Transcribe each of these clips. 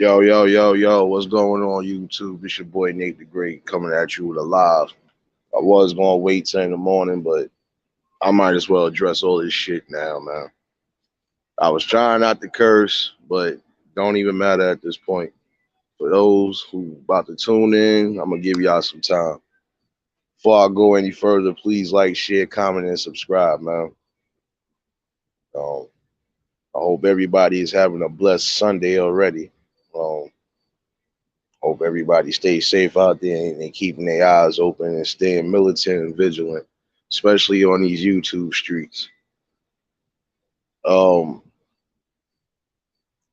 Yo, yo, yo, yo, what's going on YouTube? It's your boy Nate the Great coming at you with a live. I was gonna wait till in the morning, but I might as well address all this shit now, man. I was trying not to curse, but don't even matter at this point. For those who about to tune in, I'm gonna give y'all some time. Before I go any further, please like, share, comment, and subscribe, man. Um, I hope everybody is having a blessed Sunday already. Um, Hope everybody stays safe out there and keeping their eyes open and staying militant and vigilant, especially on these YouTube streets. Um,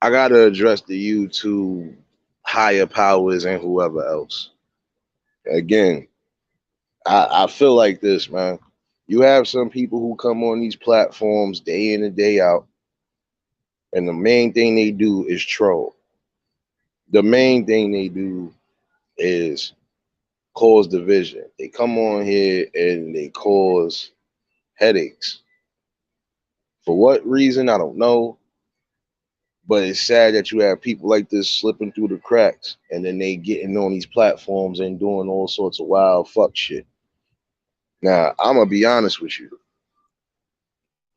I gotta address the YouTube higher powers and whoever else. Again, I feel like this, man. You have some people who come on these platforms day in and day out, and the main thing they do is troll. The main thing they do is cause division. They come on here and they cause headaches. For what reason, I don't know. But it's sad that you have people like this slipping through the cracks and then they getting on these platforms and doing all sorts of wild fuck shit. Now, I'm going to be honest with you.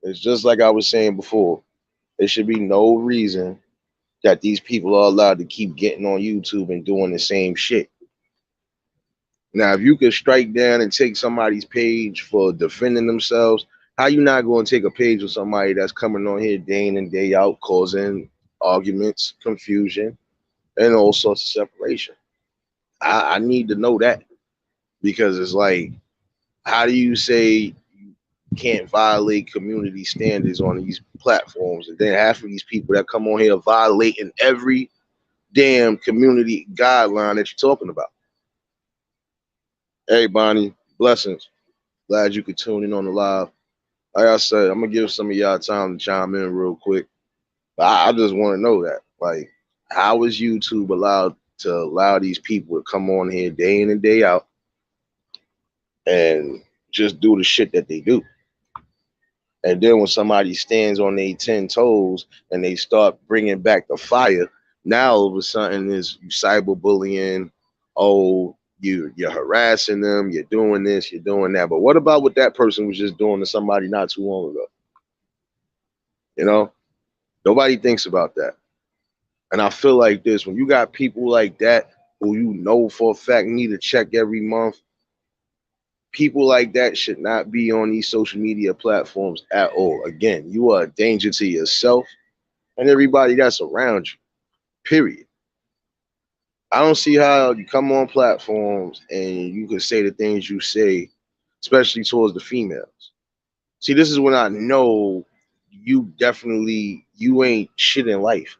It's just like I was saying before. There should be no reason that these people are allowed to keep getting on YouTube and doing the same shit. Now, if you could strike down and take somebody's page for defending themselves, how you not going to take a page of somebody that's coming on here day in and day out causing arguments, confusion, and all sorts of separation? I need to know that because it's like, how do you say you can't violate community standards on these platforms, and then half of these people that come on here violating every damn community guideline that you're talking about? Hey, Bonnie, blessings. Glad you could tune in on the live. Like I said, I'm gonna give some of y'all time to chime in real quick. But I just want to know that, like, how is YouTube allowed to allow these people to come on here day in and day out and just do the shit that they do? And then when somebody stands on their 10 toes and they start bringing back the fire, now all of a sudden is you cyberbullying. Oh, you're harassing them. You're doing this. You're doing that. But what about what that person was just doing to somebody not too long ago? You know, nobody thinks about that. And I feel like this: when you got people like that who you know for a fact need to check every month, people like that should not be on these social media platforms at all. Again, you are a danger to yourself and everybody that's around you, period. I don't see how you come on platforms and you can say the things you say, especially towards the females. See, this is when I know you ain't shit in life.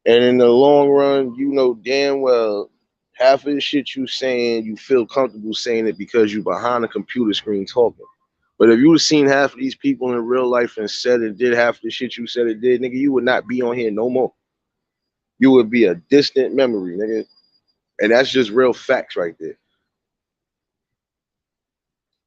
And in the long run, you know damn well half of the shit you saying, you feel comfortable saying it because you behind a computer screen talking. But if you would have seen half of these people in real life and said and did half of the shit you said it did, nigga, you would not be on here no more. You would be a distant memory, nigga. And that's just real facts right there.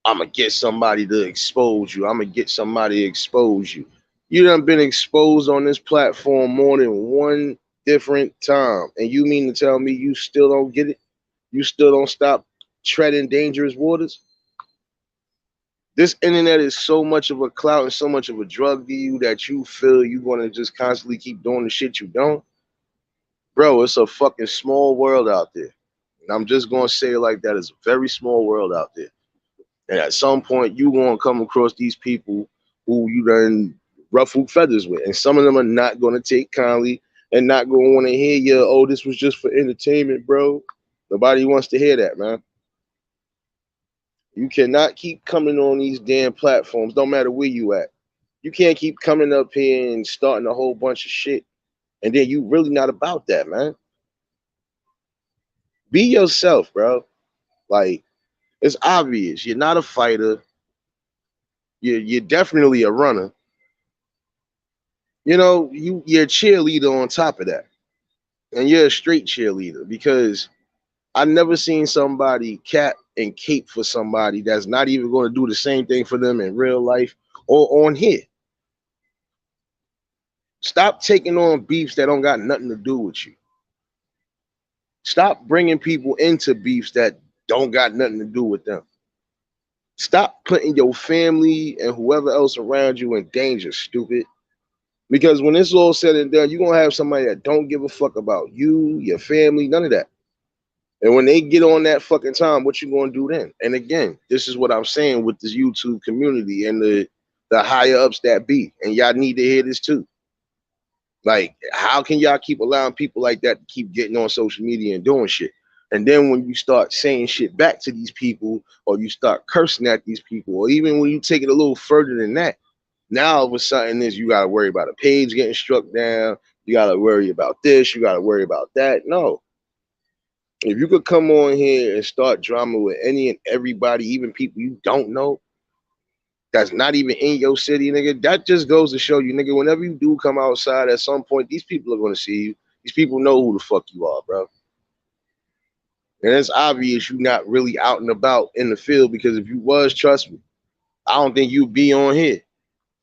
I'm gonna get somebody to expose you. I'm gonna get somebody to expose you. You done been exposed on this platform more than one different time. And you mean to tell me you still don't get it? You still don't stop treading dangerous waters? This internet is so much of a clout and so much of a drug to you that you feel you're gonna just constantly keep doing the shit you don't. Bro, it's a fucking small world out there. And I'm just gonna say it like that. It's a very small world out there. And at some point you gonna come across these people who you done ruffled feathers with. And some of them are not gonna take kindly and not gonna wanna hear you, oh, this was just for entertainment, bro. Nobody wants to hear that, man. You cannot keep coming on these damn platforms, no matter where you at. You can't keep coming up here and starting a whole bunch of shit. And then you really not about that, man. Be yourself, bro. Like, it's obvious. You're not a fighter. You're definitely a runner. You know, you're a cheerleader on top of that. And you're a straight cheerleader because I never seen somebody cap and cape for somebody that's not even going to do the same thing for them in real life or on here. Stop taking on beefs that don't got nothing to do with you. Stop bringing people into beefs that don't got nothing to do with them. Stop putting your family and whoever else around you in danger, stupid. Because when it's all said and done, you're going to have somebody that don't give a fuck about you, your family, none of that. And when they get on that fucking time, what you going to do then? And again, this is what I'm saying with this YouTube community and the higher ups that be. And y'all need to hear this too. Like, how can y'all keep allowing people like that to keep getting on social media and doing shit? And then when you start saying shit back to these people, or you start cursing at these people, or even when you take it a little further than that, now all of a sudden is you got to worry about a page getting struck down. You got to worry about this. You got to worry about that. No. If you could come on here and start drama with any and everybody, even people you don't know, that's not even in your city, nigga, that just goes to show you, nigga, whenever you do come outside at some point, these people are going to see you. These people know who the fuck you are, bro. And it's obvious you're not really out and about in the field, because if you was, trust me, I don't think you'd be on here.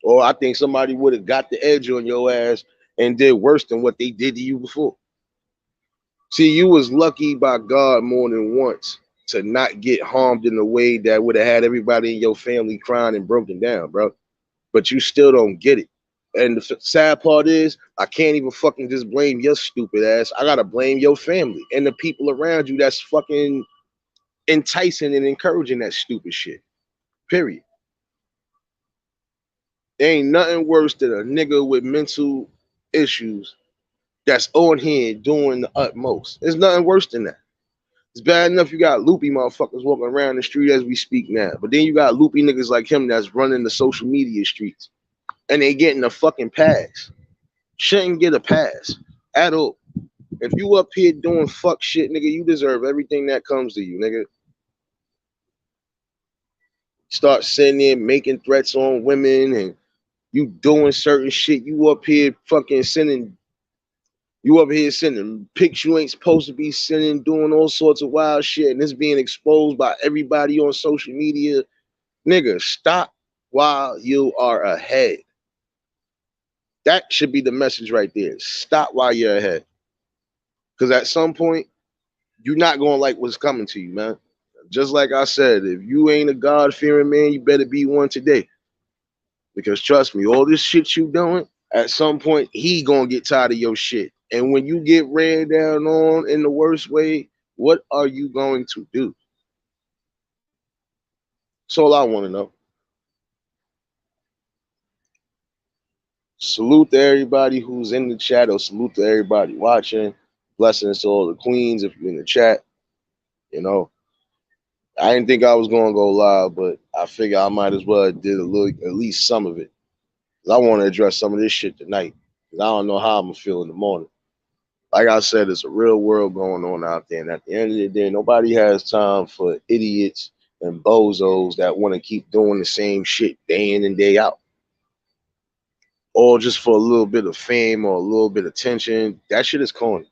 Or I think somebody would have got the edge on your ass and did worse than what they did to you before. See, you was lucky by God more than once to not get harmed in a way that would have had everybody in your family crying and broken down, bro. But you still don't get it. And the sad part is, I can't even fucking just blame your stupid ass. I gotta blame your family and the people around you that's fucking enticing and encouraging that stupid shit. Period. There ain't nothing worse than a nigga with mental issues that's on here doing the utmost. There's nothing worse than that. It's bad enough you got loopy motherfuckers walking around the street as we speak now. But then you got loopy niggas like him that's running the social media streets. And they getting a fucking pass. Shouldn't get a pass at all. If you up here doing fuck shit, nigga, you deserve everything that comes to you, nigga. Start sitting there making threats on women and you doing certain shit. You up here fucking sending pics you ain't supposed to be sending, doing all sorts of wild shit, and it's being exposed by everybody on social media. Nigga, stop while you are ahead. That should be the message right there. Stop while you're ahead. Because at some point, you're not going to like what's coming to you, man. Just like I said, if you ain't a God-fearing man, you better be one today. Because trust me, all this shit you doing, at some point, he going to get tired of your shit. And when you get ran down on in the worst way, what are you going to do? That's all I want to know. Salute to everybody who's in the chat, or salute to everybody watching. Blessings to all the queens if you're in the chat. You know, I didn't think I was going to go live, but I figure I might as well did a little, at least some of it. I want to address some of this shit tonight, because I don't know how I'm going to feel in the morning. Like I said, it's a real world going on out there. And at the end of the day, nobody has time for idiots and bozos that want to keep doing the same shit day in and day out. Or just for a little bit of fame or a little bit of attention. That shit is corny.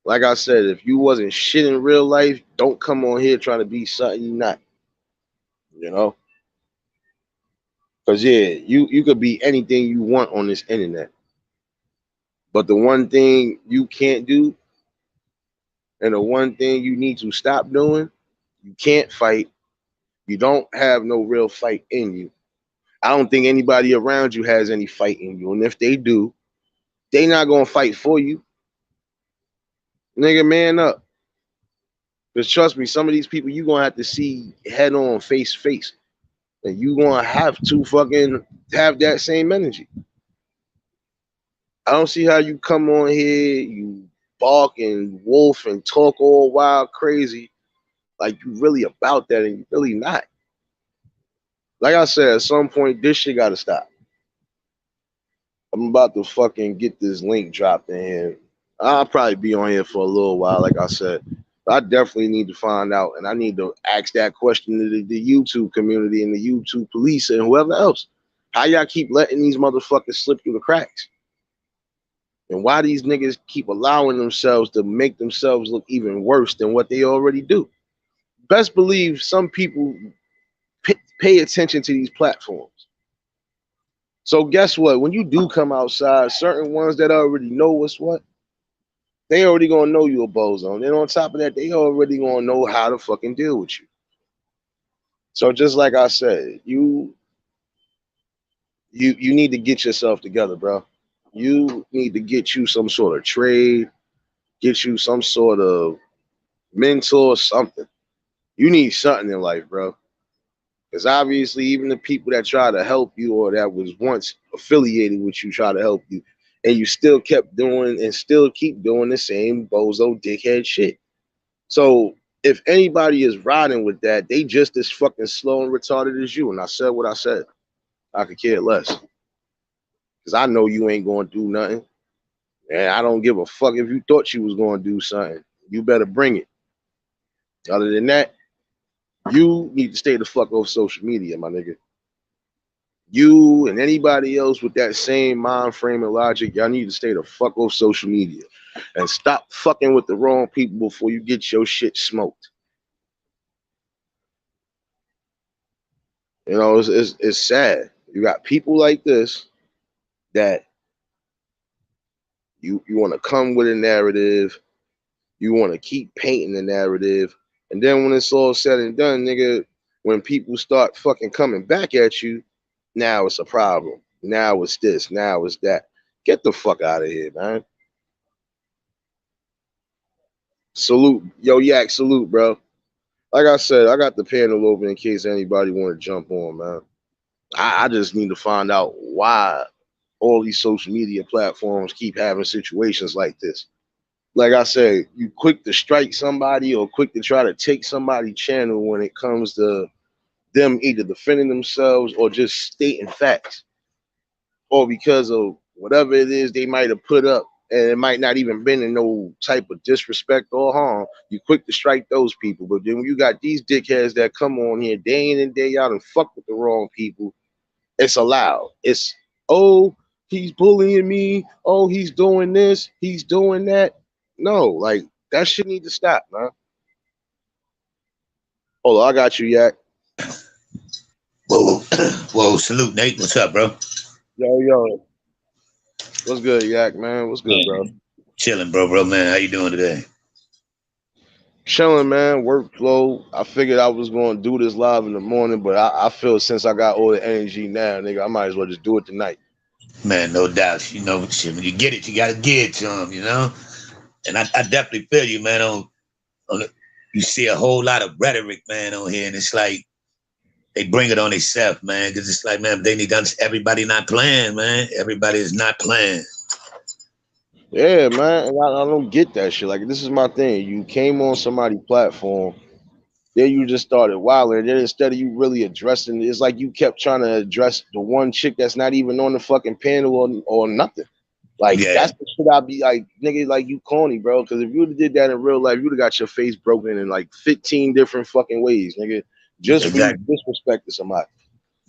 Like I said, if you wasn't shit in real life, don't come on here trying to be something you're not. You know? Because, yeah, you could be anything you want on this internet. But the one thing you can't do, and the one thing you need to stop doing, you can't fight. You don't have no real fight in you. I don't think anybody around you has any fight in you. And if they do, they not going to fight for you. Nigga, man up. Because trust me, some of these people you going to have to see head on, face to face. And you going to have to fucking have that same energy. I don't see how you come on here, you bark and wolf and talk all wild crazy like you really about that, and you really not. Like I said, at some point, this shit got to stop. I'm about to fucking get this link dropped in here. I'll probably be on here for a little while, like I said. I definitely need to find out, and I need to ask that question to the YouTube community and the YouTube police and whoever else. How y'all keep letting these motherfuckers slip through the cracks? And why these niggas keep allowing themselves to make themselves look even worse than what they already do? Best believe some people pay attention to these platforms. So guess what? When you do come outside, certain ones that already know what's what, they already gonna know you a bozo. And then on top of that, they already gonna know how to fucking deal with you. So just like I said, you need to get yourself together, bro. You need to get you some sort of trade, get you some sort of mentor, something. You need something in life, bro. Because obviously, even the people that try to help you or that was once affiliated with you try to help you, and you still kept doing and still keep doing the same bozo dickhead shit. So if anybody is riding with that, they just as fucking slow and retarded as you. And I said what I said. I could care less. Because I know you ain't going to do nothing. And I don't give a fuck if you thought you was going to do something. You better bring it. Other than that, you need to stay the fuck off social media, my nigga. You and anybody else with that same mind frame and logic, y'all need to stay the fuck off social media and stop fucking with the wrong people before you get your shit smoked. You know, it's sad. You got people like this that you want to come with a narrative, you want to keep painting the narrative, and then when it's all said and done, nigga, when people start fucking coming back at you, now it's a problem. Now it's this. Now it's that. Get the fuck out of here, man. Salute, yo, Yak, salute, bro. Like I said, I got the panel open in case anybody want to jump on, man. I just need to find out why all these social media platforms keep having situations like this. Like I said, you quick to strike somebody or quick to try to take somebody's channel when it comes to them either defending themselves or just stating facts, or because of whatever it is they might have put up, and it might not even been in no type of disrespect or harm. You quick to strike those people, but then when you got these dickheads that come on here day in and day out and fuck with the wrong people, it's allowed. It's, oh, he's bullying me. Oh, he's doing this. He's doing that. No, like that shit need to stop, man. Hold on, I got you, Yak. Whoa, whoa, salute, Nate. What's up, bro? Yo. What's good, Yak, man? What's good, bro? Man, chilling, bro, man. How you doing today? Chilling, man. Workflow. I figured I was going to do this live in the morning, but I feel since I got all the energy now, nigga, I might as well just do it tonight. Man, no doubt. You know, shit, when you get it, you gotta give it to them, you know? And I definitely feel you, man, on you see a whole lot of rhetoric, man, on here, and it's like they bring it on themselves, man, because it's like, man, they need to understand everybody not playing, man. Everybody is not playing. Yeah, man. And I don't get that shit. Like, this is my thing. You came on somebody's platform, then you just started wilding. Then instead of you really addressing, it's like you kept trying to address the one chick that's not even on the fucking panel or nothing. Like, Yeah, that's the shit I'd be like, nigga, like you corny, bro. Because if you would have did that in real life, you'd have got your face broken in like 15 different fucking ways, nigga. Just for you exactly. disrespecting somebody.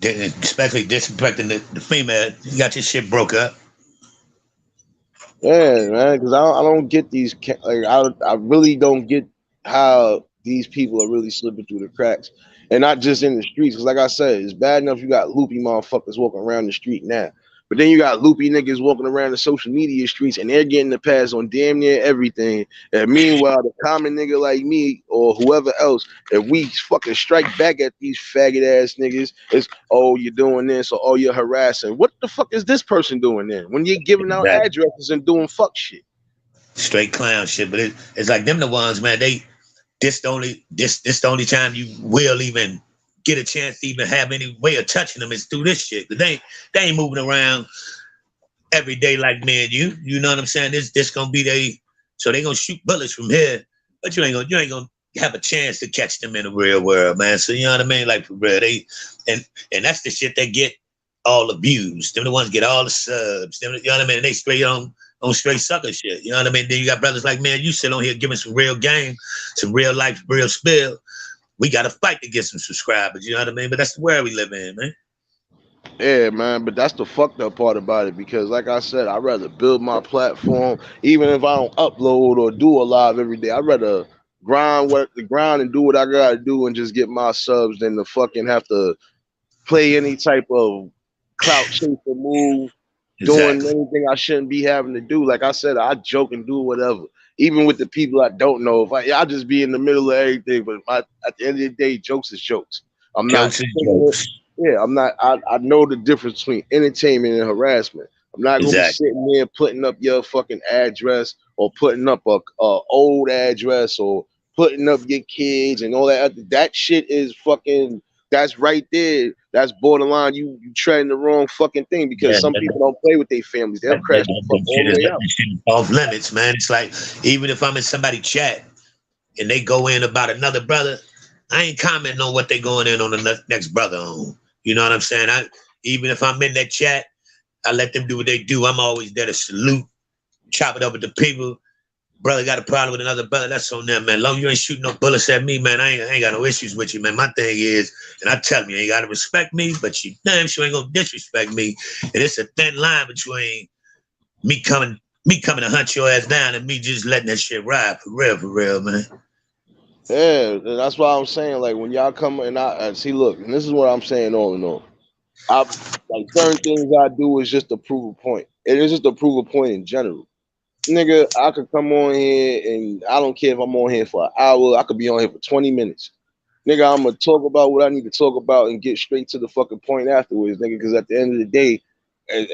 Especially disrespecting the female. You got your shit broke up. Yeah, man. Because I don't get these. Like, I really don't get how these people are really slipping through the cracks, and not just in the streets. Because like I said, it's bad enough you got loopy motherfuckers walking around the street now, but then you got loopy niggas walking around the social media streets, and they're getting the pass on damn near everything. And meanwhile, the common nigga like me or whoever else, if we fucking strike back at these faggot ass niggas, it's, oh, you're doing this, or oh, you're harassing. What the fuck is this person doing then? When you're giving out Exactly. addresses and doing fuck shit. Straight clown shit. But it's like them the ones, man, this the only time you will even get a chance to even have any way of touching them is through this shit. They ain't moving around every day like me and you. You know what I'm saying? This gonna be so they gonna shoot bullets from here, but you ain't gonna have a chance to catch them in the real world, man. So you know what I mean? Like for real, and that's the shit they get all the views. Them the ones get all the subs. Them, you know what I mean? And they straight on straight sucker shit. You know what I mean? Then you got brothers like me and you sit on here giving some real game, some real life, real spill. We got to fight to get some subscribers. You know what I mean? But that's the world we live in, man. Yeah, man, but that's the fucked up part about it because, like I said, I'd rather build my platform, even if I don't upload or do a live every day. I'd rather work the grind and do what I gotta do and just get my subs than to fucking have to play any type of clout chaser move, doing anything I shouldn't be having to do. Like I said, I joke and do whatever. Even with the people I don't know, if I just be in the middle of everything. But at the end of the day, jokes is jokes. I'm not. Yeah, I'm not. I know the difference between entertainment and harassment. I'm not gonna be sitting there putting up your fucking address or putting up a old address or putting up your kids and all that. That shit is fucking. That's right there. That's borderline. You treading the wrong fucking thing because some people don't play with their families. They'll crash the fuck all the way out. Off limits, man. It's like even if I'm in somebody's chat and they go in about another brother, I ain't commenting on what they going in on the next brother on. You know what I'm saying? Even if I'm in that chat, I let them do what they do. I'm always there to salute, chop it up with the people. Brother got a problem with another brother, that's on them, man. Long as you ain't shooting no bullets at me, man, I ain't got no issues with you, man. My thing is, and I tell them, you ain't got to respect me, but you damn sure ain't gonna disrespect me. And it's a thin line between me coming to hunt your ass down and me just letting that shit ride for real, man. Yeah, that's why I'm saying, like, when y'all come and I see, look, and this is what I'm saying all in all. Like certain things I do is just to prove a point. It is just to prove a point in general. Nigga, I could come on here and I don't care if I'm on here for an hour. I could be on here for 20 minutes. Nigga, I'm going to talk about what I need to talk about and get straight to the fucking point afterwards, nigga, because at the end of the day,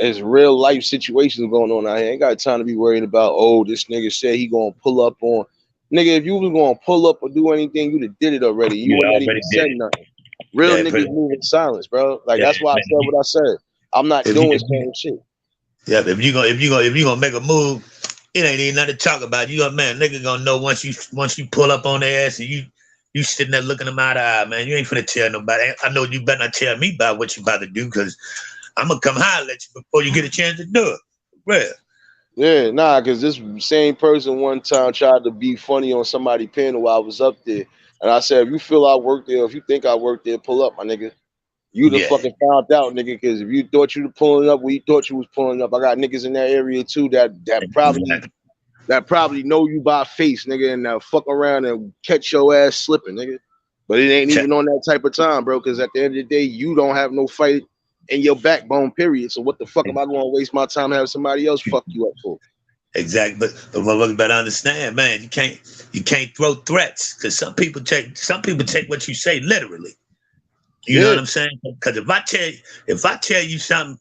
as real life situations going on out here, I ain't got time to be worried about, oh, this nigga said he going to pull up on. Nigga, if you was going to pull up or do anything, you'd have did it already. You wouldn't even said nothing. Real niggas move in silence, bro. Like, that's why I said what I said. I'm not doing certain shit. Yeah, if you gonna make a move, it ain't even nothing to talk about. You man, nigga gonna know once you pull up on their ass and you sitting there looking them out of the eye, man. You ain't finna tell nobody. I know you better not tell me about what you about to do, because I'm gonna come holler at you before you get a chance to do it. Real. Yeah, nah, because this same person one time tried to be funny on somebody's panel while I was up there. And I said, if you feel I worked there, if you think I worked there, pull up, my nigga. You the fucking found out, nigga, because if you thought you were pulling up, you thought you was pulling up. I got niggas in that area too that probably know you by face, nigga, and fuck around and catch your ass slipping, nigga. But it ain't even on that type of time, bro, because at the end of the day, you don't have no fight in your backbone, period. So what the fuck am I going to waste my time having somebody else fuck you up for? Exactly, but motherfuckers better understand, man. You can't throw threats, because some people take what you say literally. You know what I'm saying? Because if I tell you something,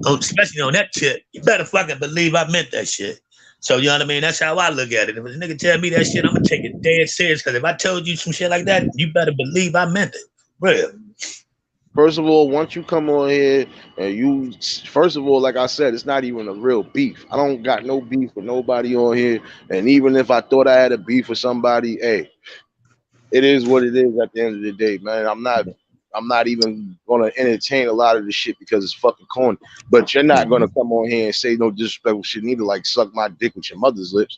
especially on that shit, you better fucking believe I meant that shit. So you know what I mean? That's how I look at it. If a nigga tell me that shit, I'm gonna take it dead serious. Because if I told you some shit like that, you better believe I meant it. Real. First of all, once you come on here and first of all, like I said, it's not even a real beef. I don't got no beef with nobody on here. And even if I thought I had a beef with somebody, hey, it is what it is at the end of the day, man. I'm not even gonna entertain a lot of this shit because it's fucking corny. But you're not gonna come on here and say no disrespectful shit, neither like suck my dick with your mother's lips.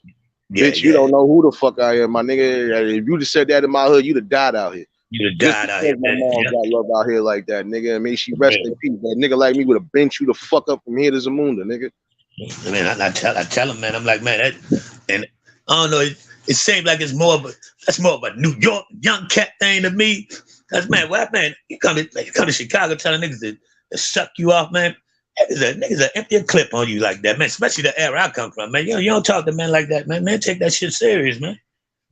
Bitch, you don't know who the fuck I am, my nigga. If you'd have said that in my hood, you'd have died out here. You'd have died out here, man. My mom got love out here like that, nigga. And may she rest in peace. That nigga like me would have bent you the fuck up from here to Zamunda, nigga. I mean, I tell him, man. I'm like, man, and I don't know. It seems like that's more of a New York young cat thing to me. Cause man, you come to Chicago telling niggas to suck you off, man. Niggas are empty a clip on you like that, man. Especially the era I come from, man. You don't talk to men like that, man. Man, take that shit serious, man.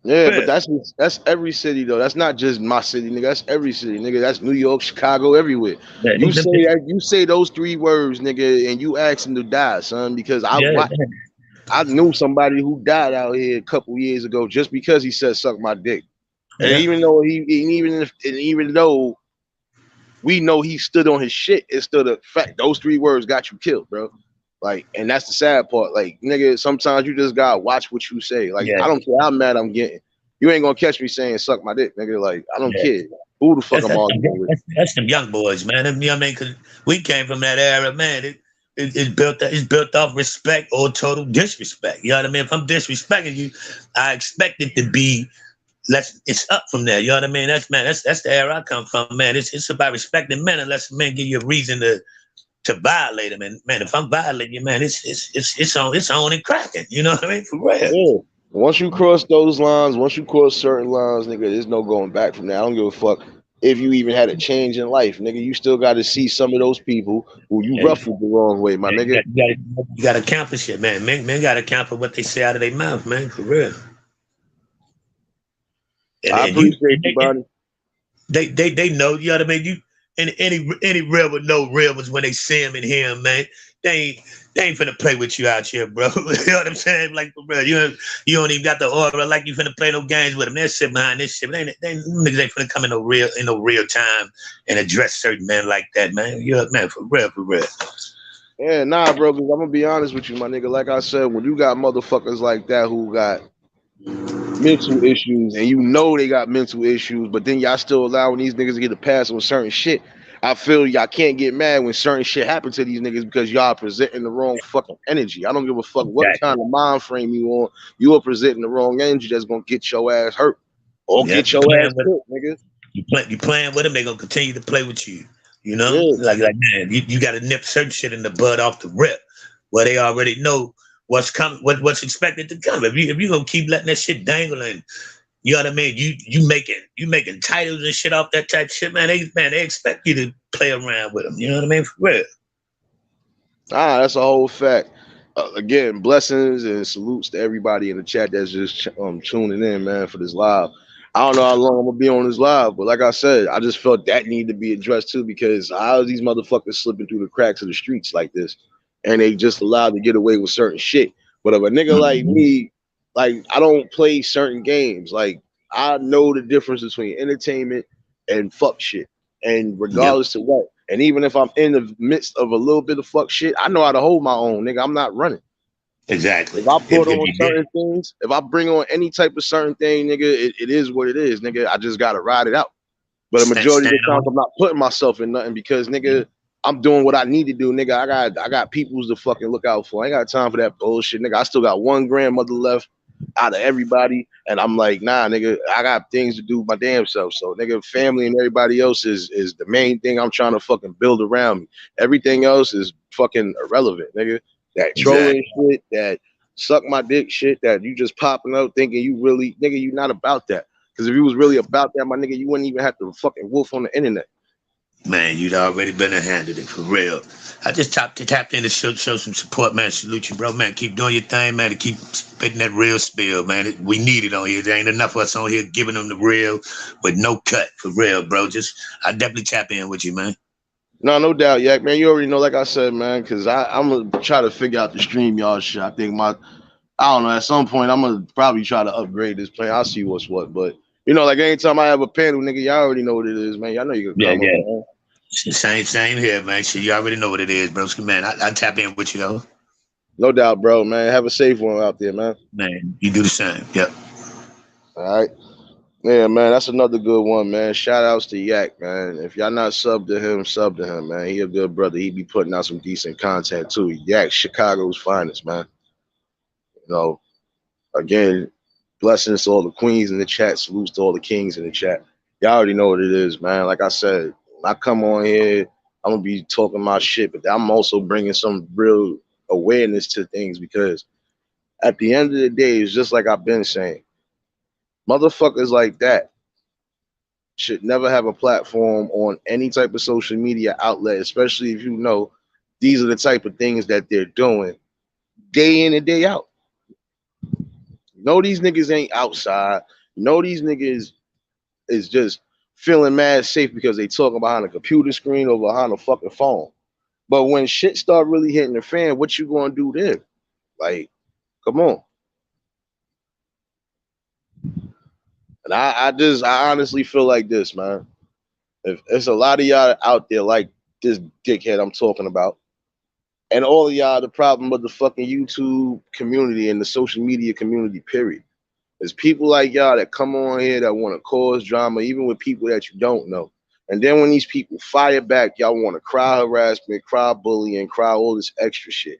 Yeah, but that's every city though. That's not just my city, nigga. That's every city, nigga. That's New York, Chicago, everywhere. Yeah, you say those three words, nigga, and you ask them to die, son. Because I knew somebody who died out here a couple years ago just because he said suck my dick. And even though even though we know he stood on his shit, it's still the fact those three words got you killed, bro. Like, and that's the sad part. Like, nigga, sometimes you just gotta watch what you say. Like, I don't care how mad I'm getting. You ain't gonna catch me saying suck my dick, nigga. Like, I don't care. Who the fuck I'm arguing with? That's them young boys, man. You know what I mean? Because we came from that era, man. It's built off respect or total disrespect. You know what I mean? If I'm disrespecting you, I expect it to be it's up from there. You know what I mean? That's the era I come from, man. It's about respecting men unless men give you a reason to violate them. And man, if I'm violating you, man, it's on and cracking. You know what I mean? For real. Yeah. Once you cross those lines, once you cross certain lines, nigga, there's no going back from there. I don't give a fuck if you even had a change in life, nigga. You still got to see some of those people who you Yeah, ruffled the wrong way, my yeah, nigga. you got to count for shit, man. Men got to count for what they say out of their mouth, man, for real. And I and you appreciate and you, buddy. they know, you know what I mean. You and any real would know real was when they see him and hear him, man. They ain't they ain't finna play with you out here, bro. You know what I'm saying? Like for real, you don't even got the aura like you finna play no games with them. That shit behind this shit, but niggas ain't finna come in no real time and address certain men like that, man. You know, man, for real, for real. Yeah, nah, bro. Cause I'm gonna be honest with you, my nigga. Like I said, when you got motherfuckers like that who got mental issues, and you know they got mental issues, but then y'all still allowing these niggas to get a pass on certain shit. I feel y'all can't get mad when certain shit happen to these niggas because y'all presenting the wrong fucking energy. I don't give a fuck what Exactly. kind of mind frame you on. You are presenting the wrong energy that's gonna get your ass hurt or Yeah, get your ass killed, nigga. you playing with them, they gonna continue to play with you. You know, Yeah, like man, you got to nip certain shit in the bud off the rip, where they already know what's coming, what's expected to come. If you gonna keep letting that shit dangle and you know what I mean, you making titles and shit off that type of shit, they expect you to play around with them. You know what I mean, for real. that's a whole fact. Again, blessings and salutes to everybody in the chat that's just tuning in, man, for this live. I don't know how long I'm gonna be on this live, but like I said, I just felt that needed to be addressed too because how are these motherfuckers slipping through the cracks of the streets like this, and they just allowed to get away with certain shit. But if a nigga like Mhm. me, like I don't play certain games, like I know the difference between entertainment and fuck shit, and Yep, regardless of what. And even if I'm in the midst of a little bit of fuck shit, I know how to hold my own, nigga. I'm not running. exactly. If I put If on you did, certain things, if I bring on any type of certain thing, nigga, it is what it is, nigga. I just gotta ride it out. But a majority of stand the times, on I'm not putting myself in nothing because, it. nigga, I'm doing what I need to do, nigga. I got peoples to fucking look out for. I ain't got time for that bullshit, nigga. I still got one grandmother left out of everybody, and I'm like, nah, nigga, I got things to do my damn self. So, nigga, family and everybody else is the main thing I'm trying to fucking build around me. Everything else is fucking irrelevant, nigga. That trolling Exactly. shit, that suck my dick shit, that you just popping up thinking you really, nigga, you not about that. Because if you was really about that, my nigga, you wouldn't even have to fucking wolf on the internet. Man, you'd already been a handed it for real. I just tapped in to show some support, man. Salute you, bro, man. Keep doing your thing, man. To keep spitting that real spill, man. We need it on here. There ain't enough of us on here giving them the real with no cut, for real, bro. I definitely tap in with you, man. No, no doubt, Yak, man. You already know, like I said, man, because I'm going to try to figure out the stream y'all shit. I think I don't know, at some point, I'm going to probably try to upgrade this plan. I'll see what's what. But, like anytime I have a panel, nigga, y'all already know what it is, man. Y'all know you can Yeah, come up, yeah. man. Same here, man. Shit, you already know what it is, bro. Man, I tap in with you though. No doubt, bro, man. Have a safe one out there, man. Man, you do the same. Yep. All right. Yeah, man, that's another good one, man. Shout outs to Yak, man. If y'all not sub to him, man. He a good brother. He be putting out some decent content too. Yak, Chicago's finest, man. You know, again, blessings to all the queens in the chat. Salutes to all the kings in the chat. Y'all already know what it is, man. Like I said, when I come on here, I'm gonna be talking my shit, but I'm also bringing some real awareness to things because at the end of the day, it's just like I've been saying, motherfuckers like that should never have a platform on any type of social media outlet, especially if you know these are the type of things that they're doing day in and day out. No, these niggas ain't outside. No, these niggas is just feeling mad safe because they talking behind a computer screen or behind a fucking phone. But when shit start really hitting the fan, what you gonna do then? Like, come on. And I honestly feel like this, man. If there's a lot of y'all out there like this dickhead I'm talking about, and all of y'all the problem with the fucking YouTube community and the social media community, period. There's people like y'all that come on here that want to cause drama, even with people that you don't know. And then when these people fire back, y'all want to cry harassment, cry bullying, cry all this extra shit.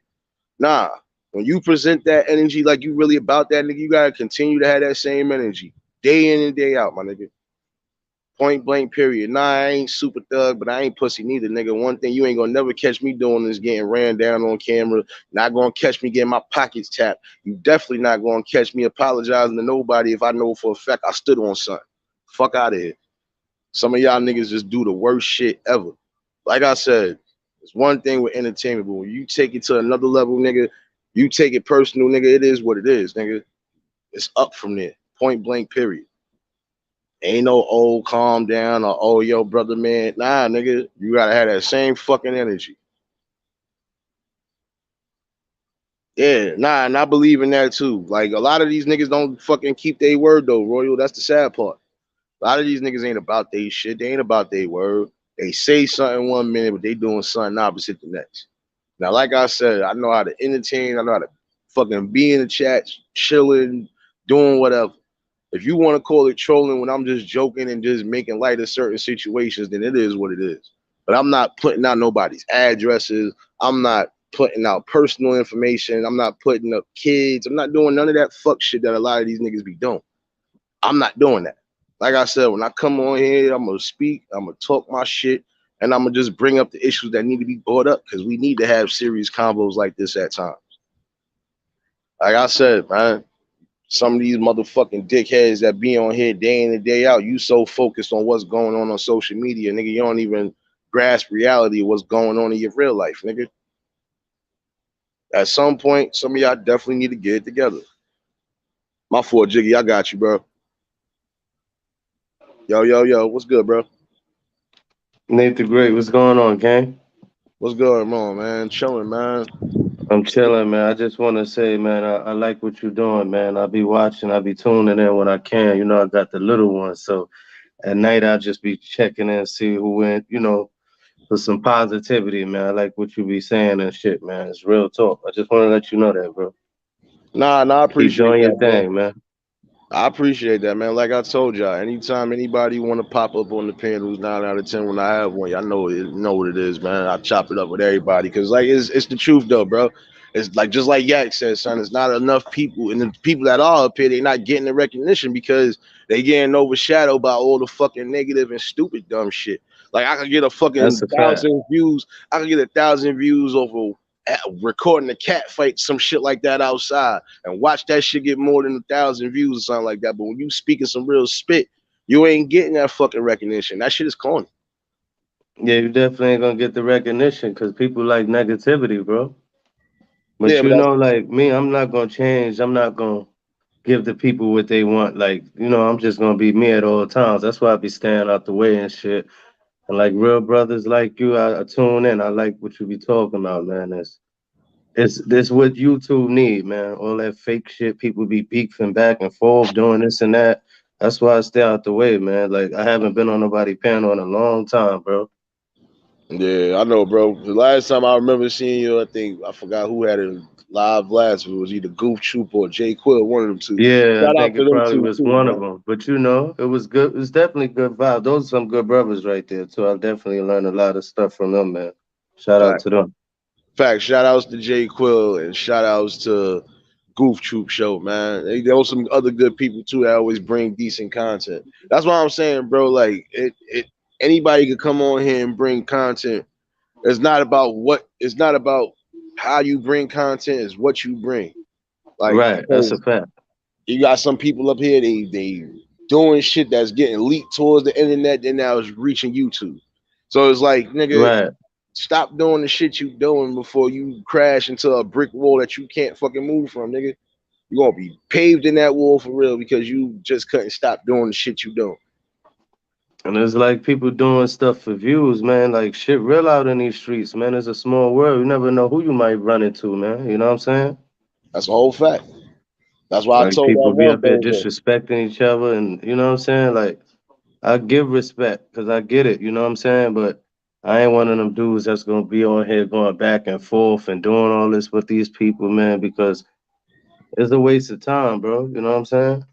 Nah, when you present that energy like you really about that nigga, you gotta continue to have that same energy day in and day out, my nigga. Point blank, period. Nah, I ain't super thug, but I ain't pussy neither, nigga. One thing you ain't gonna never catch me doing is getting ran down on camera. Not gonna catch me getting my pockets tapped. You definitely not gonna catch me apologizing to nobody if I know for a fact I stood on something. Fuck out of here. Some of y'all niggas just do the worst shit ever. Like I said, it's one thing with entertainment, but when you take it to another level, nigga, you take it personal, nigga. It is what it is, nigga. It's up from there. Point blank, period. Ain't no old calm down or oh yo brother man. Nah, nigga, you gotta have that same fucking energy. Yeah, nah, and I believe in that too. Like a lot of these niggas don't fucking keep their word though, Royal. That's the sad part. A lot of these niggas ain't about their shit. They ain't about their word. They say something 1 minute, but they doing something opposite the next. Now, like I said, I know how to entertain. I know how to fucking be in the chat, chilling, doing whatever. If you want to call it trolling when I'm just joking and just making light of certain situations, then it is what it is. But I'm not putting out nobody's addresses. I'm not putting out personal information. I'm not putting up kids. I'm not doing none of that fuck shit that a lot of these niggas be doing. I'm not doing that. Like I said, when I come on here, I'm gonna speak, I'm gonna talk my shit, and I'm gonna just bring up the issues that need to be brought up because we need to have serious combos like this at times. Like I said, man, some of these motherfucking dickheads that be on here day in and day out, you so focused on what's going on social media, nigga, you don't even grasp reality of what's going on in your real life, nigga. At some point, some of y'all definitely need to get it together. My fault, Jiggy, I got you, bro. Yo, what's good, bro? Nate the Great, what's going on, gang? What's going on, man? Chilling, man. I'm chilling, man. I just want to say, man, I like what you're doing, man. I'll be watching, I'll be tuning in when I can. You know, I got the little one, so at night I'll just be checking in, see who went, for some positivity, man. I like what you be saying and shit, man. It's real talk. I just want to let you know that, bro. Nah, I Keep appreciate doing your that, bro. thing, man. I appreciate that, man. Like I told y'all, anytime anybody want to pop up on the panels, 9 out of 10 when I have one, y'all know what it is, man. I chop it up with everybody because like it's the truth though, bro. It's like just like Yak said, son. It's not enough people, and the people that are up here, they not getting the recognition because they getting overshadowed by all the fucking negative and stupid dumb shit. Like I could get a That's fucking a fact. 1,000 views. I could get 1,000 views over recording a cat fight, some shit like that outside, and watch that shit get more than 1,000 views or something like that. But when you speaking some real spit, you ain't getting that fucking recognition. That shit is corny. Yeah, you definitely ain't gonna get the recognition because people like negativity, bro. But Yeah, but that's like me, I'm not gonna change. I'm not gonna give the people what they want. Like, I'm just gonna be me at all times. That's why I be staying out the way and shit. And like real brothers like you, I tune in. I like what you be talking about, man. It's this what YouTube need, man. All that fake shit, people be beefing back and forth, doing this and that. That's why I stay out the way, man. Like I haven't been on nobody panel in a long time, bro. yeah, I know, bro. The last time I remember seeing you, I think I forgot who had it live last. It was either Goof Troop or Jay Quill, one of them two. Yeah, I Shout out think to it them probably two was too, one of man. them. But it was good. It was definitely good vibe. Those are some good brothers right there too. I definitely learned a lot of stuff from them, man. Shout out Fact, to them. fact. Shout outs to Jay Quill and shout outs to Goof Troop Show, man. There was some other good people too that always bring decent content. That's why I'm saying, bro. Like it anybody could come on here and bring content. It's not about what. It's not about how you bring content. It's what you bring. Like Right, that's a because fact. you got some people up here, they doing shit that's getting leaked towards the internet, then now it's reaching YouTube. So it's like, nigga, Right. stop doing the shit you doing before you crash into a brick wall that you can't fucking move from, nigga. You're gonna be paved in that wall for real because you just couldn't stop doing the shit you doing. And it's like people doing stuff for views, man. Like shit real out in these streets, man. It's a small world. You never know who you might run into, man. You know what I'm saying? That's a whole fact. That's why I Like told that people be one up here thing. disrespecting each other and you know what I'm saying? Like I give respect because I get it, you know what I'm saying? But I ain't one of them dudes that's gonna be on here going back and forth and doing all this with these people, man, because it's a waste of time, bro. You know what I'm saying?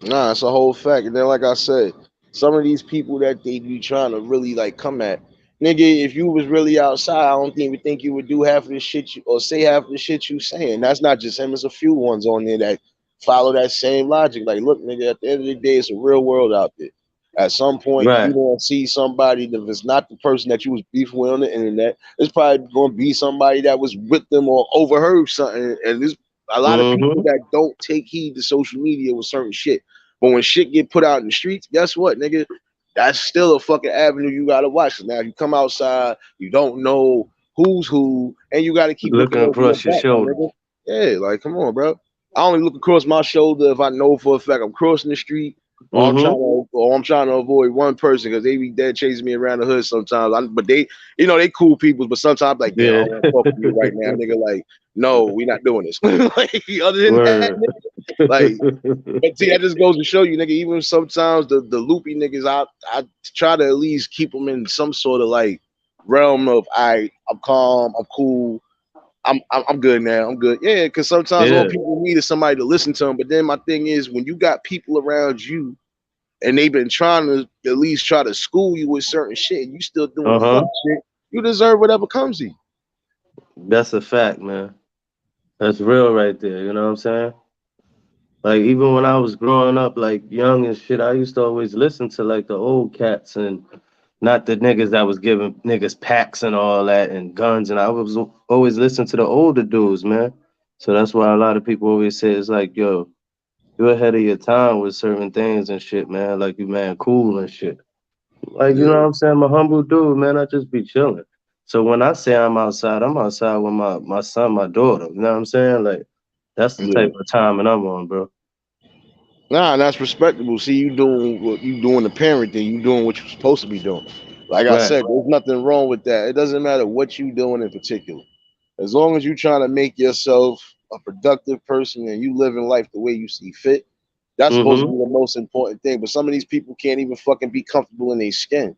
Nah, it's a whole fact. And then, like I said, some of these people that they be trying to really like come at, nigga, if you was really outside, I don't even think you would do half of the shit you or say half of the shit you saying. That's not just him. There's a few ones on there that follow that same logic. Like, look, nigga, at the end of the day, it's a real world out there. At some point, you Right. gonna see somebody that if it's not the person that you was beefing with on the internet, it's probably gonna be somebody that was with them or overheard something. And there's a lot of people Mm-hmm. that don't take heed to social media with certain shit. But when shit get put out in the streets, guess what, nigga? that's still a fucking avenue you gotta watch. Now you come outside, you don't know who's who, and you gotta keep looking Looking over your across your back, my shoulder. nigga. Yeah, like come on, bro. I only look across my shoulder if I know for a fact I'm crossing the street, or I'm trying to avoid one person because they be dead chasing me around the hood sometimes. But they, they cool people, but sometimes like, damn, I Yeah. don't want to talk to you right now, nigga. Like, no, we not doing this. Like, other than that, Word. like, but see, that just goes to show you, nigga. Even sometimes the loopy niggas, I try to at least keep them in some sort of like realm of, I'm calm, I'm cool, I'm good now, I'm good. Yeah, because sometimes all Yeah. people need is somebody to listen to them. But then my thing is, when you got people around you and they've been trying to at least try to school you with certain shit, and you still doing the fuck shit, you deserve whatever comes to you. That's a fact, man. That's real right there. You know what I'm saying? Like even when I was growing up, like young and shit, I used to always listen to like the old cats and not the niggas that was giving niggas packs and all that and guns. And I was always listening to the older dudes, man. So that's why a lot of people always say it's like, yo, you're ahead of your time with certain things and shit, man. Like you, man, cool and shit. Like, you know what Yeah, I'm saying? I'm a humble dude, man. I just be chilling. So when I say I'm outside with my son, my daughter. You know what I'm saying? Like, that's the yeah. type of time and I'm on, bro. Nah, and that's respectable. See, you doing what you doing the parent thing. You doing what you're supposed to be doing. Like I Right. said, there's nothing wrong with that. It doesn't matter what you doing in particular. As long as you're trying to make yourself a productive person and you living life the way you see fit, that's supposed to Mm-hmm. be the most important thing. But some of these people can't even fucking be comfortable in their skin.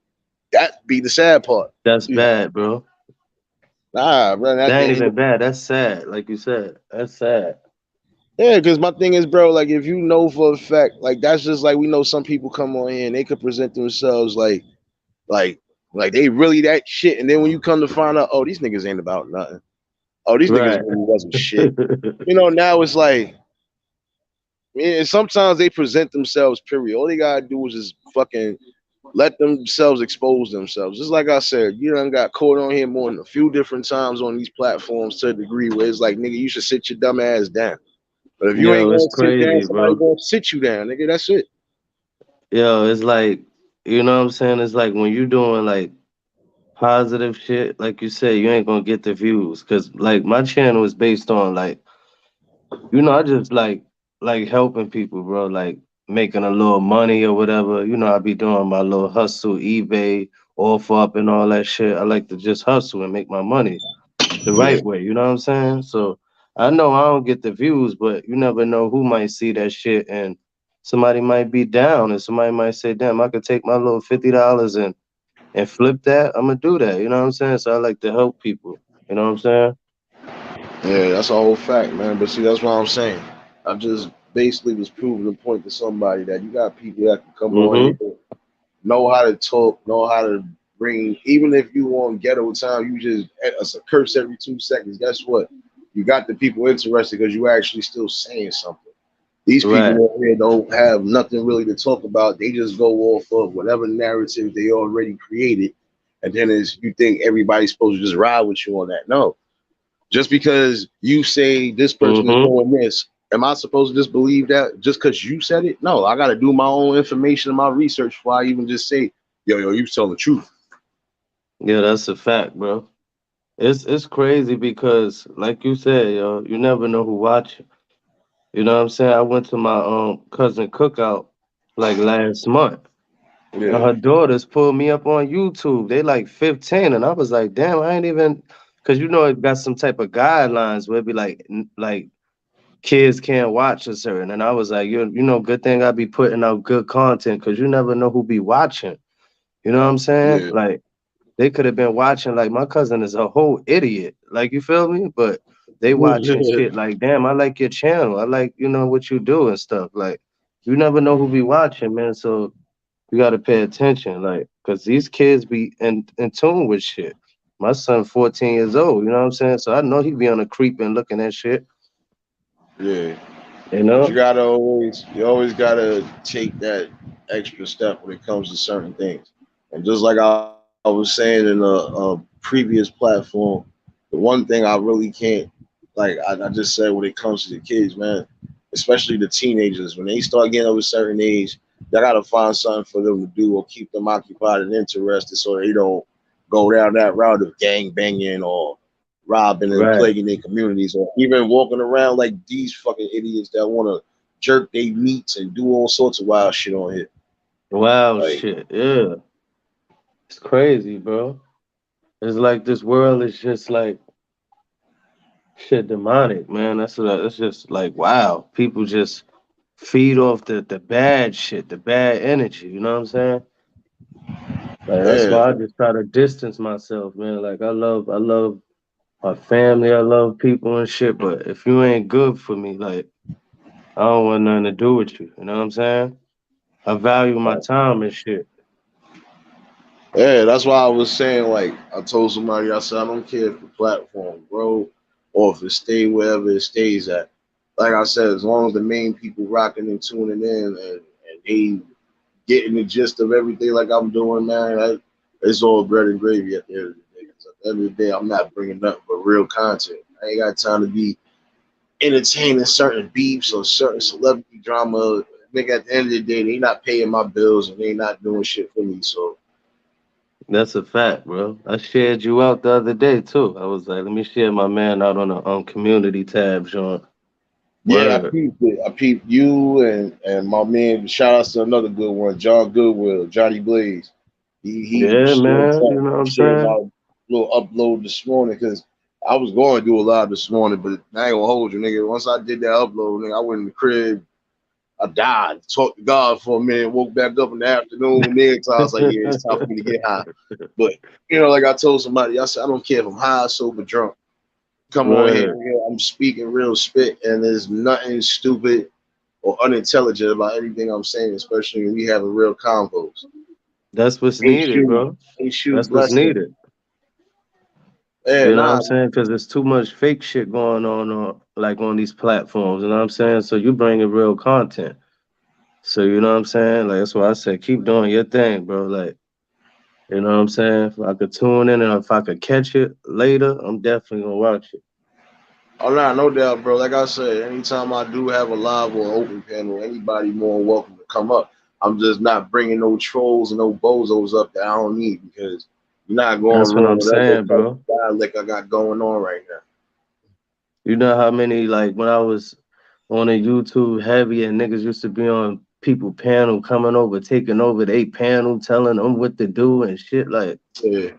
That be the sad part. That's bad, bro. Nah, bro. That ain't even bad. That's sad. Like you said, that's sad. Yeah, because my thing is, bro, like if you know for a fact, like that's just like we know some people come on here and they could present themselves like like they really that shit. And then when you come to find out, oh, these niggas ain't about nothing. Oh, these niggas Right. really wasn't shit. Now it's like, man, sometimes they present themselves, period. All they gotta do is just fucking let themselves expose themselves. Just like I said, you done got caught on here more than a few different times on these platforms to a degree where it's like, nigga, you should sit your dumb ass down. But if you ain't Yo, it's gonna sit down, crazy, somebody bro. gonna sit you down, nigga. That's it. Yo, it's like, you know what I'm saying? It's like when you doing like positive shit, like you said, you ain't gonna get the views. Cause like my channel is based on like, I just like helping people, bro. Like making a little money or whatever. I be doing my little hustle, eBay, off up and all that shit. I like to just hustle and make my money the Yeah, right way. You know what I'm saying? So I know I don't get the views, but you never know who might see that shit and somebody might be down and somebody might say, damn, I could take my little $50 and flip that. I'm gonna do that. You know what I'm saying? So I like to help people. You know what I'm saying? yeah, that's a whole fact, man. But see, that's what I'm saying. I just basically was proving the point to somebody that you got people that can come on Mm-hmm. here, know how to talk, know how to bring. Even if you on ghetto time, you just it's a curse every 2 seconds. Guess what? You got the people interested because you actually still saying something. These people Right. over here don't have nothing really to talk about. They just go off of whatever narrative they already created. And then is you think everybody's supposed to just ride with you on that. No. Just because you say this person is Mm-hmm. doing this, am I supposed to just believe that just because you said it? No, I gotta do my own information and my research before I even just say, yo, you telling the truth. Yeah, that's a fact, bro. It's crazy because like you said, yo, you never know who watching. You know what I'm saying? I went to my cousin cookout like last month. And Yeah. her daughters pulled me up on YouTube. They like 15, and I was like, damn, I ain't even, cause it got some type of guidelines where it be like, like kids can't watch a certain. And I was like, good thing I be putting out good content, cause you never know who be watching. You know what I'm saying? Yeah. Like they could have been watching. Like my cousin is a whole idiot. Like you feel me? But they watching shit. Like damn, I like your channel. I like what you do and stuff. Like you never know who be watching, man. So you got to pay attention, like, cause these kids be in tune with shit. My son, 14 years old. You know what I'm saying? So I know he be on a creep and looking at shit. Yeah. You But you know? gotta always gotta take that extra step when it comes to certain things. And just like I was saying in a previous platform, the one thing I really can't I just said when it comes to the kids, man, especially the teenagers, when they start getting over a certain age, Y'all gotta find something for them to do or keep them occupied and interested so they don't go down that route of gang banging or robbing and Right. plaguing their communities or even walking around like these fucking idiots that wanna jerk their meats and do all sorts of wild shit on here. Wow, Like, shit. Yeah. It's crazy, bro. It's like this world is just like shit demonic, man. That's just like wow. People just feed off the bad shit, the bad energy. You know what I'm saying? Like that's yeah, why I just try to distance myself, man. Like I love my family, I love people and shit. But if you ain't good for me, like I don't want nothing to do with you. You know what I'm saying? I value my time and shit. yeah, that's why I was saying, like, I told somebody, I said, I don't care if the platform grow or if it stay wherever it stays at. Like I said, as long as the main people rocking and tuning in and they getting the gist of everything like I'm doing, man, it's all bread and gravy at the end of the day. 'Cause at the end of the day, I'm not bringing nothing but real content. I ain't got time to be entertaining certain beefs or certain celebrity drama. Nigga, at the end of the day, they not paying my bills and they not doing shit for me. So That's a fact, bro. I shared you out the other day too. I was like, let me share my man out on the community tab, Sean. yeah, I Word. peeped it. I peeped you and my man. Shout out to another good one, John Goodwill, Johnny Blaze. He Yeah, shared man. You something, know what I'm shared saying? my little upload this morning because I was going to do a live this morning, but I ain't gonna hold you, nigga. Once I did that upload, nigga, I went in the crib. I died, talked to God for a minute, woke back up in the afternoon. Then so I was like, yeah, it's time for me to get high. But like I told somebody, I said, I don't care if I'm high, sober, drunk. Come on here, Word. nigga. I'm speaking real spit, and there's nothing stupid or unintelligent about anything I'm saying, especially when we having real convos. That's what's Hey, needed, shoot, bro. hey, shoot, That's what's blessing. needed. Yeah, You know what nah, I'm saying? Because there's too much fake shit going on like on these platforms. You know what I'm saying? So you bringing real content. So you know what I'm saying? Like that's why I said keep doing your thing, bro. Like you know what I'm saying? If I could tune in and if I could catch it later, I'm definitely gonna watch it. oh nah, no doubt, bro. Like I said, anytime I do have a live or open panel, anybody more welcome to come up. I'm just not bringing no trolls and no bozos up that I don't need because you're not going to That's what ruin I'm whatever saying, type bro. of dialect I got going on right now. You know how many like when I was on a YouTube heavy and niggas used to be on people panel coming over, taking over they panel, telling them what to do and shit. Like, Yeah.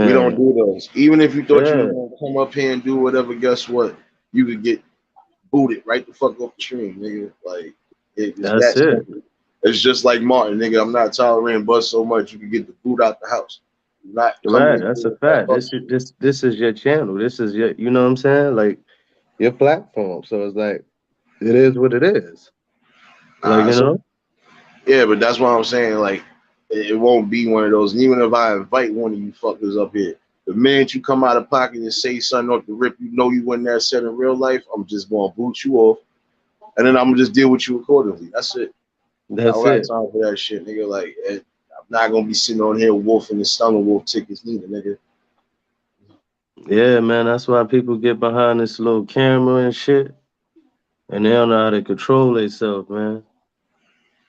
We don't man, do those. Even if you thought you yeah, were gonna come up here and do whatever, guess what? You could get booted right the fuck off the stream, nigga. Like it's that's that it. simple. It's just like Martin, nigga. I'm not tolerating buzz so much you can get the boot out the house. You're not coming Right, in that's here a with that fact. buck This is shit. this is your channel. This is your, you know what I'm saying? Like your platform. So it's like it is what it is. Like, you So know? yeah, but that's what I'm saying. Like it won't be one of those. And even if I invite one of you fuckers up here, the minute you come out of pocket and say something off the rip, you know you wasn't that set in real life. I'm just gonna boot you off, and then I'm gonna just deal with you accordingly. That's it. I That's don't got it. time for that shit, nigga. Like, I'm not gonna be sitting on here wolfing the stomach wolf tickets neither, nigga. Yeah, man. That's why people get behind this little camera and shit. And they don't know how to control themselves, man.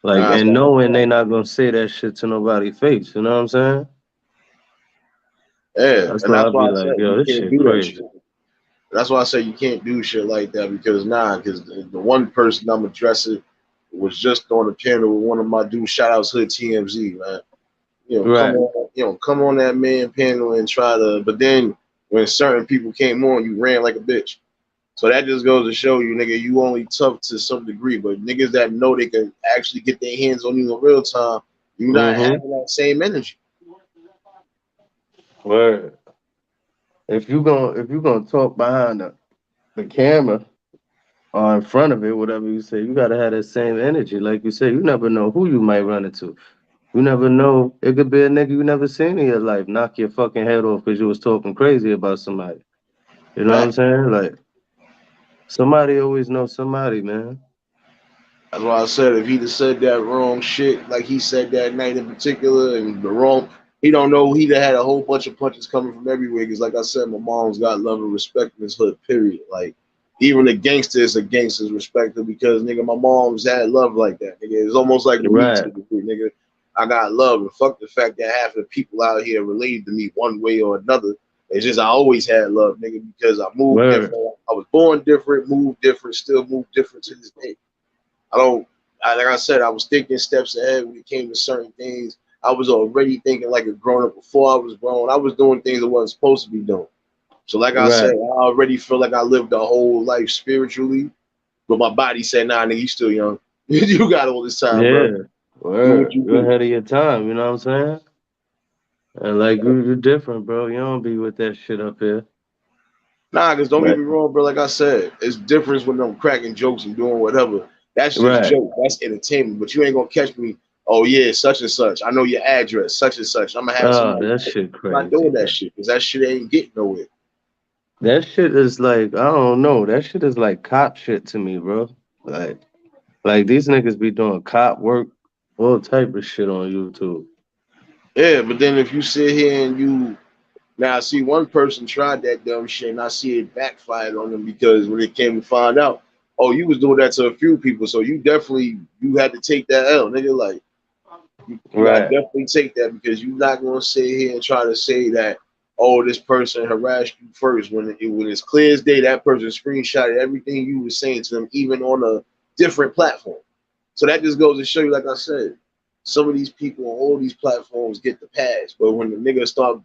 Like, Nah, and so knowing they not gonna say that shit to nobody's face, you know what I'm saying? yeah, That's and why that's I'll be why I like, said you yo, this can't shit do that shit. crazy. That's why I say you can't do shit like that because because the one person I'm addressing was just on the panel with one of my dudes. Shout outs Hood TMZ, man. Come Right. on, come on that man panel and try to. But then when certain people came on, you ran like a bitch. So that just goes to show you, nigga, you only tough to some degree, but niggas that know they can actually get their hands on you in real time, you not Mm-hmm. having that same energy. Word. If you gonna talk behind the camera or in front of it, whatever you say, you gotta have that same energy. Like you said, you never know who you might run into. You never know. It could be a nigga you never seen in your life knock your fucking head off because you was talking crazy about somebody. You know what I'm Fact. saying? Like somebody always knows somebody, man. That's why I said if he'd have said that wrong shit, like he said that night in particular, and the wrong, he don't know he'd have had a whole bunch of punches coming from everywhere. Because like I said, my mom's got love and respect in this hood. Period. Like even the gangsters are gangsters respected because nigga, my mom's had love like that. Nigga, it's almost like me Right. to the degree, nigga. I got love, and fuck the fact that half of the people out here related to me one way or another. It's just I always had love, nigga, because I moved Word. different. I was born different, moved different, still move different to this day. I don't. Like I said, I was thinking steps ahead when it came to certain things. I was already thinking like a grown up before I was grown. I was doing things I wasn't supposed to be doing. So, like I said, Right. I already feel like I lived a whole life spiritually, but my body said, "Nah, nigga, you still young. You got all this time, bro. Yeah. Do what Word. you You're do." ahead of your time, you know what I'm saying? And like you're different, bro. You don't be with that shit up here. Nah, because don't get Right. me wrong, bro. Like I said, it's difference when I'm cracking jokes and doing whatever. That's just Right. joke. That's entertainment. But you ain't gonna catch me. Oh yeah, such and such. I know your address, such and such. I'm gonna have Oh, somebody. that shit I'm not crazy, doing that man. shit because that shit ain't getting nowhere. That shit is like, I don't know. That shit is like cop shit to me, bro. Like these niggas be doing cop work, all type of shit on YouTube. Yeah, but then if you sit here and you now see one person tried that dumb shit and I see it backfired on them because when it came to find out, oh, you was doing that to a few people, so you definitely you had to take that L, nigga. Like you gotta Right. definitely take that because you're not gonna sit here and try to say that, oh, this person harassed you first when it's clear as day that person screenshotted everything you were saying to them, even on a different platform. So that just goes to show you, like I said, some of these people on all these platforms get the pass, but when the niggas start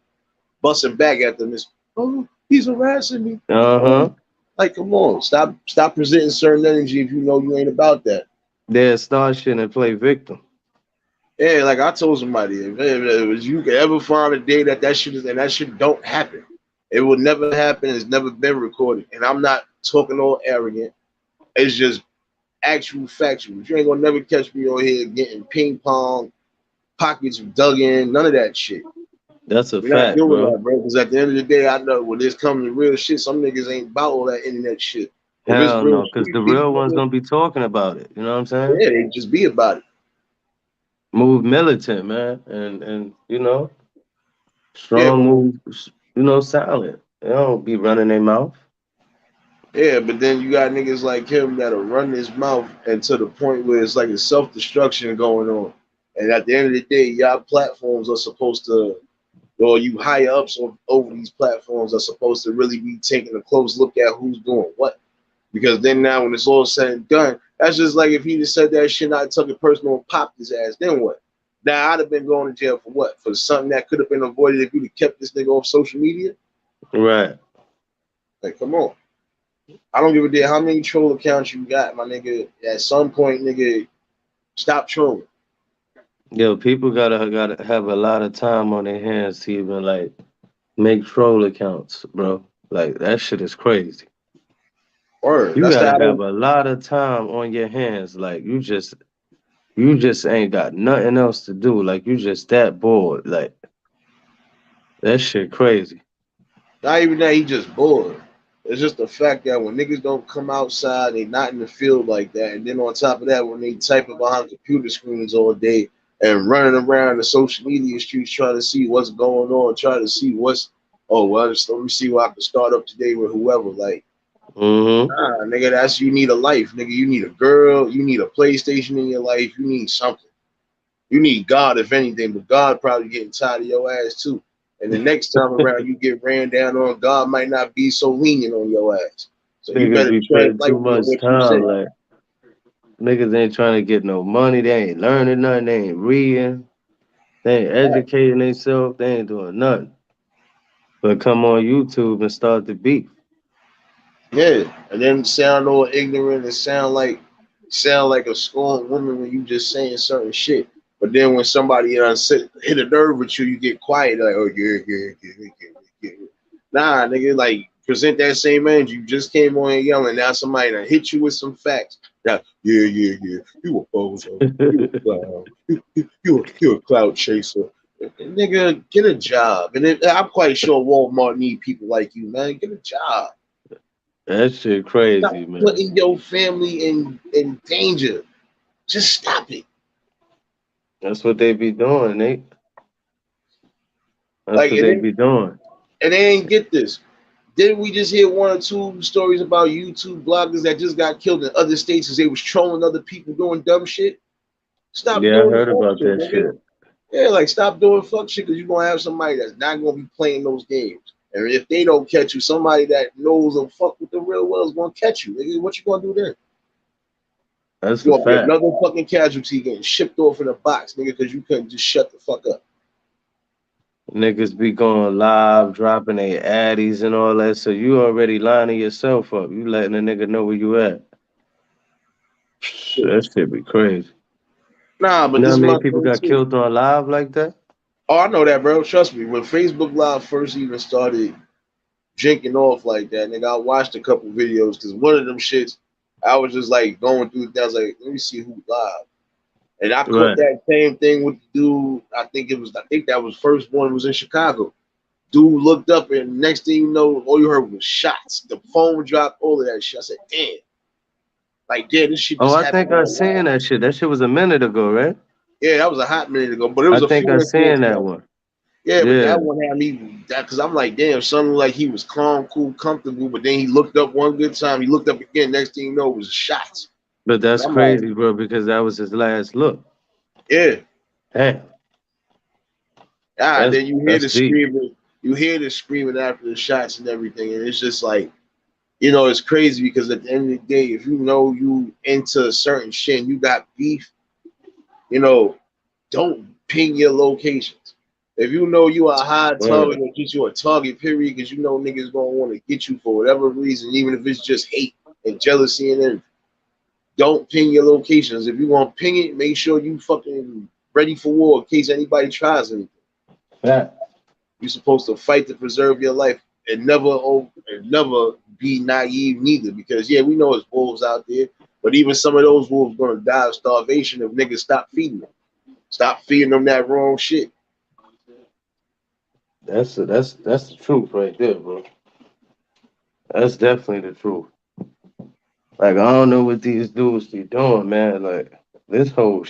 busting back at them, it's oh, he's harassing me. Oh, Uh-huh. like come on, stop presenting certain energy if you know you ain't about that. They'll start shit and play victim. Yeah, like I told somebody, if you could ever find a day that shit is and that shit don't happen, it will never happen. It's never been recorded, and I'm not talking all arrogant. It's just actual factual. You ain't gonna never catch me on here getting ping pong pockets dug in, none of that shit. That's a We're not fact, doing bro. that, bro. Because at the end of the day, I know when this comes to real shit, some niggas ain't about all that internet shit. If it's Hell real no, because street the beef, real one's nigga, gonna be talking about it. You know what I'm saying? yeah, they just be about it. Move militant, man. And you know, Yeah, strong but move, silent. They don't be running their mouth. yeah, but then you got niggas like him that'll run his mouth and to the point where it's like a self destruction going on. And at the end of the day, y'all platforms are supposed to, or you higher ups over these platforms are supposed to really be taking a close look at who's doing what. Because then now when it's all said and done, that's just like if he just said that shit, I took it personal and popped his ass. Then what? Now I'd have been going to jail for what? For something that could have been avoided if you'd have kept this nigga off social media? Right. Like, come on. I don't give a damn how many troll accounts you got, my nigga. At some point, nigga, stop trolling. Yo, people gotta have a lot of time on their hands to even like make troll accounts, bro. Like that shit is crazy. Word. You That's gotta that. have a lot of time on your hands. Like you just ain't got nothing else to do. Like you just that bored. Like that shit crazy. Not even that he just bored. It's just the fact that when niggas don't come outside, they not in the field like that. And then on top of that, when they typing behind computer screens all day and running around the social media streets trying to see what's going on, trying to see what's oh well, just let me see what I can start up today with whoever. Like, Mm-hmm. nah, nigga, that's you need a life, nigga. You need a girl, you need a PlayStation in your life, you need something. You need God, if anything, but God probably getting tired of your ass too. And the next time around you get ran down on, God might not be so lenient on your ass. So you Niggas better be tread putting too lightly on much what you say. time. Like niggas ain't trying to get no money. They ain't learning nothing. They ain't reading. They ain't educating themselves. They ain't doing nothing. But come on YouTube and start the beef. Yeah, and then sound all ignorant and sound like a scorned woman when you just saying certain shit. But then when somebody hit a nerve with you, you get quiet like, oh yeah. Nah, nigga, like present that same energy. You just came on here yelling. Now somebody done hit you with some facts. Now, yeah. You a bozo. You a clown. You a cloud chaser. Nigga, get a job. And I'm quite sure Walmart need people like you, man. Get a job. That shit Stop crazy, man. putting your family in danger. Just stop it. That's what they be doing, Nate. That's Like what they be doing. and they ain't get this. Didn't we just hear 1 or 2 stories about YouTube bloggers that just got killed in other states because they was trolling other people doing dumb shit? Stop Yeah, I doing the heard fuck about shit, that nigga. shit. Yeah, like stop doing fuck shit because you're gonna have somebody that's not gonna be playing those games. And if they don't catch you, somebody that knows and fuck with the real world is gonna catch you. Nigga, what you gonna do then? That's a You're gonna be fact. another fucking casualty getting shipped off in a box, nigga, because you couldn't just shut the fuck up. Niggas be going live, dropping their addies and all that, so you already lining yourself up. You letting a nigga know where you at. That shit be crazy. Nah, You but know this how is many my people thing got too. killed on live like that? Oh, I know that, bro. Trust me. When Facebook Live first even started drinking off like that, nigga, I watched a couple videos because one of them shits, I was just like going through. I was like, let me see who live, and I caught Right. that same thing with the dude. I think that was first one was in Chicago. Dude looked up, and next thing you know, all you heard was shots. The phone dropped, all of that shit. I said, damn, like yeah, this shit Oh, just I happened think I on seen live. that shit. That shit was a minute ago, right? Yeah, that was a hot minute ago, but it I was a think few I incidents seen that ago. one. Yeah, but Yeah. that one had me that because I'm like, damn, something like he was calm, cool, comfortable, but then he looked up one good time, he looked up again, next thing you know, it was shots. But And that's I'm like, crazy, bro, because that was his last look. yeah. Damn. Then you hear That's the deep. screaming, after the shots and everything, and it's just like, it's crazy because at the end of the day, if you know you into a certain shit and you got beef, don't ping your locations. If you know you a high target, Word. or get you a target period, because you know niggas gonna want to get you for whatever reason, even if it's just hate and jealousy and everything. Don't ping your locations. If you want to ping it, make sure you fucking ready for war in case anybody tries anything. Fact. You're supposed to fight to preserve your life and never be naive neither. Because yeah, we know it's wolves out there, but even some of those wolves gonna die of starvation if niggas stop feeding them. Stop feeding them that wrong shit. That's the truth right there, bro. That's definitely the truth. Like I don't know what these dudes be doing, man. Like this whole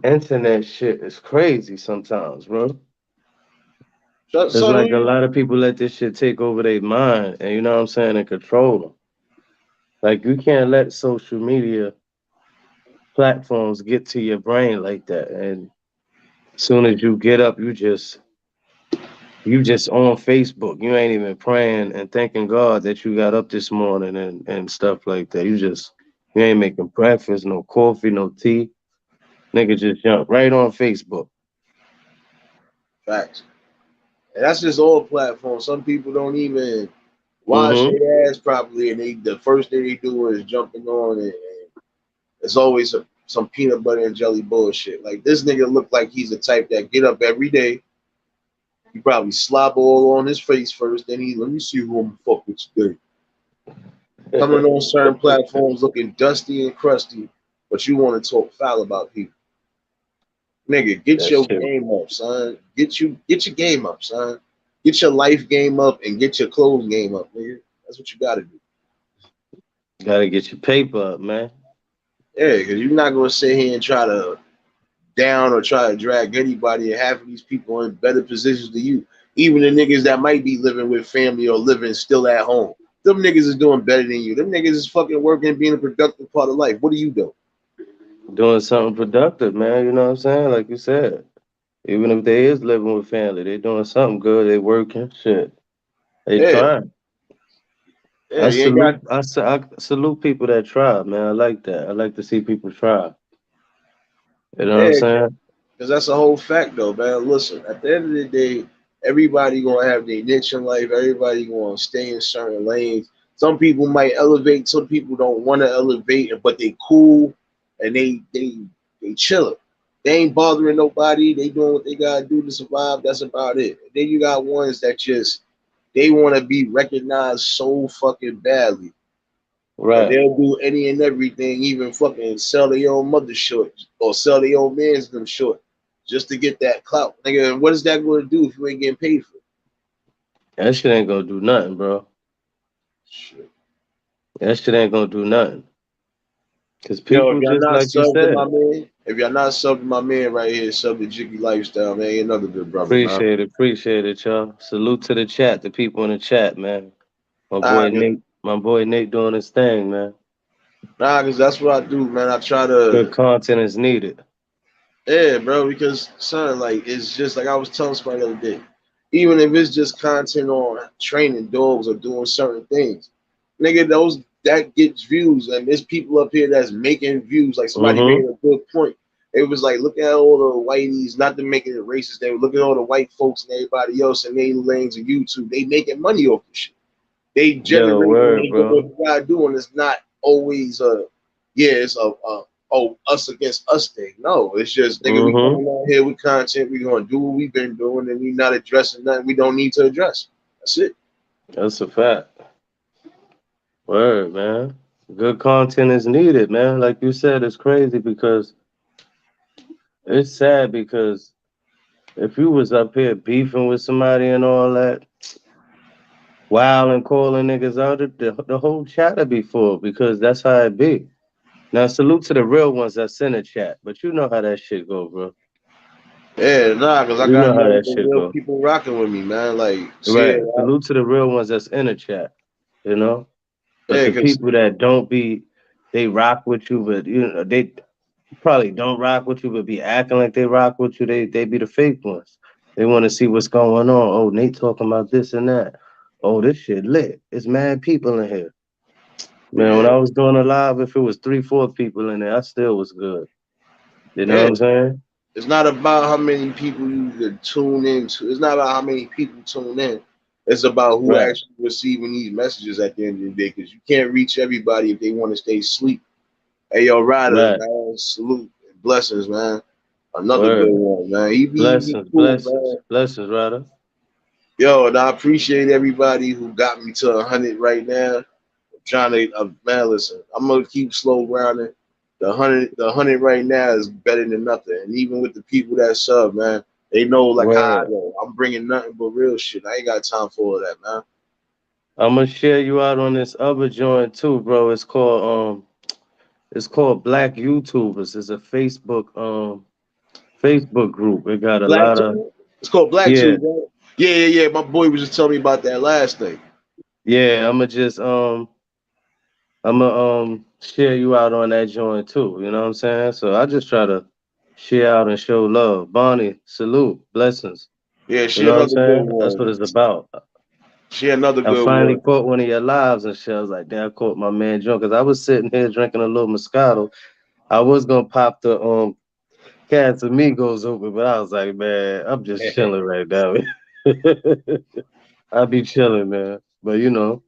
internet shit is crazy sometimes, bro. It's So like who a you lot of people let this shit take over their mind, and you know what I'm saying, and control them. Like you can't let social media platforms get to your brain like that. And as soon as you get up, you just on Facebook. You ain't even praying and thanking God that you got up this morning and stuff like that. You ain't making breakfast, no coffee, no tea. Nigga just jump right on Facebook. facts? And that's just all platforms. Some people don't even wash Mm-hmm. their ass properly, and the first thing they do is jumping on it. And it's always some peanut butter and jelly bullshit. Like this nigga look like he's the type that get up every day. He probably slobber all on his face first, then he let me see who I'm fuck with today. Coming on certain platforms looking dusty and crusty, but you want to talk foul about people. Nigga, get That your shit. game up, son. Get your game up, son. Get your life game up and get your clothes game up, nigga. That's what you gotta do. Gotta get your paper up, man. Yeah, because you're not gonna sit here and try to down or try to drag anybody, and half of these people in better positions than you. Even the niggas that might be living with family or living still at home. Them niggas is doing better than you. Them niggas is fucking working and being a productive part of life. What do you do? Doing something productive, man. You know what I'm saying? Like you said. Even if they is living with family, they doing something good, they working, shit. They Yeah, trying. yeah, you ain't got I salute people that try, man. I like that. I like to see people try. You know what I'm yeah, saying? because that's a whole fact though, man. Listen, at the end of the day, everybody gonna have their niche in life. Everybody gonna stay in certain lanes. Some people might elevate. Some people don't want to elevate, but they cool and they chilling. They ain't bothering nobody. They doing what they gotta do to survive. That's about it. And then you got ones that just they want to be recognized so fucking badly. And Right. they'll do any and everything, even fucking sell their own mother short or sell their own man's them short just to get that clout. Nigga, what is that going to do if you ain't getting paid for it? That shit ain't gonna do nothing, bro. Shit. That shit ain't gonna do nothing. Cause Yo, if people y'all just not like you subbed to my said. man, If y'all not subbing my man right here, sub the Jiggy Lifestyle, man. He another good brother, man. Appreciate it, y'all. Salute to the chat, the people in the chat, man. Nah, My boy Nate doing his thing, man. cause that's what I do, man. I try to, Good content is needed. yeah, bro. Because son, like, it's just like I was telling somebody the other day. Even if it's just content on training dogs or doing certain things, nigga, those that gets views, and there's people up here that's making views. Like somebody made Mm-hmm. a good point. It was like, look at all the whiteys, not to make it racist. They were looking at all the white folks and everybody else in their lanes of YouTube. They making money off this shit. They Yo, generate word, money, but what bro. you gotta do, and it's not always yeah, it's a oh us against us thing. No, it's just nigga, we Mm-hmm. coming out here with content, we gonna do what we've been doing, and we not addressing nothing we don't need to address. That's it. That's a fact. Word, man. Good content is needed, man. Like you said, it's crazy because it's sad because if you was up here beefing with somebody and all that, wow, and calling niggas out, the whole chat would be full because that's how it be. Now, salute to the real ones that's in the chat, but you know how that shit go, bro. Yeah, nah, cause I You got know how nothing that but shit real go. people rocking with me, man. Like, Right. Salute to the real ones that's in the chat, you know? But yeah, the cause people that don't be, they rock with you, but you know, they probably don't rock with you, but be acting like they rock with you. They be the fake ones. They want to see what's going on. Oh, Nate talking about this and that. Oh, this shit lit. It's mad people in here. Man, when yeah, I was doing a live, if it was 3, 4 people in there, I still was good. You know what yeah. I'm saying? It's not about how many people you could tune into. It's not about how many people tune in. It's about who Right, actually receiving these messages at the end of the day. Because you can't reach everybody if they want to stay asleep. Hey, yo, Ryder, right. man, salute, blessings, man. Another good Word. one, man. He Blessings, cool, blessings, man. blessings, rather. Yo, and I appreciate everybody who got me to 100 right now. I'm trying to, man, listen, I'm gonna keep slow rounding. The 100 right now is better than nothing. And even with the people that sub, man, they know like how I Word. go. I'm bringing nothing but real shit. I ain't got time for all that, man. I'm gonna share you out on this other joint too, bro. It's called Black YouTubers. It's a Facebook group. It got a Black lot of Tube. It's called Black yeah, Tube, right? Yeah, yeah, yeah. My boy was just telling me about that last thing. yeah. I'm gonna share you out on that joint too. You know what I'm saying? So I just try to share out and show love. Bonnie, salute, blessings. Yeah, You she know what I'm another good saying? That's what one. it's about. She another I good finally one. caught one of your lives and shit. I was like, damn, I caught my man drunk because I was sitting here drinking a little Moscato. I was gonna pop the Casamigos open, but I was like, man, I'm just chilling right now. I be chilling, man. But you know,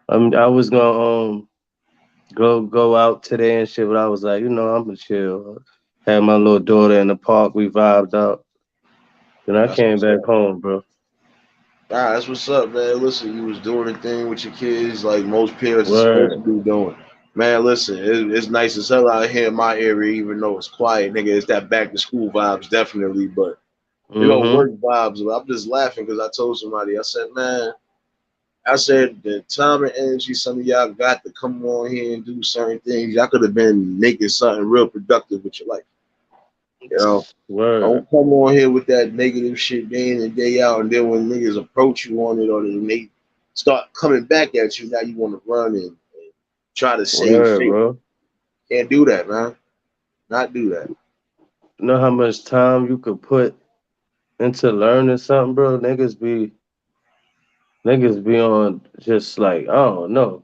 I was gonna go out today and shit, but I was like, you know, I'm gonna chill. Had my little daughter in the park, we vibed out. Then I That's came what's back up. home, bro. That's what's up, man. Listen, you was doing the thing with your kids like most parents are supposed to Word. be doing. Man, listen, it's nice as hell out here in my area, even though it's quiet, nigga. It's that back to school vibes, definitely. But Mm-hmm. work vibes. I'm just laughing because I told somebody, I said, man, I said the time and energy some of y'all got to come on here and do certain things. Y'all could have been making something real productive with your life. You know, Word. don't come on here with that negative shit day in and day out, and then when niggas approach you on it or they start coming back at you, now you want to run and try to save Word, face. bro. Can't do that, man. Not do that. You know how much time you could put into learning something, bro? Niggas be on just like, I don't know.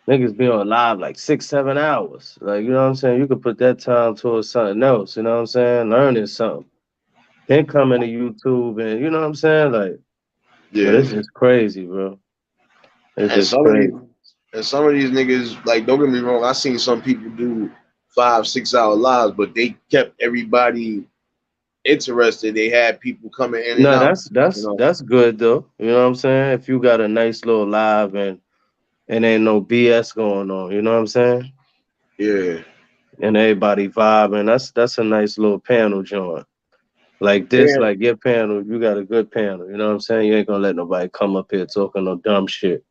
Niggas be on live like 6, 7 hours. Like, you know what I'm saying? You could put that time towards something else, you know what I'm saying? Learning something. Then come into YouTube and you know what I'm saying? Like, but it's Yeah. just crazy, bro. It's And just some of these crazy. and some of these niggas, like, don't get me wrong, I seen some people do 5, 6 hour lives, but they kept everybody interested. They had people coming in and No, out. that's You that's know. that's good though. You know what I'm saying? If you got a nice little live and ain't no BS going on, you know what I'm saying? Yeah. And everybody vibing, that's a nice little panel joint. Like this, Yeah. like your panel, you got a good panel. You know what I'm saying? You ain't gonna let nobody come up here talking no dumb shit.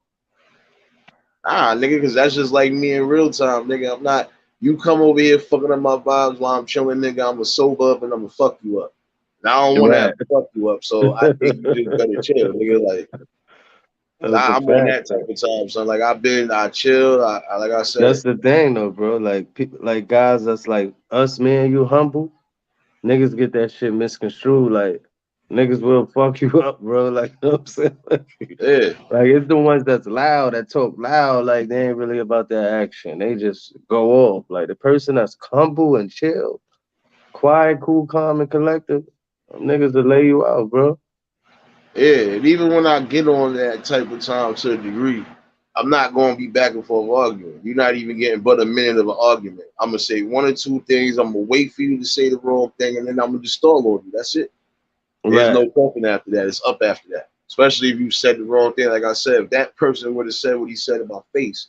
Nigga, because that's just like me in real time, nigga. I'm not. You come over here fucking up my vibes while I'm chilling, nigga. I'ma sober up and I'ma fuck you up. And I don't want to Right. have to fuck you up, so I think you just better chill, nigga. Like That's a I'm on fact. that type of time, son. Like I chill. I like I said, That's the thing, though, bro. Like people, like guys that's like us, man. You humble. Niggas get that shit misconstrued. Like niggas will fuck you up, bro. Like you know what I'm saying. yeah, Like it's the ones that's loud that talk loud. Like they ain't really about that action. They just go off. Like the person that's humble and chill, quiet, cool, calm, and collective. Them niggas will lay you out, bro. yeah. And even when I get on that type of time to a degree, I'm not going to be back and forth arguing. You're not even getting but a minute of an argument. I'm gonna say one or two things. I'm gonna wait for you to say the wrong thing, and then I'm gonna just stall on you. That's it. There's Right. no talking after that. It's up after that. Especially if you said the wrong thing. Like I said, if that person would have said what he said in my face,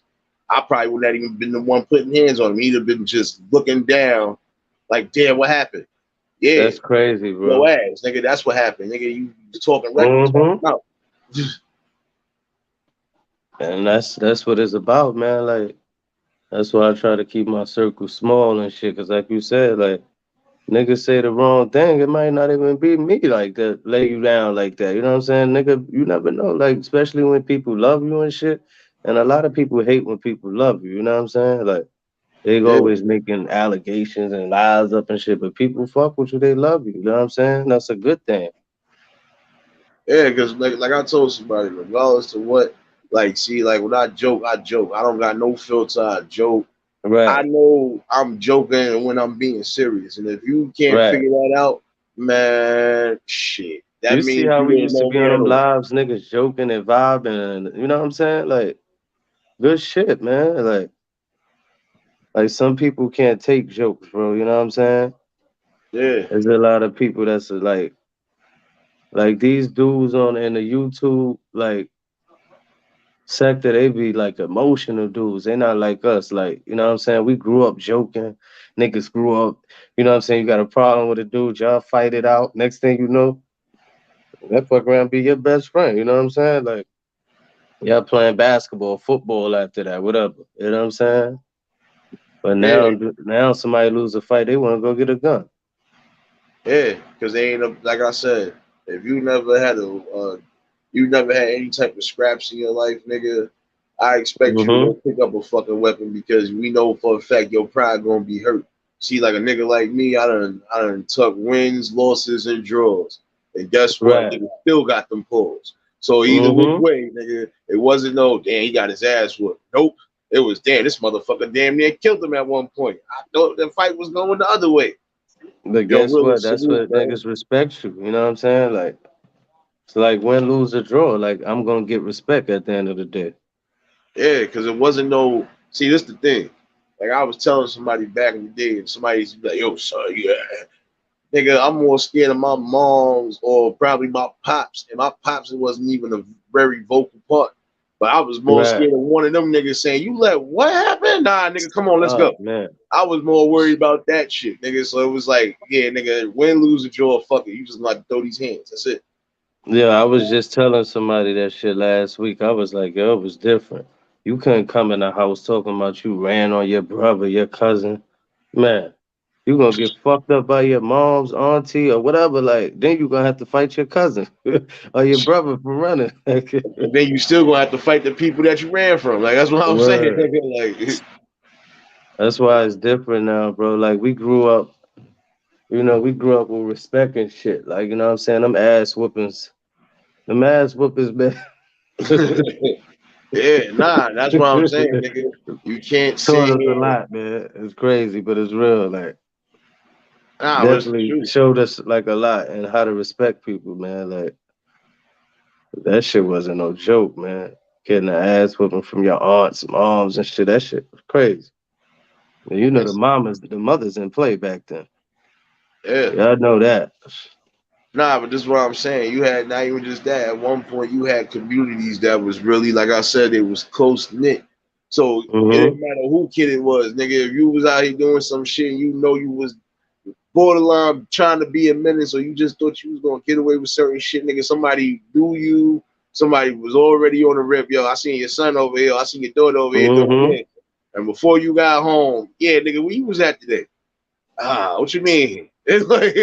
I probably would not even been the one putting hands on him. He'd have been just looking down, like, damn, what happened? Yeah, That's crazy, no bro. ass, nigga. That's what happened, nigga. You talking reckless right Mm-hmm. now. And that's what it's about, man. Like that's why I try to keep my circle small and shit. Cause like you said, like niggas say the wrong thing, it might not even be me like that, lay you down like that. You know what I'm saying? Nigga, you never know. Like, especially when people love you and shit. And a lot of people hate when people love you, you know what I'm saying? Like they Yeah, always making allegations and lies up and shit, but people fuck with you, they love you. You know what I'm saying? That's a good thing. yeah, because like I told somebody, regardless of what, like, see, like when I joke, I joke. I don't got no filter. I joke. I Right, know I'm joking when I'm being serious, and if you can't right. figure that out, man, shit, that You see means how you we didn't used to know be me on at them all. lives, niggas joking and vibing, and you know what I'm saying? Like, good shit, man. Like some people can't take jokes, bro. You know what I'm saying? Yeah, There's a lot of people that's like these dudes on in the YouTube like sector, they be like emotional dudes. They not like us. Like, you know what I'm saying? We grew up joking. Niggas grew up, you know what I'm saying? You got a problem with a dude, y'all fight it out. Next thing you know, that fuck around be your best friend. You know what I'm saying? Like y'all playing basketball, football after that, whatever. You know what I'm saying? But yeah, now somebody lose a fight, they want to go get a gun. yeah. Because they ain't like I said, if you never had you never had any type of scraps in your life, nigga. I expect you to Mm-hmm. go pick up a fucking weapon because we know for a fact your pride gonna be hurt. See, like a nigga like me, I done took wins, losses, and draws. And guess what? Right. Nigga still got them pulls. So either which Mm-hmm. way, nigga, it wasn't no damn he got his ass whooped. Nope. It was damn this motherfucker damn near killed him at one point. I thought the fight was going the other way. But Yo, guess really what? That's salute, what man. niggas respect you. You know what I'm saying? Like it's like win, lose, or draw. Like I'm gonna get respect at the end of the day. Yeah, because it wasn't no. See, this the thing. Like I was telling somebody back in the day, and somebody's like, "Yo, son, yeah, nigga, I'm more scared of my mom's or probably my pops. And my pops wasn't even a very vocal part. But I was more Right. scared of one of them niggas saying, "You let what happen? Nah, nigga, come on, let's Oh go." man. I was more worried about that shit, nigga. So it was like, yeah, nigga, win, lose, or draw, fuck it. You just like throw these hands. That's it. Yeah, I was just telling somebody that shit last week. I was like, yo, it was different. You couldn't come in the house talking about you ran on your brother, your cousin. Man, you gonna get fucked up by your mom's auntie or whatever. Like, then you gonna have to fight your cousin or your brother for running. And then you still gonna have to fight the people that you ran from. Like that's what I'm saying. Word. Nigga. Like, That's why it's different now, bro. Like we grew up, we grew up with respect and shit. Like, you know what I'm saying? Them ass whoopings, man. yeah, nah, that's what I'm saying, nigga. You can't Taught sit us a here. lot, man. It's crazy, but it's real. Like Nah, but it's the definitely truth. showed us like a lot and how to respect people, man. Like that shit wasn't no joke, man. Getting an ass whooping from your aunts, moms, and shit. That shit was crazy. And you know It's, the mothers in play back then. yeah. Y'all know that. Nah, but this is what I'm saying. You had not even just that. At one point, you had communities that was really, like I said, it was close knit. So it didn't Mm-hmm. matter who kid it was, nigga. If you was out here doing some shit, you know you was borderline trying to be a menace, or you just thought you was gonna get away with certain shit, nigga. Somebody knew you. Somebody was already on the rip. Yo, I seen your son over here. I seen your daughter over here doing Mm-hmm. this. And before you got home, yeah, nigga, where you was at today? Ah, what you mean? It's like,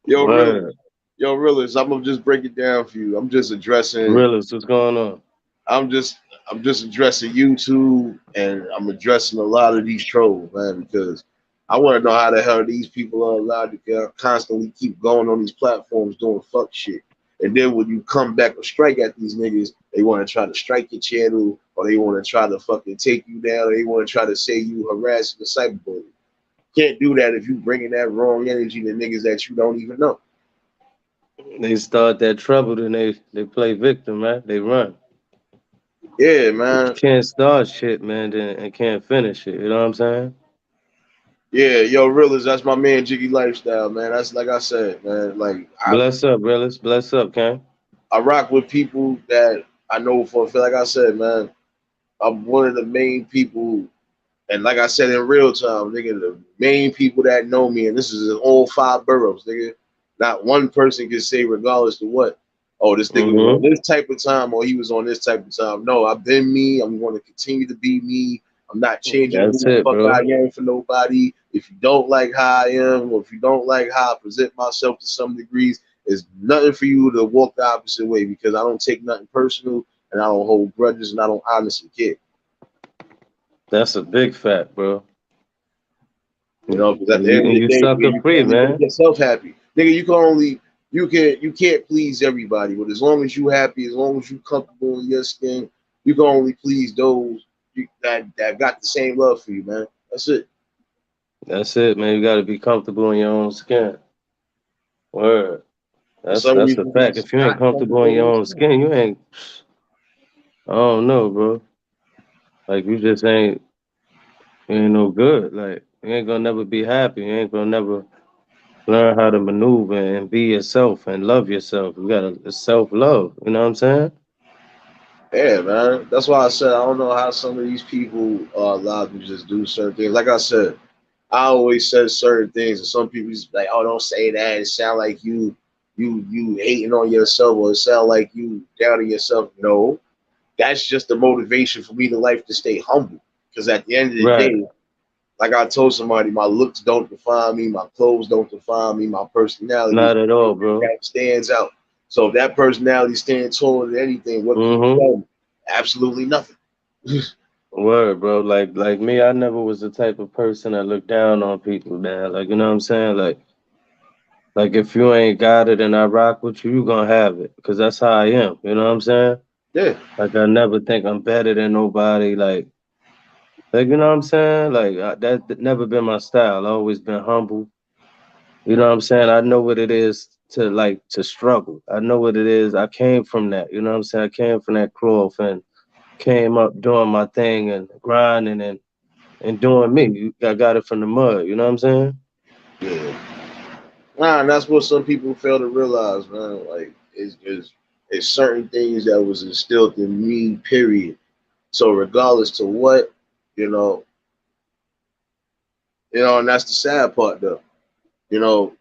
yo, really, Word. yo, realist, I'm gonna just break it down for you. I'm just addressing. Realist, what's going on? I'm just, I'm just addressing YouTube, and I'm addressing a lot of these trolls, man, because I want to know how the hell these people are allowed to constantly keep going on these platforms doing fuck shit. And then when you come back or strike at these niggas, they want to try to strike your channel, or they want to try to fucking take you down, or they want to try to say you harassing the cyberbully. Can't do that if you bringing that wrong energy to niggas that you don't even know. They start that trouble, then they play victim, right? They run. Yeah, You man. can't start shit, man, then and can't finish it. You know what I'm saying? Yeah, yo, realist, that's my man Jiggy Lifestyle, man. That's like I said, man. Like Bless up, realist. Bless up, Cam. I rock with people that I know for a fact. Like I said, man, I'm one of the main people, and like I said in real time, nigga, the main people that know me, and this is in all 5 boroughs, nigga. Not one person can say, regardless to what, oh, this nigga was on Mm-hmm. this type of time or he was on this type of time. No, I've been me. I'm going to continue to be me. I'm not changing who That's the it, fuck I bro. am for nobody. If you don't like how I am, or if you don't like how I present myself to some degrees, it's nothing for you to walk the opposite way because I don't take nothing personal and I don't hold grudges and I don't honestly care. That's a big fact, bro. You know, because at And the end of the you day, sucker nigga, you can free, only make man. yourself happy. Nigga, you can't please everybody, but as long as you happy, as long as you comfortable in your skin, you can only please those that got the same love for you, man. That's it. That's it, man. You gotta be comfortable in your own skin. Word. For That's some that's a reason, fact. niggas If you ain't not comfortable in comfortable in your their own skin. skin, you ain't. I don't know, bro. Like you just ain't no good. Like you ain't gonna never be happy. You ain't gonna never learn how to maneuver and be yourself and love yourself. You gotta self love. You know what I'm saying? Yeah, man. That's why I said I don't know how some of these people are allowed to just do certain things. Like I said, I always said certain things, and some people just like, "Oh, don't say that. It sound like you hating on yourself, or it sound like you doubting yourself." No, that's just the motivation for me to life to stay humble. Because at the end of the Right. day, like I told somebody, my looks don't define me, my clothes don't define me, my personality is Not at the all, only thing bro. that stands out. So if that personality stands taller than anything, what can you Mm-hmm. tell me? Absolutely nothing. Word, bro. Like me, I never was the type of person that looked down on people, man. Like you know what I'm saying? Like if you ain't got it and I rock with you, you gonna have it. Cause that's how I am. You know what I'm saying? Yeah, Like I never think I'm better than nobody. Like you know what I'm saying? That never been my style. I always been humble. You know what I'm saying? I know what it is to struggle. I know what it is. I came from that. You know what I'm saying? I came from that cloth and came up doing my thing and grinding and doing me. I got it from the mud. You know what I'm saying? yeah. Nah, and that's what some people fail to realize, man. Like, it's certain things that was instilled in me, period. So regardless to what, you know, and that's the sad part, though. You know,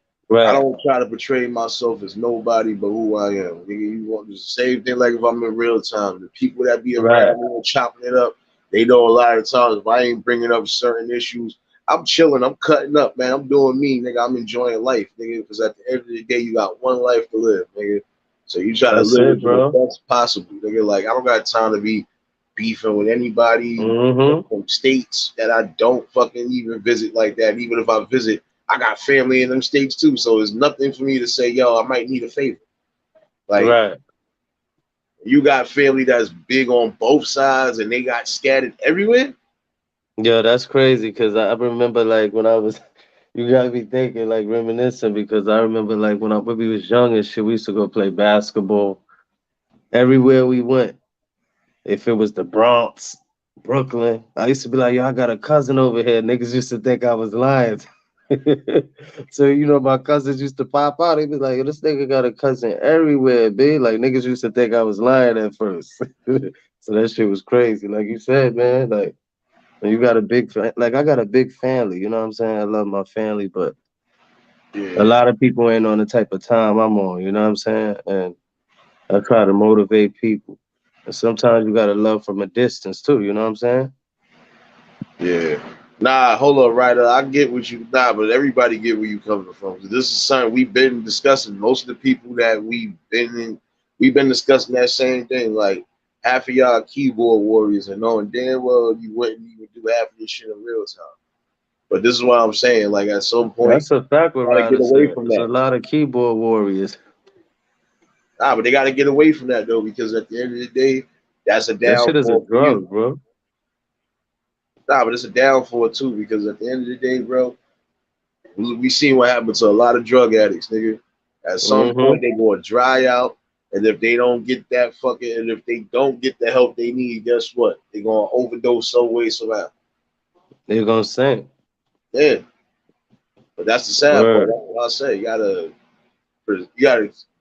I Right. don't try to portray myself as nobody but who I am. Nigga, you want the same thing like if I'm in real time. The people that be Right. around me and chopping it up, they know a lot of times if I ain't bringing up certain issues, I'm chilling, I'm cutting up, man. I'm doing me, nigga. I'm enjoying life, nigga. Because at the end of the day, you got one life to live, nigga. So you try to That's live it, it to the bro. best possible, nigga. Like I don't got time to be beefing with anybody Mm-hmm. from states that I don't fucking even visit like that. Even if I visit, I got family in them states too. So it's nothing for me to say, yo, I might need a favor. Like Right. you got family that's big on both sides and they got scattered everywhere. Yo, that's crazy because I remember like when I was you gotta be thinking like reminiscing because I remember like when we was young and shit, we used to go play basketball everywhere we went. If it was the Bronx, Brooklyn, I used to be like, yo, I got a cousin over here. Niggas used to think I was lying. So, my cousins used to pop out. They be like, yo, this nigga got a cousin everywhere, B. Like, niggas used to think I was lying at first. So that shit was crazy. Like you said, man, like, you got a like, I got a big family. You know what I'm saying? I love my family, but a Yeah, lot of people ain't on the type of time I'm on. You know what I'm saying? And I try to motivate people. And sometimes you gotta love from a distance too. You know what I'm saying? Yeah. Nah, hold up, Ryder. I get what you but everybody get where you coming from. This is something we've been discussing. Most of the people that we've been discussing that same thing. Like half of y'all keyboard warriors and knowing damn well you wouldn't even do half of this shit in real time. But this is what I'm saying. Like at some point, That's a fact. What gotta get Ryder away said. from There's a that. lot of keyboard warriors. But they gotta get away from that though, because at the end of the day, that's a That shit is a downfall for you. drug, bro. But it's a downfall too, because at the end of the day, bro, we seen what happened to a lot of drug addicts, nigga. At some Mm-hmm. point, they gonna dry out, and if they don't get that fucking, and if they don't get the help they need, guess what? They gonna overdose some way somehow. They're gonna sing. Yeah, but that's the sad part. Word. That's what I say. You gotta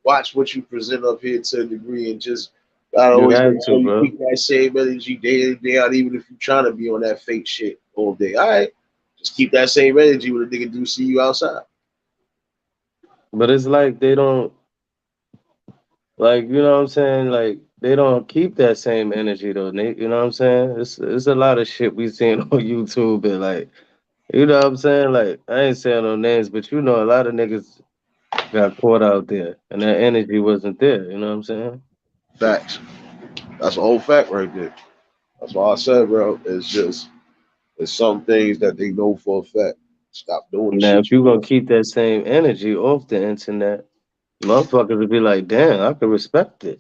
watch what you present up here to a degree, and just gotta You always have make to, sure you bro. keep that same energy day in day out, even if you're trying to be on that fake shit all day. All right, just keep that same energy when a nigga do see you outside. But it's like they don't like, you know what I'm saying? Like they don't keep that same energy though, Nate. You know what I'm saying? It's a lot of shit we seen on YouTube and like, you know what I'm saying? Like I ain't saying no names, but you know a lot of niggas got caught out there and that energy wasn't there. You know what I'm saying? Facts. That's an old fact right there. That's why I said, bro. It's some things that they know for a fact. Stop doing the Now if shit you you gonna doing. keep that same energy off the internet, motherfuckers would be like, damn, I can respect it.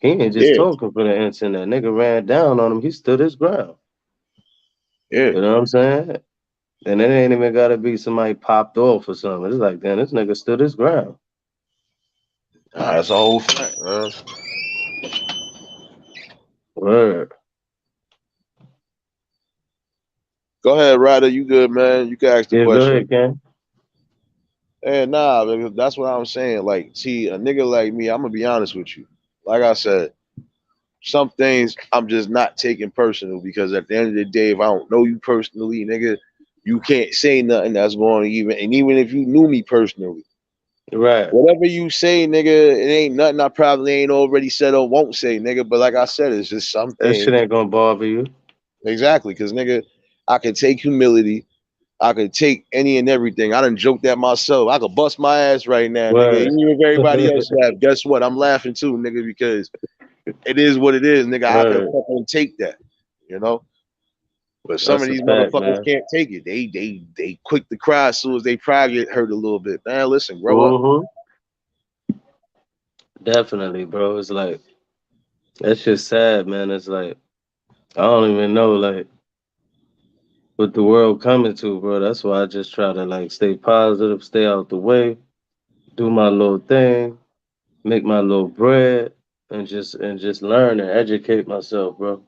He ain't just Yeah, talking for the internet. Nigga ran down on him. He stood his ground. yeah. You know what I'm saying? And it ain't even gotta be somebody popped off or something. It's like, damn, this nigga stood his ground. That's a whole fact, man. Word. Go ahead, Ryder. You good, man? You can ask the Yeah, go question. ahead, Ken. And nah, because that's what I'm saying. Like, see, a nigga like me, I'm gonna be honest with you. Like I said, some things I'm just not taking personal, because at the end of the day, if I don't know you personally, nigga, you can't say nothing that's going to and even if you knew me personally, Right. whatever you say, nigga, it ain't nothing I probably ain't already said or won't say, nigga. But like I said, it's just some That shit things. ain't gonna bother you. Exactly, because nigga, I can take humility. I could take any and everything. I done joked at myself. I could bust my ass right now, nigga. Word. Even if everybody else laugh, guess what? I'm laughing too, nigga, because it is what it is, nigga. I can Word. fucking take that, you know. But some of That's a these fact, motherfuckers man. can't take it. They quick to cry as soon as they pride get hurt a little bit. Man, listen, grow up. Mm-hmm. Definitely, bro. It's like that's just sad, man. It's like I don't even know like what the world coming to, bro. That's why I just try to like stay positive, stay out the way, do my little thing, make my little bread, and just learn and educate myself, bro.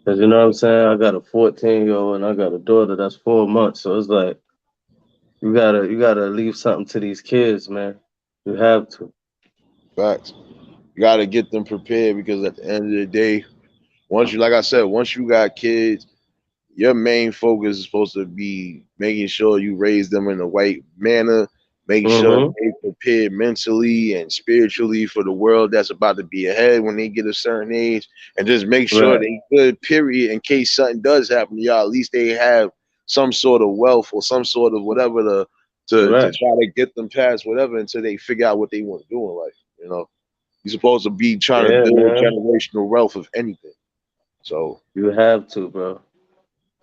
Cause you know what I'm saying? I got a 14-year-old and I got a daughter that's 4 months. So it's like you gotta leave something to these kids, man. You have to. Facts. You gotta get them prepared, because at the end of the day, once you, like I said, once you got kids, your main focus is supposed to be making sure you raise them in the right manner, making sure Mm-hmm. they prepared mentally and spiritually for the world that's about to be ahead when they get a certain age, and just make sure Right. they good. Period. In case something does happen to y'all, at least they have some sort of wealth or some sort of whatever to Right. try to get them past whatever until they figure out what they want to do in life. You know, you're supposed to be trying to Yeah, build man. generational wealth of anything. So You have to, bro.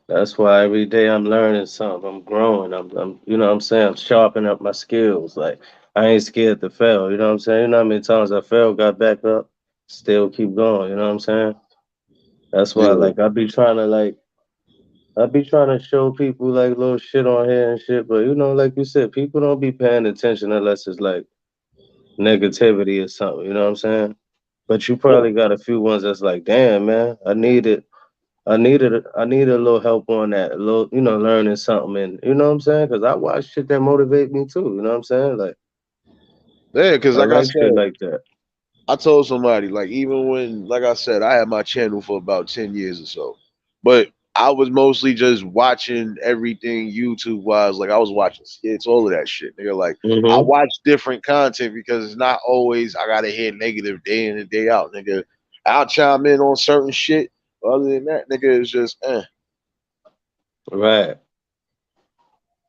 That's why every day I'm learning something. I'm growing. I'm you know what I'm saying? I'm sharpening up my skills. Like I ain't scared to fail. You know what I'm saying? You know how many times I failed, got back up, still keep going. You know what I'm saying? That's why yeah, like I be trying to show people like little shit on here and shit, but you know, like you said, people don't be paying attention unless it's like negativity or something. You know what I'm saying? But you yeah. probably got a few ones that's like, damn, man, I needed a little help on that, a little, learning something, and you know what I'm saying? Because I watch shit that motivate me too. You know what I'm saying? Like Yeah, because I like I like shit said, like that. I told somebody, like, even when, like I said, I had my channel for about 10 years or so, but I was mostly just watching everything YouTube wise. Like, I was watching skits, all of that shit. Nigga, like, I Mm-hmm. watch different content because it's not always I gotta hear negative day in and day out, nigga. I'll chime in on certain shit. Other than that, nigga, it's just Right.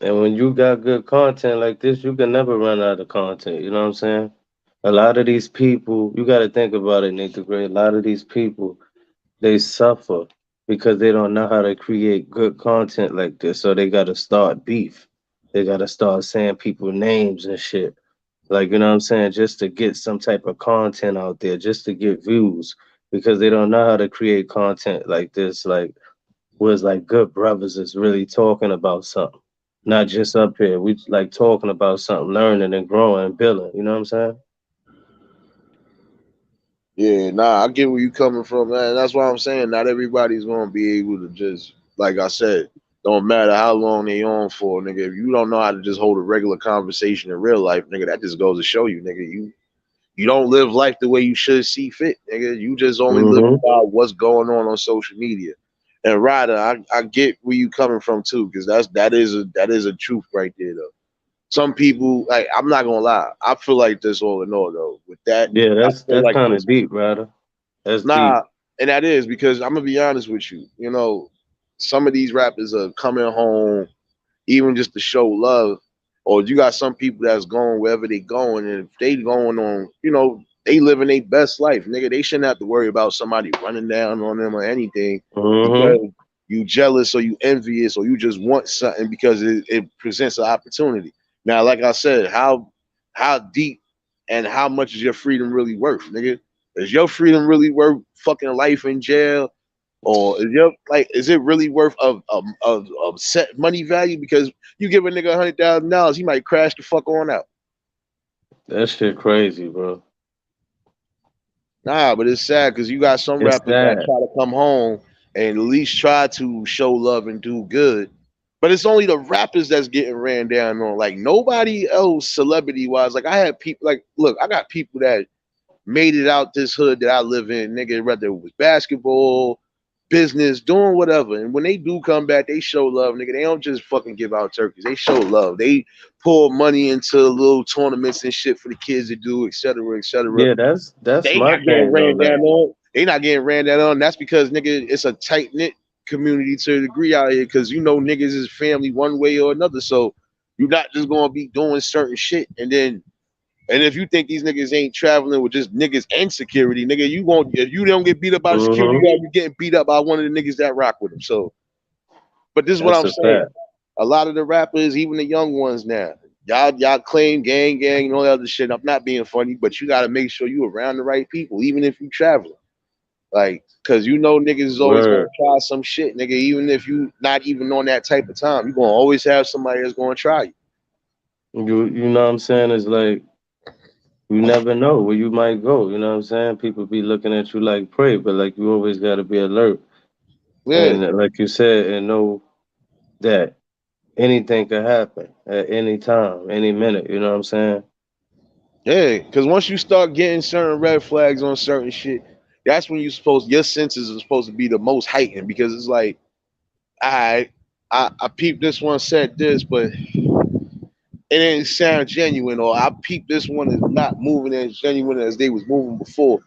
And when you got good content like this, you can never run out of content. You know what I'm saying? A lot of these people, you got to think about it, Nate the Great. A lot of these people, they suffer because they don't know how to create good content like this. So they got to start beef. They got to start saying people names and shit. Like, you know what I'm saying? Just to get some type of content out there, just to get views because they don't know how to create content like this. Like, was like good brothers is really talking about something, not just up here. We like talking about something, learning and growing and building. You know what I'm saying? yeah, nah, I get where you coming from, man. That's why I'm saying not everybody's gonna be able to just, like I said, don't matter how long they on for, nigga. If you don't know how to just hold a regular conversation in real life, nigga, that just goes to show you, nigga, you don't live life the way you should see fit, nigga. You just only live Mm-hmm. about what's going on social media. And Ryder, I get where you coming from too, because that is a truth right there though. Some people, like, I'm not gonna lie, I feel like this all in all though. With that, Yeah, I that's feel that's like kind this. of deep, Ryder. That's deep. Nah, and that is because I'm gonna be honest with you. You know, some of these rappers are coming home even just to show love, or you got some people that's going wherever they going, and if they going on, they living their best life, nigga. They shouldn't have to worry about somebody running down on them or anything Mm-hmm. because you jealous or you envious or you just want something because it presents an opportunity. Now, like I said, how deep and how much is your freedom really worth, nigga? Is your freedom really worth fucking life in jail? Or is it really worth of set money value? Because you give a nigga $100,000, he might crash the fuck on out. That shit crazy, bro. Nah, but it's sad because you got some It's rappers that sad. try to come home and at least try to show love and do good. But it's only the rappers that's getting ran down on. Like nobody else, celebrity wise. Like I had people. Like, look, I got people that made it out this hood that I live in, nigga, whether it was basketball, business, doing whatever. And when they do come back, they show love, nigga. They don't just fucking give out turkeys. They show love. They pour money into little tournaments and shit for the kids to do, et cetera, et cetera. Yeah, that's They my not getting thing though. ran Like, down on. They not getting ran down on. That's because, nigga, it's a tight knit community to a degree out here because niggas is family one way or another. So you're not just gonna be doing certain shit and if you think these niggas ain't traveling with just niggas and security, nigga, you won't. If you don't get beat up by the security, mm-hmm. you gotta be getting beat up by one of the niggas that rock with them. So, but this is what That's I'm a saying. fact. A lot of the rappers, even the young ones now, y'all claim gang and all that other shit. I'm not being funny, but you gotta make sure you around the right people, even if you traveling. Like, cause niggas is always gonna Word. try some shit, nigga. Even if you not even on that type of time, you gonna always have somebody that's gonna try you. You know what I'm saying? It's like you never know where you might go. You know what I'm saying? People be looking at you like prey, but like you always got to be alert. Yeah, And like you said, and know that anything could happen at any time, any minute. You know what I'm saying? yeah. Cause once you start getting certain red flags on certain shit, that's when your senses are supposed to be the most heightened because it's like, I peeped this one said this, but it didn't sound genuine, or I peeped this one is not moving as genuine as they was moving before.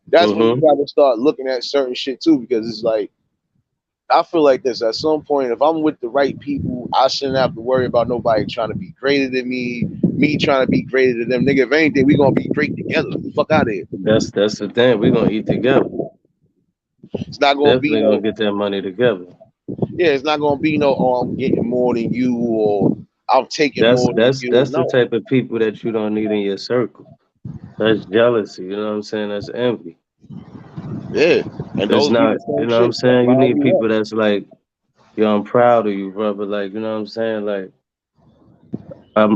That's when you Mm-hmm. got to start looking at certain shit too, because it's like I feel like this at some point. If I'm with the right people, I shouldn't have to worry about nobody trying to be greater than me trying to be greater than them. Nigga, if anything, we gonna be great together. Fuck out of here. That's the thing. We're gonna eat together. It's not gonna be Definitely gonna no, get that money together. yeah, it's not gonna be no, oh, I'm getting more than you, or I'm taking That's more than that's you. that's the No, type of people that you don't need in your circle. That's jealousy. You know what I'm saying? That's envy. yeah, and It's those be not. the You same know what I'm shit that saying? You rile need you people up. that's like, yo, I'm proud of you, brother. Like, you know what I'm saying? Like,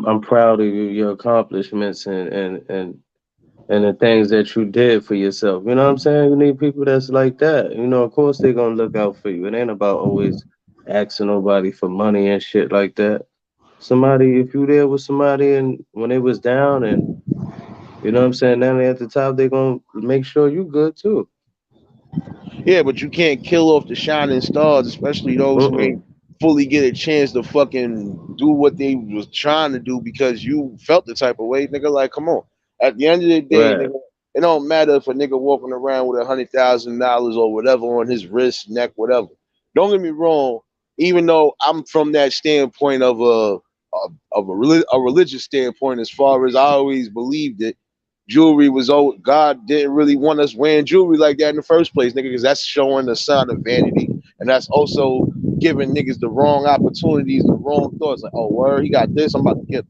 I'm proud of you, your accomplishments and the things that you did for yourself. You know what I'm saying? You need people that's like that. You know, of course they're gonna look out for you. It ain't about always asking nobody for money and shit like that. Somebody, if you there with somebody and when they was down and you know what I'm saying, now they at the top, they gonna make sure you good too. Yeah, but you can't kill off the shining stars, especially those who Mm-mm. ain't fully get a chance to fucking do what they was trying to do because you felt the type of way, nigga. Like, come on. At the end of the day, Right. nigga, It don't matter if a nigga walking around with $100,000 or whatever on his wrist, neck, whatever. Don't get me wrong. Even though I'm from that standpoint of a religious standpoint, as far as I always believed it, jewelry was old. God didn't really want us wearing jewelry like that in the first place, nigga, because that's showing a sign of vanity, and that's also giving niggas the wrong opportunities, the wrong thoughts. Like, oh, word, he got this, I'm about to get.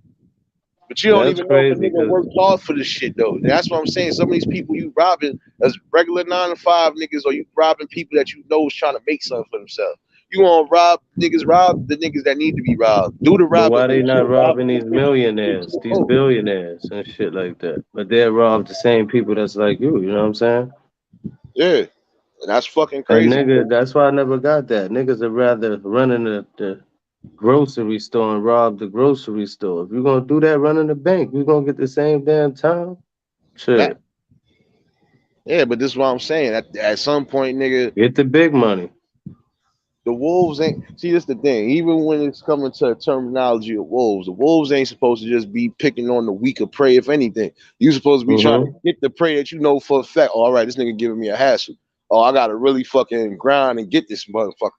But you don't That's even know if a crazy nigga because worked hard for this shit though. That's what I'm saying. Some of these people you robbing as regular 9 to 5 niggas, or you robbing people that you know is trying to make something for themselves. You want to rob the niggas that need to be robbed. Do the but why robbing, they but not shit, rob robbing them these niggas that you millionaires, these know. billionaires and shit like that? But they rob the same people that's like you know what I'm saying? Yeah, and that's fucking And crazy. nigga, that's why I never got that. Niggas would rather run in the grocery store and rob the grocery store. If you're gonna do that, run in the bank. You're gonna get the same damn time. That, Shit. yeah, but this is what I'm saying. At some point, nigga, Get the big money. the wolves ain't. See, this the thing. Even when it's coming to terminology of wolves, the wolves ain't supposed to just be picking on the weaker prey. If anything, you supposed to be trying to Mm-hmm. get the prey that you know for a fact. Oh, all right, this nigga giving me a hassle. Oh, I gotta really fucking grind and get this motherfucker.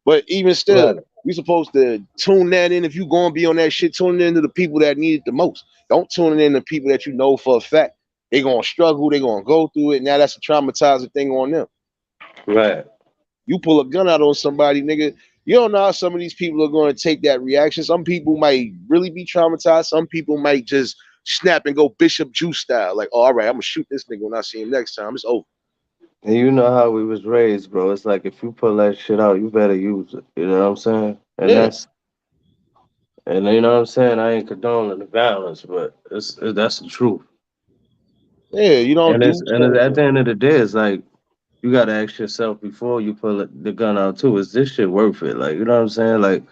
But even still, Right. you supposed to tune that in. If you gonna be on that shit, tune in to the people that need it the most. Don't tune in to people that you know for a fact they gonna struggle, they gonna go through it. Now that's a traumatizing thing on them. Right. You pull a gun out on somebody, nigga. You don't know how some of these people are going to take that reaction. Some people might really be traumatized. Some people might just snap and go Bishop Juice style. Like, oh, all right, I'm gonna shoot this nigga when I see him next time. It's over. And you know how we was raised, bro. It's like if you pull that shit out, you better use it. You know what I'm saying? Yeah, And you know what I'm saying? I ain't condoning the violence, but that's the truth. yeah. You don't And do certain at the things. end of the day, it's like you gotta ask yourself before you pull the gun out too. Is this shit worth it? Like you know what I'm saying? Like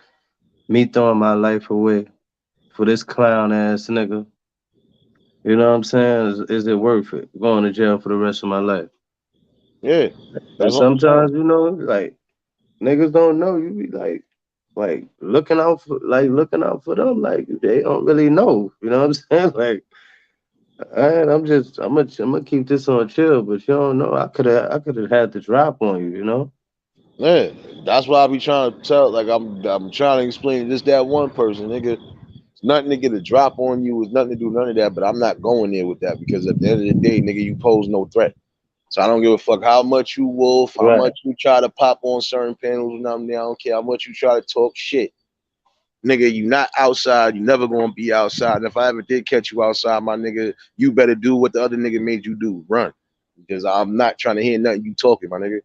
me throwing my life away for this clown ass nigga. You know what I'm saying? Is it worth it? Going to jail for the rest of my life. Yeah, And that's what I'm saying. sometimes you know, like niggas don't know. You be like looking out for them. Like they don't really know. You know what I'm saying? Like. And I'm gonna keep this on chill, but you don't know. I could have had the drop on you, you know. Yeah, that's why I be trying to tell. Like, I'm trying to explain this that one person, nigga. It's nothing to get a drop on you. It's nothing to do none of that. But I'm not going there with that because at the end of the day, nigga, you pose no threat. So I don't give a fuck how much you wolf, how Right. much you try to pop on certain panels and nothing. I don't care how much you try to talk shit. Nigga, you not outside. You never gonna be outside. And if I ever did catch you outside, my nigga, you better do what the other nigga made you do. Run. Because I'm not trying to hear nothing you talking, my nigga.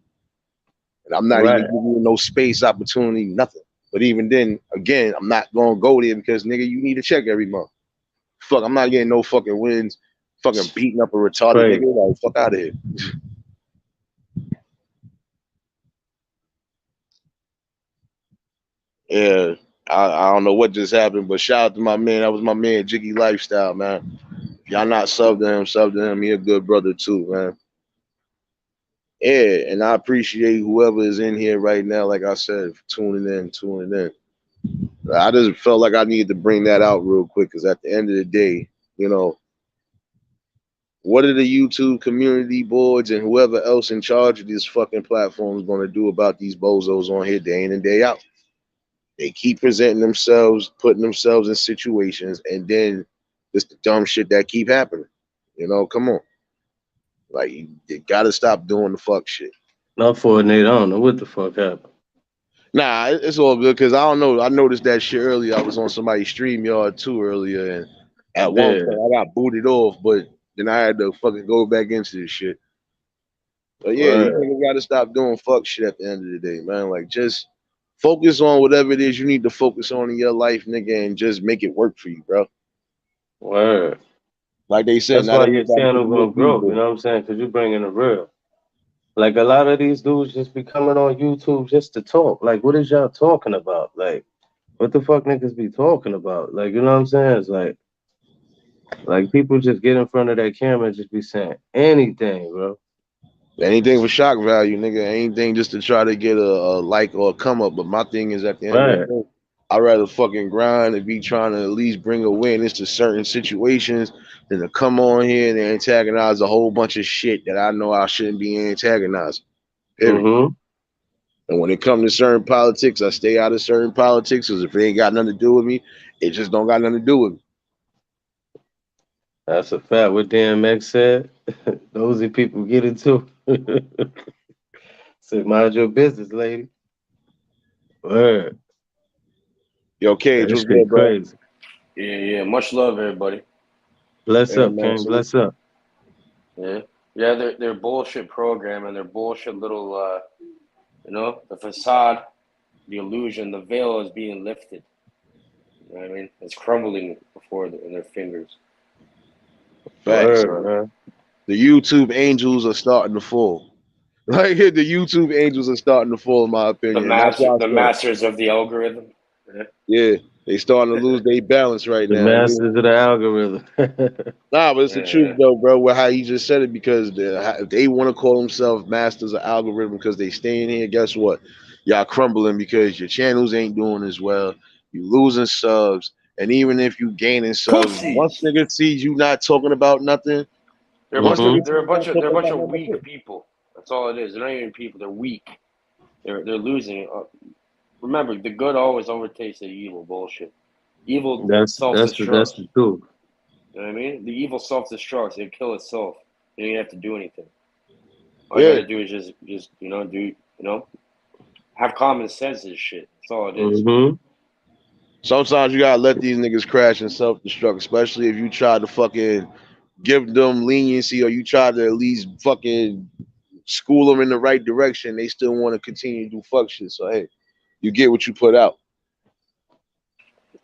And I'm not even Right. giving you no space, opportunity, nothing. But even then, again, I'm not gonna go there because nigga, you need a check every month. Fuck, I'm not getting no fucking wins. Fucking beating up a retarded Crazy. nigga. Like, fuck out of here. Yeah, I don't know what just happened, but shout out to my man. That was my man, Jiggy Lifestyle, man. If y'all not sub to him, sub to him. He a good brother too, man. Yeah, and I appreciate whoever is in here right now. Like I said, for tuning in. I just felt like I needed to bring that out real quick because at the end of the day, you know, what are the YouTube community boards and whoever else in charge of these fucking platforms going to do about these bozos on here day in and day out? They keep presenting themselves, putting themselves in situations, and then just the dumb shit that keep happening. You know, come on. Like, you gotta stop doing the fuck shit. Not for a nigga. I don't know what the fuck happened. Nah, it's all good because I don't know. I noticed that shit earlier. I was on somebody's stream yard too earlier, and at one Yeah. point I got booted off, but then I had to fucking go back into this shit. But yeah, you Word. niggas gotta stop doing fuck shit at the end of the day, man. Like, just focus on whatever it is you need to focus on in your life, nigga, and just make it work for you, bro. Word. Like they said, That's not why your everybody channel can be a gonna grow. You people. know what I'm saying? Because you bringing the real. Like a lot of these dudes just be coming on YouTube just to talk. Like, what is y'all talking about? Like, what the fuck niggas be talking about? Like, you know what I'm saying? It's like people just get in front of that camera and just be saying anything, bro. Anything for shock value, nigga. Anything just to try to get a like or a come up. But my thing is at the end of the Right. day, I'd rather fucking grind and be trying to at least bring awareness to certain situations than to come on here and antagonize a whole bunch of shit that I know I shouldn't be antagonizing. Period. Mm-hmm. And when it comes to certain politics, I stay out of certain politics because if it ain't got nothing to do with me, it just don't got nothing to do with me. That's a fact. What DMX said, nosy people get into. Said, mind your business, lady. Word. Yo, Cage, That what's shit good, bro? crazy. Yeah. Much love, everybody. Bless Yeah, up, man. King. Bless up. Yeah. Their bullshit program and their bullshit little, the facade, the illusion, the veil is being lifted. You know what I mean? It's crumbling in their fingers. Facts. Word, man. The YouTube angels are starting to fall. Like the YouTube angels are starting to fall, in my opinion. That's why I The said, masters of the algorithm. Yeah. yeah, they starting to lose their balance right The now. masters of the algorithm. Nah, but it's the truth Yeah. though, bro. With how he just said it, because if they want to call themselves masters of algorithm because they staying here, guess what? Y'all crumbling because your channels ain't doing as well. You losing subs, and even if you gaining subs, once Pussies. niggas sees you not talking about nothing, once niggas see They're a you not bunch of talking about nothing, weak people. That's all it is. They're not even people. They're weak. They're losing. Remember, the good always overtakes the evil. Bullshit. Evil that's self-destructs. the truth. You know what I mean? The evil self-destructs. It kill itself. You don't even have to do anything. All you yeah. gotta do is just have common sense and shit. That's all it is. Mm-hmm. Sometimes you gotta let these niggas crash and self-destruct, especially if you try to fucking give them leniency or you try to at least fucking school them in the right direction. They still want to continue to do fuck shit. So hey, you get what you put out.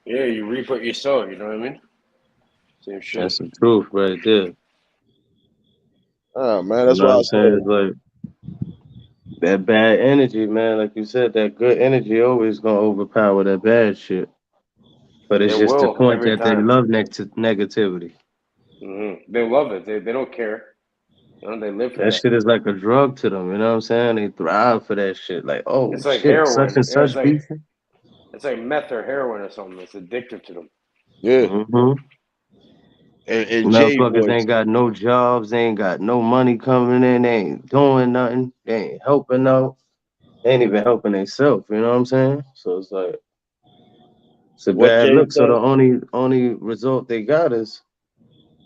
Yeah, you reap what you sow. You know what I mean? Same shit. That's the truth right there. Oh man, You that's know why what I I'm saying? said It's like that bad energy, man. Like you said, that good energy always gonna overpower that bad shit. But it's It just the will point every that they time. love negativity. They love it. They don't care. You know, they live for That that. shit is like a drug to them. You know what I'm saying? They thrive for that shit. Like, oh It's like shit, such heroin. and Yeah, such beefing. it's like meth or heroin or something. It's addictive to them. yeah. Mm-hmm. And Jay Motherfuckers voice. ain't got no jobs, they ain't got no money coming in, they ain't doing nothing, they ain't helping out, they ain't even helping themselves, you know what I'm saying? So it's like it's a What bad Jay look. So the said? only result they got is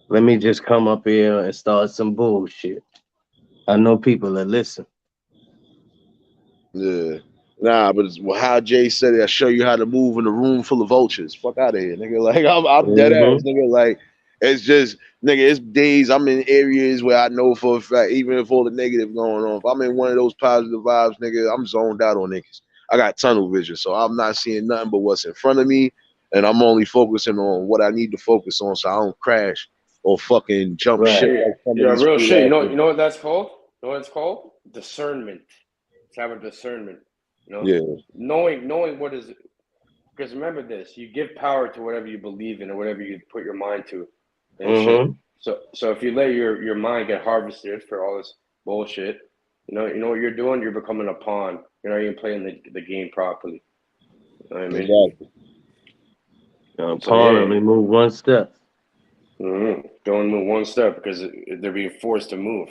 let me just come up here and start some bullshit. I know people that listen. Yeah. Nah, but it's, well, how Jay said it, I show you how to move in a room full of vultures. Fuck out of here, nigga. Like I'm dead ass, Mm-hmm. nigga. Like it's just, nigga. It's days I'm in areas where I know for a fact, even if all the negative going on, if I'm in one of those positive vibes, nigga, I'm zoned out on niggas. I got tunnel vision, so I'm not seeing nothing but what's in front of me, and I'm only focusing on what I need to focus on, so I don't crash or fucking jump Right. ship Yeah, like some of yeah, these real shit. fool ass You niggas. know what that's called? You know what it's called? Discernment. It's having discernment. You know, Yeah, knowing what is. Because remember this: you give power to whatever you believe in or whatever you put your mind to, and shit. Mm-hmm. So if you let your mind get harvested for all this bullshit, you know what you're doing. You're becoming a pawn. You're not even playing the game properly. You know what I mean? exactly. So Pawn yeah, only move one step. don't move one step because they're being forced to move.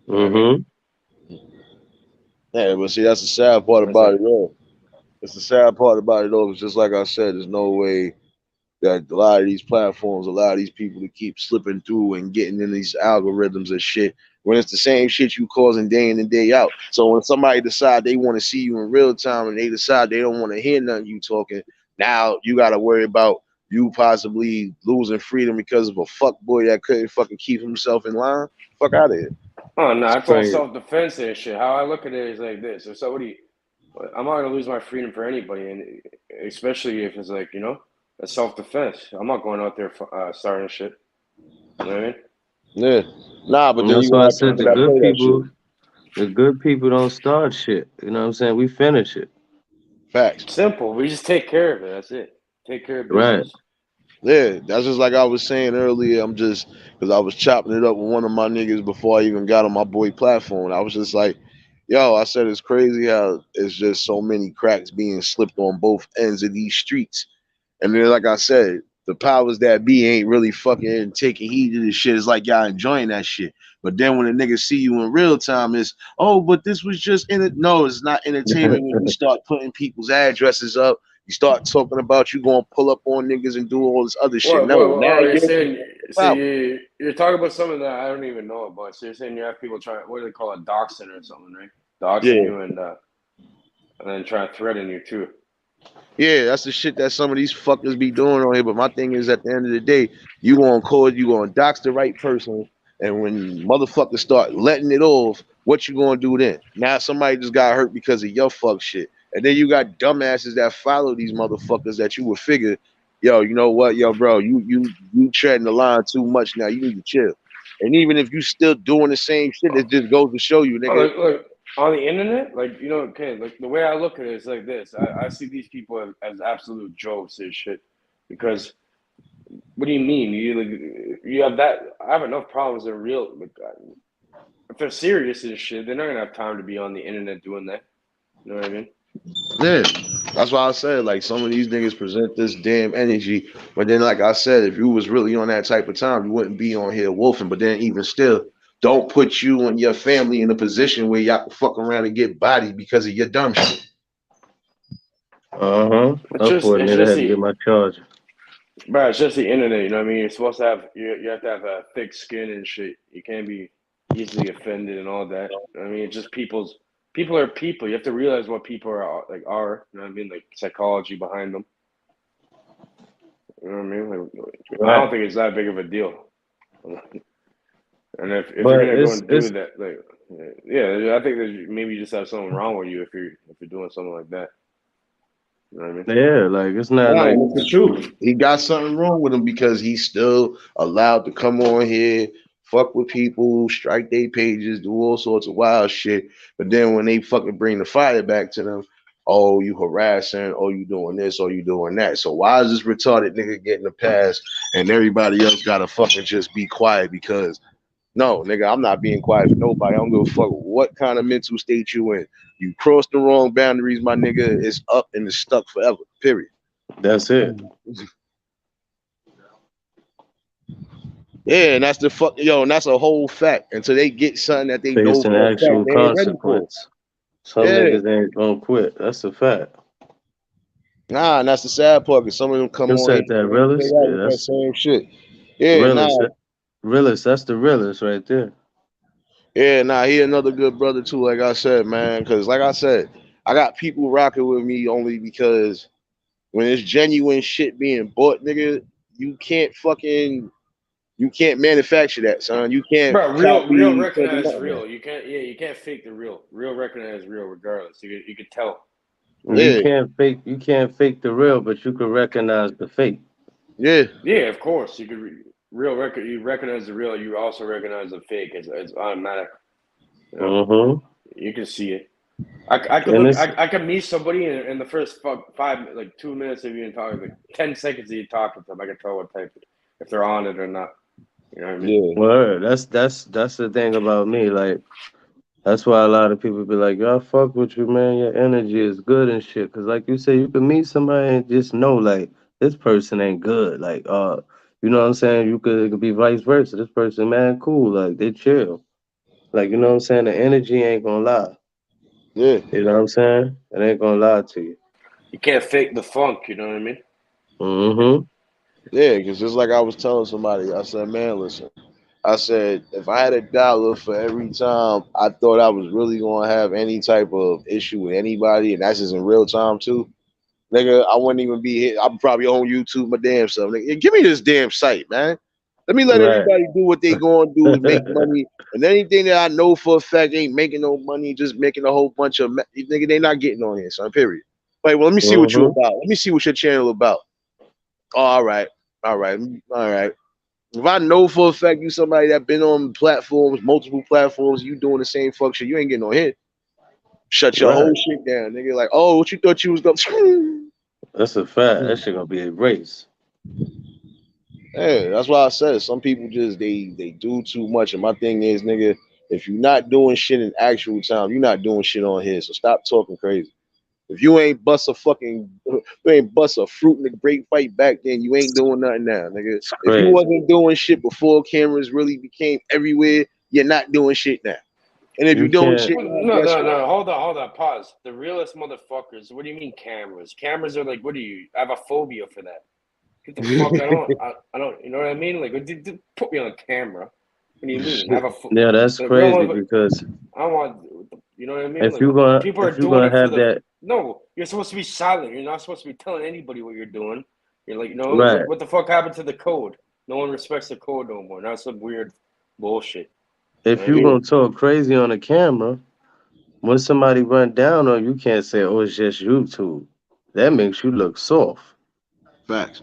You know what I mean? Mm-hmm. Yeah, but see, that's the sad part That's about it, it. though. It's the sad part about it, though. It's just like I said, there's no way that a lot of these platforms allow these people to keep slipping through and getting in these algorithms and shit when it's the same shit you causing day in and day out. So when somebody decide they want to see you in real time and they decide they don't want to hear nothing you talking, now you got to worry about you possibly losing freedom because of a fuck boy that couldn't fucking keep himself in line. Fuck out of here. Oh no, It's it's all crazy. self-defense and shit. How I look at it is like this: if somebody, I'm not gonna lose my freedom for anybody, and especially if it's like a self-defense. I'm not going out there starting shit. You know what I mean? Yeah. Nah, but And then you that's why I gonna have said people that play that shit. the good people don't start shit. You know what I'm saying? We finish it. Facts. Simple. We just take care of it. That's it. Take care of Right. business. Yeah, that's just like I was saying earlier. I'm just because I was chopping it up with one of my niggas before I even got on my boy platform. I was just like, Yo, I said it's crazy how it's just so many cracks being slipped on both ends of these streets. And then, like I said, the powers that be ain't really fucking taking heed to this shit. It's like y'all enjoying that shit. But then when a nigga see you in real time, it's, oh, but this was just in it. No, it's not entertainment. When you start putting people's addresses up, you start talking about you going to pull up on niggas and do all this other shit. No, now You're you're saying, wow. you're talking about something that I don't even know about. So you're saying you have people trying, what do they call it, doxing or something, right? Doxing you and then trying to threaten you too. Yeah, that's the shit that some of these fuckers be doing on here. But my thing is, at the end of the day, you gonna call, you gonna dox the right person, and when motherfuckers start letting it off, what you gonna do then? Now somebody just got hurt because of your fuck shit, and then you got dumbasses that follow these motherfuckers that you would figure, yo, you know what, yo, bro, you treading the line too much now. You need to chill. And even if you still doing the same shit, it just goes to show you, nigga. Look, on the internet, like, you know, okay, like the way I look at it is like this. I see these people as absolute jokes and shit. Because what do you mean? You have that. I have enough problems that are real. Like, if they're serious and shit, they're not gonna have time to be on the internet doing that. You know what I mean? Yeah, that's why I said, like, some of these niggas present this damn energy, but then, like I said, if you was really on that type of time, you wouldn't be on here wolfing. But then, even still, don't put you and your family in a position where y'all can fuck around and get bodied because of your dumb shit. It's just had to get my charger. Bro, it's just the internet. You know what I mean? You're supposed to have you have to have a thick skin and shit. You can't be easily offended and all that. I mean, it's just people are people. You have to realize what people are like. You know what I mean? Like psychology behind them. You know what I mean? Like, I don't think it's that big of a deal. And if you're gonna go and do that, like, yeah, I think that maybe you just have something wrong with you if you're doing something like that. You know what I mean? Yeah, like it's not like it's the truth. He got something wrong with him because he's still allowed to come on here, fuck with people, strike their pages, do all sorts of wild shit. But then when they fucking bring the fire back to them, oh, you harassing, oh, you doing this, or you doing that. So why is this retarded nigga getting a pass and everybody else gotta fucking just be quiet? Because no, nigga, I'm not being quiet for nobody. I don't give a fuck what kind of mental state you in. You cross the wrong boundaries, my nigga. It's up and it's stuck forever. Period. That's it. Yeah, and that's the fuck, yo, and that's a whole fact. Until they get something that they know an actual consequence. Some niggas ain't gonna quit. That's a fact. Nah, and that's the sad part. Cause some of them come on. Said that realist? Yeah, that's the same shit. Yeah, realist. Realist. That's the realist right there. Yeah, nah, he another good brother too. Like I said, man, because like I said, I got people rocking with me only because when it's genuine shit being bought, nigga, you can't manufacture that, son. You can't. Bro, real recognize real. You can't fake the real. Real recognize real regardless. You can tell. You can't fake the real, but you can recognize the fake. Yeah. Yeah, of course. You could you recognize the real, you also recognize the fake. It's automatic. You know? You can see it. I could meet somebody in the first 2 minutes of you talking, like 10 seconds of you talking to them. I can tell what type, if they're on it or not. You know what I mean? Yeah. Word. That's the thing about me. Like, that's why a lot of people be like, yo, I fuck with you, man. Your energy is good and shit. Cause like you say, you can meet somebody and just know, like, this person ain't good. Like, you know what I'm saying? It could be vice versa. This person, man, cool. Like, they chill. Like, you know what I'm saying? The energy ain't gonna lie. Yeah. You know what I'm saying? It ain't gonna lie to you. You can't fake the funk, you know what I mean? Yeah, because just like I was telling somebody, I said, man, listen. I said, if I had $1 for every time I thought I was really going to have any type of issue with anybody, and that's just in real time too, nigga, I wouldn't even be here. I'm probably on YouTube my damn self. Nigga, give me this damn site, man. Let me let everybody do what they going to do and make money. And anything that I know for a fact ain't making no money, just making a whole bunch of nigga, they not getting on here, son, period. Like, well, let me see what you about. Let me see what your channel about. Oh, all right. If I know for a fact you somebody that been on platforms, multiple platforms, you doing the same fuck shit, you ain't getting on here. Shut your whole shit down, nigga. Like, oh, what you thought you was gonna? That's a fact. That shit gonna be a race. Yeah, that's why I said some people just they do too much. And my thing is, nigga, If you're not doing shit in actual time, you're not doing shit on here. So stop talking crazy. If you ain't bust a fruit in the great fight back then, you ain't doing nothing now, nigga. It's If you crazy. wasn't doing shit before cameras really became everywhere, you're not doing shit now. And if You you're doing can't. shit Well, now, guess no. what? Hold on. Pause. The realest motherfuckers. What do you mean cameras? Cameras are like, what do you? I have a phobia for that. Get the fuck. I don't. You know what I mean? Like, put me on camera. What do you mean? I have a. Yeah, that's The real crazy motherfucker. because I want. You know what I mean? if Like, you're gonna people are if you're doing gonna it for have the. that No, you're supposed to be silent. You're not supposed to be telling anybody what you're doing. You're like, right, what the fuck happened to the code? No one respects the code no more. That's some weird bullshit. You know if what I you're mean? gonna talk crazy on the camera, when somebody run down on you, you can't say, "Oh, it's just YouTube." That makes you look soft. Facts.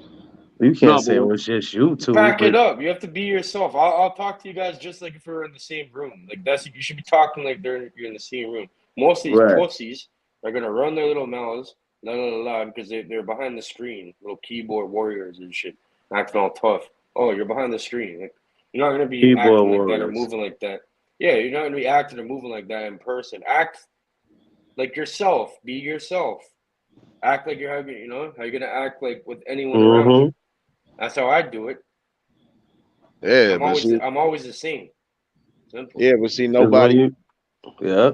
You can't No, say, "Oh, but it's just YouTube," Back it but up. You have to be yourself. I'll talk to you guys just like if we were in the same room. Like you should be talking like you're in the same room. Most of these right. pussies are gonna run their little mouths, because they're behind the screen, little keyboard warriors and shit, acting all tough. Oh, you're behind the screen. Like, you're not gonna be Keyboard acting like that or warriors. moving like that. Yeah, you're not gonna be acting or moving like that in person. Act like yourself. Be yourself. Act like you're having, how you're gonna act like with anyone around Mm-hmm. you. That's how I do it. yeah, I'm but always see, I'm always the same. Simple. yeah, but see, Because when nobody, you, yeah,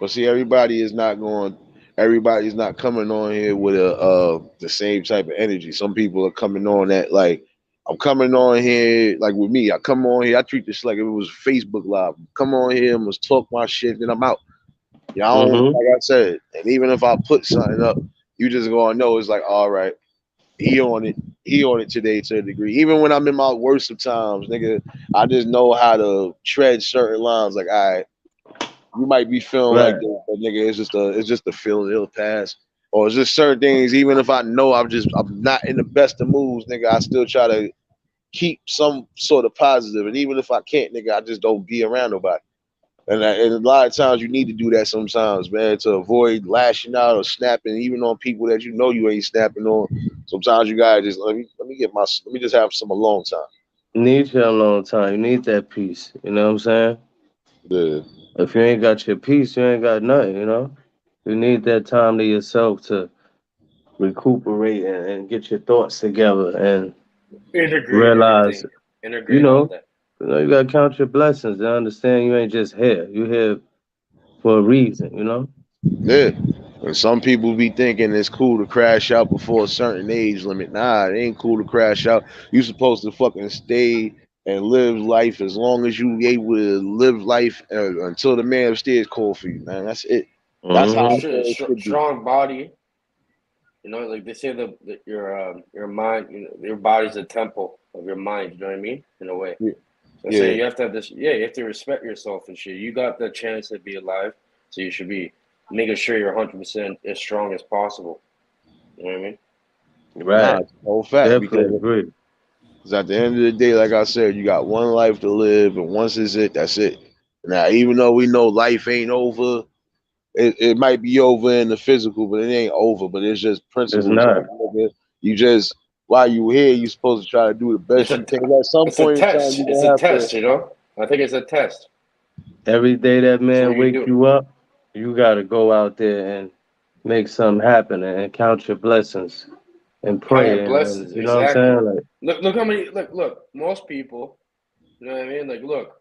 but see, everybody's not coming on here with the same type of energy. Some people are coming on that like, I'm coming on here like with me. I come on here, I treat this like if it was Facebook Live. Come on here, I'm gonna talk my shit, then I'm out. Y'all don't, mm-hmm. like I said, and even if I put something up, you just gonna know it's like, all right, he on it. He on it today to a degree. Even when I'm in my worst of times, nigga, I just know how to tread certain lines. Like, all right, you might be feeling like Right. this, but nigga, it's just a feeling. It'll pass. Or it's just certain things. Even if I know I'm not in the best of moods, nigga, I still try to keep some sort of positive. And even if I can't, nigga, I just don't be around nobody. And a lot of times you need to do that sometimes, man, to avoid lashing out or snapping, even on people that you know you ain't snapping on. Sometimes you gotta just let me just have some alone time. You need your alone time. You need that peace. You know what I'm saying? Yeah, If you ain't got your peace, you ain't got nothing, you know? You need that time to yourself to recuperate and get your thoughts together and Integrate realize, everything. you Integrate all know, that. you gotta count your blessings and understand you ain't just here. You here for a reason, you know? yeah. And some people be thinking it's cool to crash out before a certain age limit. Nah, it ain't cool to crash out. You supposed to fucking stay and live life as long as you able to live life until the man upstairs call for you, man. That's it. That's how Real I Mm-hmm. shit. feel it should be. Strong body. Like they say, that your mind, your body's a temple of your mind. You know what I mean? In a way. Yeah, So I'm saying yeah, you have to have this. Yeah, you have to respect yourself and shit. You got the chance to be alive, so you should be making sure you're 100% as strong as possible. You know what I mean? nah, Right. it's a whole fact Definitely because agree. at the end of the day, like I said, you got one life to live, and once it's it, that's it. Now, even though we know life ain't over, it might be over in the physical, but it ain't over. But it's just It's principles. not. You just while you here, you supposed to try to do the It's best a you can. At some it's a point in time, test. you're It's gonna a have to. test. I think it's a test. Every day that So man you wake do you up, you gotta go out there and make something happen and count your blessings and count your pray and blessings. you know what I'm Exactly. saying? Like, Look how many. Look. Most people. You know what I mean? Like look.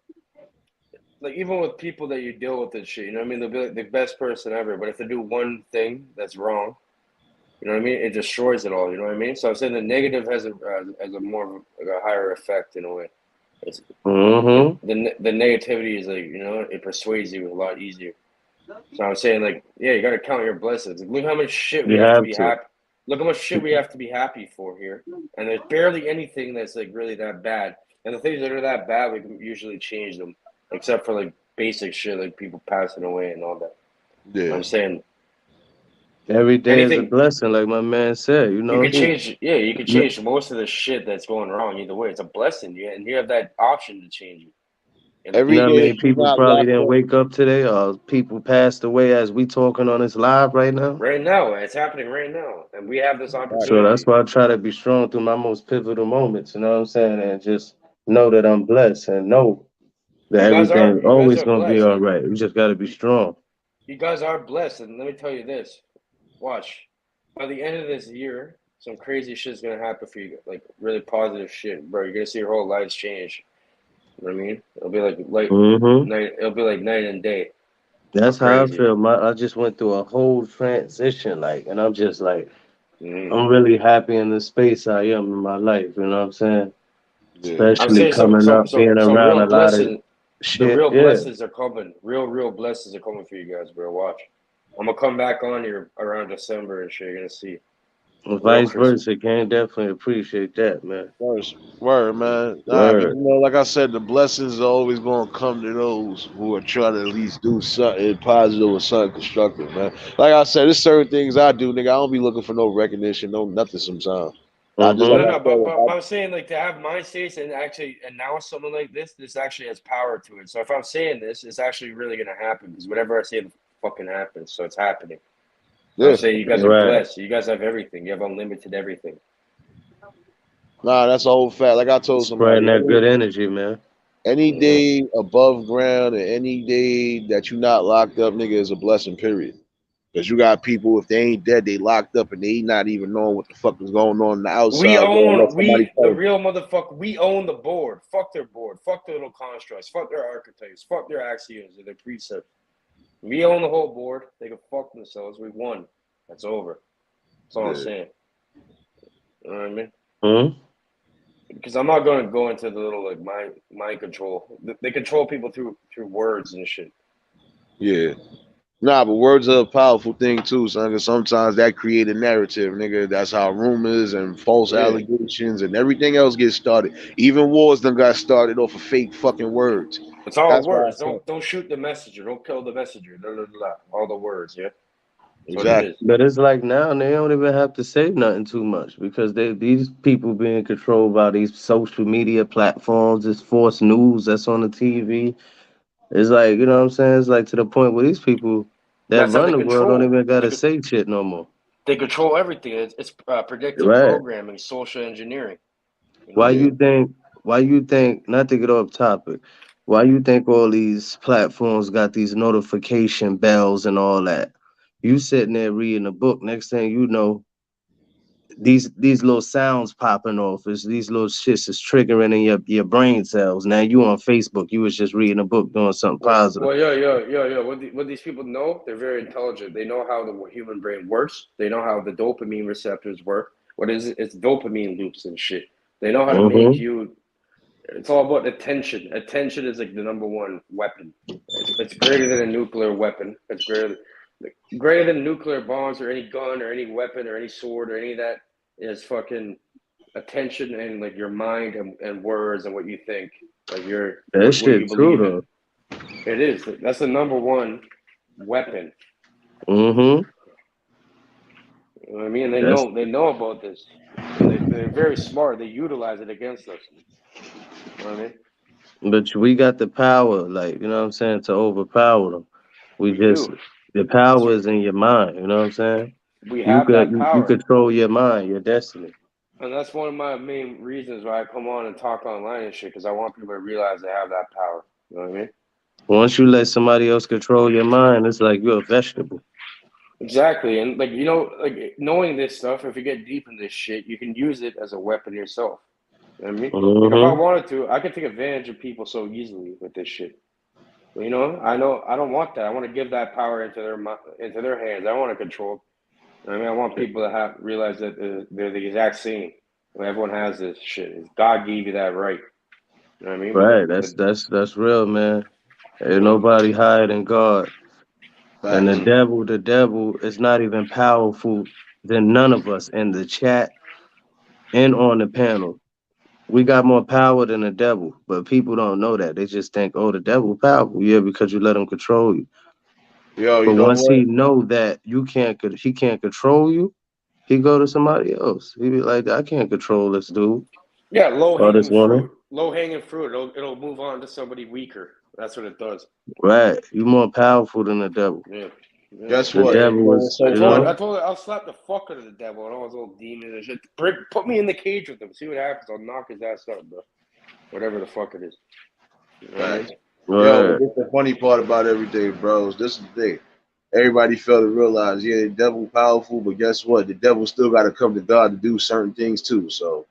Like even with people that you deal with and shit. You know what I mean? They'll be like the best person ever, but if they do one thing that's wrong, you know what I mean? It destroys it all. You know what I mean? So I'm saying the negative has a more like a higher effect in a way. It's mm-hmm. the negativity is like it persuades you a lot easier. So I'm saying like you got to count your blessings. Like, look how much shit we You have to have be to. happy. Look how much shit we have to be happy for here, and there's barely anything that's like really that bad. And the things that are that bad, we can usually change them, except for like basic shit like people passing away and all that. Yeah, I'm saying Every day is a anything. blessing, like my man said, you You know? could change, yeah. You could N- change most of the shit that's going wrong either way. It's a blessing, yeah, and you have that option to change it. And the You every know people what I day mean? that that you're People not probably locked didn't up. wake up today or people passed away as we talking on this live right now. right now, it's happening right now, and we have this So that's opportunity. why I try to be strong through my most pivotal moments, you know what I'm saying? And just know that I'm blessed and know That You guys everything always are gonna be blessed. all right. We just gotta be strong. You guys are blessed, and let me tell you this. Watch. By the end of this year, some crazy shit's gonna happen for you. Like really positive shit, bro. You're gonna see your whole lives change. You know what I mean? It'll be like Mm-hmm. night. It'll be like night and day. That's how I Crazy. feel. I just went through a whole transition, like, and I'm just like, Mm. I'm really happy in the space I am in my life. You know what I'm saying? Yeah. I'm Especially saying coming up, being some around real a lot of blessing. The shit. real Yeah. blessings are coming. Real blessings are coming for you guys, bro. Watch. I'm gonna come back on here around December and shit. You're gonna see And real vice Christmas. versa. Can definitely appreciate that, man. Word, man. Nah, but Word. you know, like I said, the blessings are always gonna come to those who are trying to at least do something positive or something constructive, man. Like I said, there's certain things I do, nigga. I don't be looking for no recognition, no nothing sometimes. I just like Mm-hmm. I No, said, but I'm saying like to have mind states and actually announce something like this actually has power to it. So if I'm saying this, it's actually really gonna happen because whatever I say fucking happens. So it's happening. I'm yeah. saying you guys are Right. blessed. You guys have everything. You have unlimited everything. Nah, that's a whole fact. Like I told Spreading somebody, that good energy, man. any Yeah. day above ground and any day that you not locked up, nigga, is a blessing, period. Because you got people, if they ain't dead, they locked up and they not even knowing what the fuck is going on in the outside world unless somebody The tells them. real motherfucker, we own the board. Fuck their board. Fuck their little constructs. Fuck their archetypes. Fuck their axioms or their precepts. We own the whole board. They can fuck themselves. We won. That's over. That's all I'm Yeah. saying. You know what I mean? Mm-hmm. Because I'm not going to go into the little like mind control. They control people through words and shit. Yeah. Nah, but words are a powerful thing too, son. Because sometimes that create a narrative, nigga. That's how rumors and false Yeah, allegations and everything else gets started. Even wars done got started off of fake fucking words. it's all That's why I words. said Don't shoot the messenger. Don't kill the messenger. Blah, blah, blah. All the words. Yeah, that's what it exactly. is. But it's like now they don't even have to say nothing too much because these people being controlled by these social media platforms, this forced news that's on the TV. It's like, you know what I'm saying? It's like to the point where these people that That's how run they the world don't control. even gotta say shit no more. They control everything. It's predictive Right. programming, social engineering. You Why know, Yeah. you think why you think not to get off topic, why you think all these platforms got these notification bells and all that? You sitting there reading a book, next thing you know, these little sounds popping off. Is these little shits is triggering in your brain cells. Now you on Facebook, you was just reading a book doing something positive. well, yeah. What these people know, they're very intelligent. They know how the human brain works. They know how the dopamine receptors work. What is it? It's dopamine loops and shit. They know how to make Mm-hmm. you. It's all about attention. Attention is like the number one weapon. It's greater than a nuclear weapon. It's greater than nuclear bombs or any gun or any weapon or any sword or any of that is fucking attention and like your mind and words and what you think, like That what you shit true believe in. though. It is. That's the number one weapon. Mm-hmm. You know what I mean? That's They know about this, and they're very smart. They utilize it against us. You know what I mean? but we got the power, like, you know what I'm saying, to overpower them. We We just do. the That's power is in your mind, you know what I'm saying? we You have could that you power, control your mind, your destiny. and that's one of my main reasons why I come on and talk online and shit, because I want people to realize they have that power. You know what I mean? Once you let somebody else control your mind, it's like you're a vegetable. Exactly, and like like knowing this stuff, if you get deep in this shit, you can use it as a weapon yourself. You know what I mean? Like if I Mm-hmm. wanted to, I could take advantage of people so easily with this shit. But, you know I don't want that. I want to give that power into their hands. I want to control. I mean, I want people to realize that they're the exact same. Everyone has this shit. God gave you that right. You know what I mean? Right. But That's real, man. Ain't yeah, nobody higher than God. And Facts. the devil is not even powerful than none of us in the chat and on the panel. We got more power than the devil, but people don't know that. They just think, oh, the devil powerful. Yeah, because you let him control you. Yo, you But know once what? he know that he can't control you, he go to somebody else. He be like, I can't control this dude yeah, or this woman. low hanging fruit. It'll move on to somebody weaker. That's what it does. Right. You more powerful than the devil. Yeah. Yeah. Guess The what? Hey, devil Man, is, so you know, I told her I'll slap the fuck out of the devil and all his little demons and shit. Put me in the cage with him. See what happens. I'll knock his ass out, bro. Whatever the fuck it is. You know what I mean? facts. Yo, Right. this is the funny part about everything, bros. This is the thing. Everybody failed to realize, yeah, the devil powerful, but guess what? The devil still got to come to God to do certain things too. So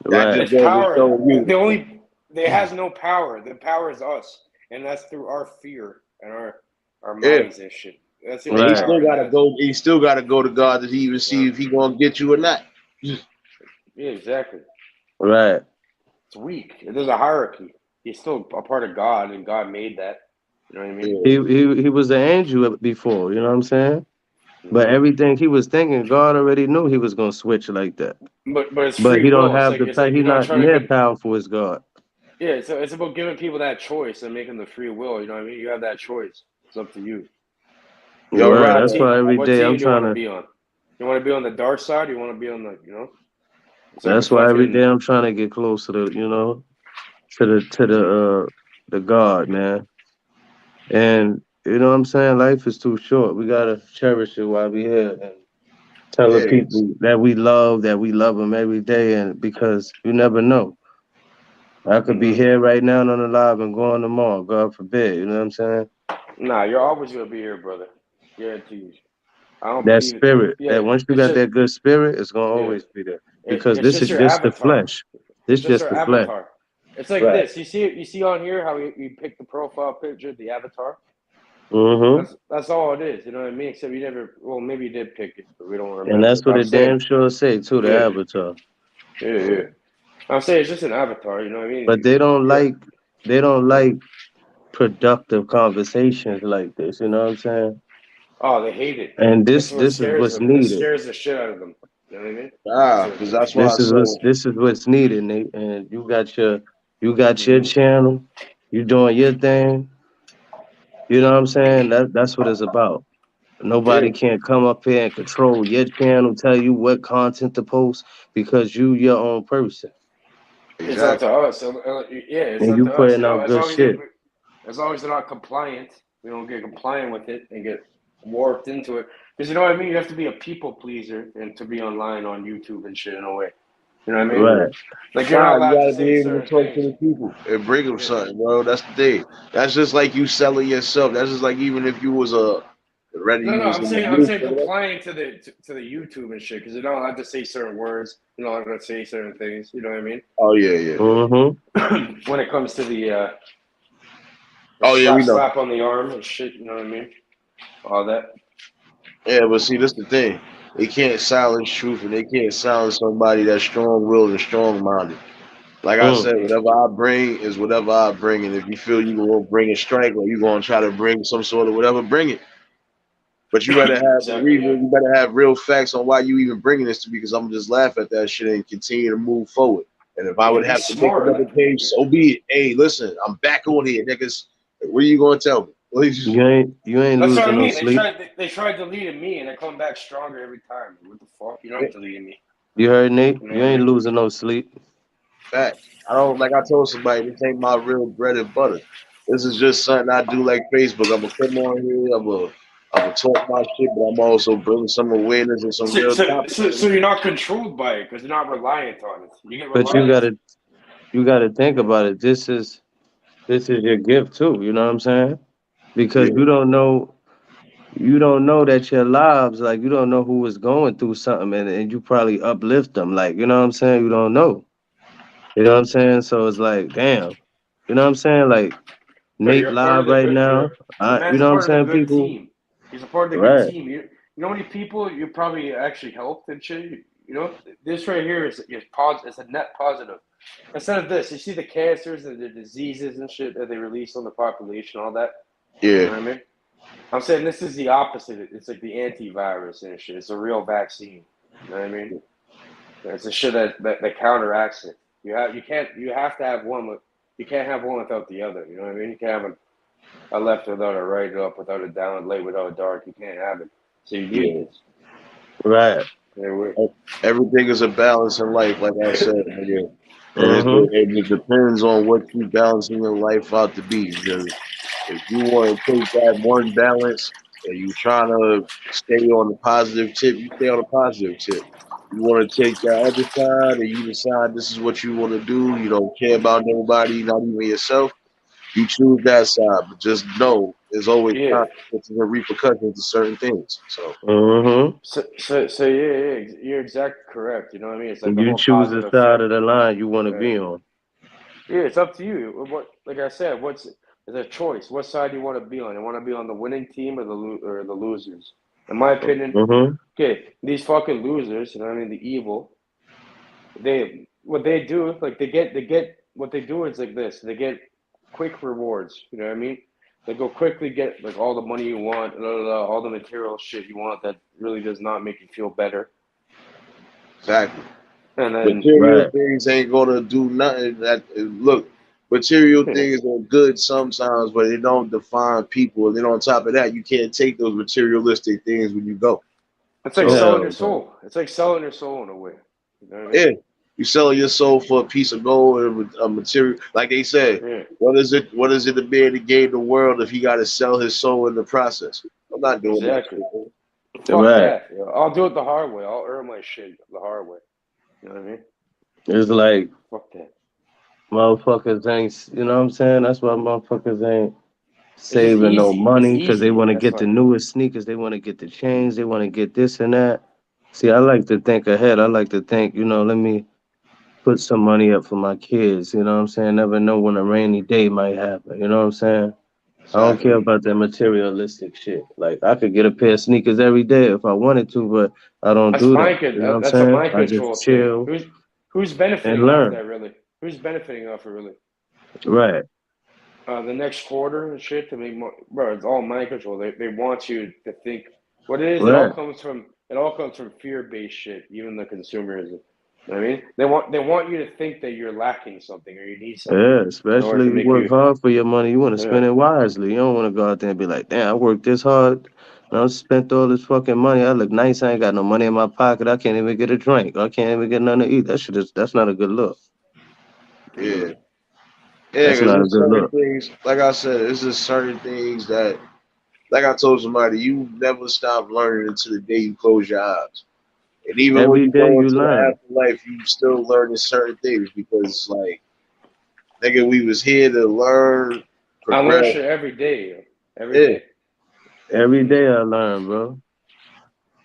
that Right. just It's goes to power. show you. It has no power. The power is us, and that's through our fear and our Yeah. minds and shit. That's the And only he Right. still power it gotta has. go. He still gotta go to God to even see Yeah, if he gonna get you or not. yeah, exactly. Right. It's weak. There's a hierarchy. He's still a part of God, and God made that. You know what I mean? Yeah, He was an angel before, you know what I'm saying? But hmm everything he was thinking, God already knew he was gonna switch like that. But it's But free he don't will. have the It's fact like he's you gotta not try to near give. powerful as God. Yeah, it's about giving people that choice and making the free will. You know what I mean? You have that choice. It's up to you. yo, Right. What That's Ryder. team? why every What day team I'm do you trying want to to be on? You want to be on the dark side? Or you want to be on the It's like a that's why every day fucking. I'm trying to get close to the God, man. And you know what I'm saying? Life is too short. We gotta cherish it while we here and tell the Yeah, people that we love them every day, and because you never know. I could be Mhm. here right now and on the live and going tomorrow, God forbid. You know what I'm saying? Nah, you're always gonna be here, brother. Guaranteed. I don't That believe. spirit, Yeah, that once you it's got just that good spirit, it's gonna yeah. always be there. Because It's this just is your just the avatar. flesh. It's This just just our the flesh. avatar. It's like Right. this. You see on here how we pick the profile picture, the avatar. Mm-hmm. That's all it is. You know what I mean? Except you never. Well, maybe you did pick it, but we don't And remember. that's But what I'm it saying, damn sure say too, the yeah, avatar. yeah. I'm saying it's just an avatar. You know what I But mean? Yeah. they don't like productive conversations like this, you know what I'm saying? Oh, they hate it. And This is what this is scares what's them. This needed. scares the shit out of them. You know what I mean? That's nah, what. because that's why I said, This is what's needed, Nate. And you got your Mhm. channel, you doing your thing, you know what I'm saying? That's what it's about. yeah, Nobody can come up here and control your channel, tell you what content to post because you your own person. It's up exactly. to us. Yeah, it's And up you to us. putting out As good long shit. as long as they're not compliant, we don't get compliant with it and get warped into it. Because you know what I mean. You have to be a people pleaser and to be online on YouTube and shit in a way. You know what I mean? Yeah. Right. Like you're Nah, not you allowed to gotta say be able to certain talk to things. the people and bring them Yeah. something, bro. That's the thing. That's just like you selling yourself. That's just like even if you was a ready, No, you no. was I'm in the saying group or whatever. complying to the YouTube and shit because you're not allowed to say certain words. You're not allowed to say certain things. You know what I mean? Oh yeah, yeah. Mm-hmm. When it comes to the Oh yeah, we know. slap on the arm and shit. You know what I mean? All that. Yeah, but see, this the thing. They can't silence truth, and they can't silence somebody that's strong-willed and strong-minded. Like I Mm. said, whatever I bring is whatever I bring, and if you feel you gonna bring a strike or you gonna try to bring some sort of whatever, bring it. But you better have a Exactly. Yeah. reason. You better have real facts on why you even bringing this to me, because I'm just laugh at that shit and continue to move forward. And if I Yeah, would be have to make smart. another page, so be it. Hey, listen, I'm back on here, niggas. What are you gonna tell me? You ain't That's what I losing no mean. They sleep. tried. They tried deleting me, and I come back stronger every time. What the fuck? You're not deleting me. You heard Nate? You know You what I ain't mean? losing no sleep. Facts. I don't like I told somebody this ain't my real bread and butter. This is just something I do like Facebook. I'm gonna come on here. I'm gonna talk my shit, but I'm also bringing some awareness and some So, real so, topics. so, so you're not controlled by it because you're not reliant on it. You get But reliant. you gotta think about it. This is your gift too, you know what I'm saying? Because Yeah, you don't know that your lives, like you don't know who is going through something and you probably uplift them. Like, you know what I'm saying? You don't know. You know what I'm saying? So it's like, damn. You know what I'm saying? Like But Nate you're a part live of the right good. now. The You man's a know what I'm part of the saying? good People, team. He's a part of the good right. team. You know how many people you probably actually helped and shit. You know this right here is positive. It's a net positive. Instead of this, you see the cancers and the diseases and shit that they release on the population, all that. You yeah, know what I mean? I'm saying this is the opposite. It's like the antivirus and shit. It's a real vaccine. You know what I mean? It's a shit that counteracts it. You have to have one with you can't have one without the other. You know what I mean? You can't have a left without a right, up without a down, a light without a dark. You can't have it. So you need yeah. this. Right. Yeah, we Everything is a balance in life, like I said, nigga. And Mm-hmm. it depends on what you balancing your life out to be. Because if you want to take that one balance and you trying to stay on the positive tip, you stay on the positive tip. You want to take that other side and you decide this is what you want to do. You don't care about nobody, not even yourself. You choose that side, but just know there's always Yeah. consequences and repercussions to certain things. So So yeah, you're exactly correct. You know what I mean? It's like the You whole choose cause the and side effect. of the line you want to Right. be on. Yeah, it's up to you. What, like I said, it's a choice. What side do you want to be on? You want to be on the winning team or the losers? In my opinion, Mm-hmm. okay, these fucking losers. You know what I mean? The evil. What they do, like they get what they do is like this. They get quick rewards. You know what I mean? They go quickly get like all the money you want, all the material shit you want that really does not make you feel better. exactly. And then Material Right. things ain't gonna do nothing. That look, material things are good sometimes, but they don't define people. And then on top of that, you can't take those materialistic things when you go. it's like So selling your Hell no. soul. It's like selling your soul in a way. You know what I mean? yeah, you selling your soul for a piece of gold and a material. Like they said, Yeah, what is it? What is it to be able to gain the world if he got to sell his soul in the process? I'm not doing that exactly. shit. Fuck Right. that. You know, I'll do it the hard way. I'll earn my shit the hard way. You know what I mean? It's like Fuck that. motherfuckers ain't, you know what I'm saying? That's why motherfuckers ain't It's just saving no easy. It's money because they easy. want to That's get why. the newest sneakers. They want to get the chains. They want to get this and that. See, I like to think ahead. I like to think, let me put some money up for my kids. You know what I'm saying? Never know when a rainy day might happen. You know what I'm saying? I don't care Exactly. about that materialistic shit. Like I could get a pair of sneakers every day if I wanted to, but I don't That's do that. mind. You know what I'm That's a saying? mind I just control thing. chill Who's and benefiting off learn. that really? Who's benefiting off it really? Right. The next quarter and shit to make more, bro. It's all mind control. They want you to think what it is. Right. It all comes from fear based shit. Even the consumerism. You know what I mean, they want you to think that you're lacking something or you need something Yeah, in order especially to if you make work you. hard for your money, you want to Yeah, spend it wisely. You don't want to go out there and be like, damn, I worked this hard and I spent all this fucking money. I look nice. I ain't got no money in my pocket. I can't even get a drink. I can't even get nothing to eat. That's not a good look. Yeah. Yeah, That's because not a there's good certain look. things, like I said, there's just certain things that, like I told somebody, you never stop learning until the day you close your eyes. And even when Every you day go you into the learn. afterlife, you still learning certain things because, like, nigga, we was here to learn, I learn progress. shit every day. Yo. Every Yeah, day. Every day I learn, bro.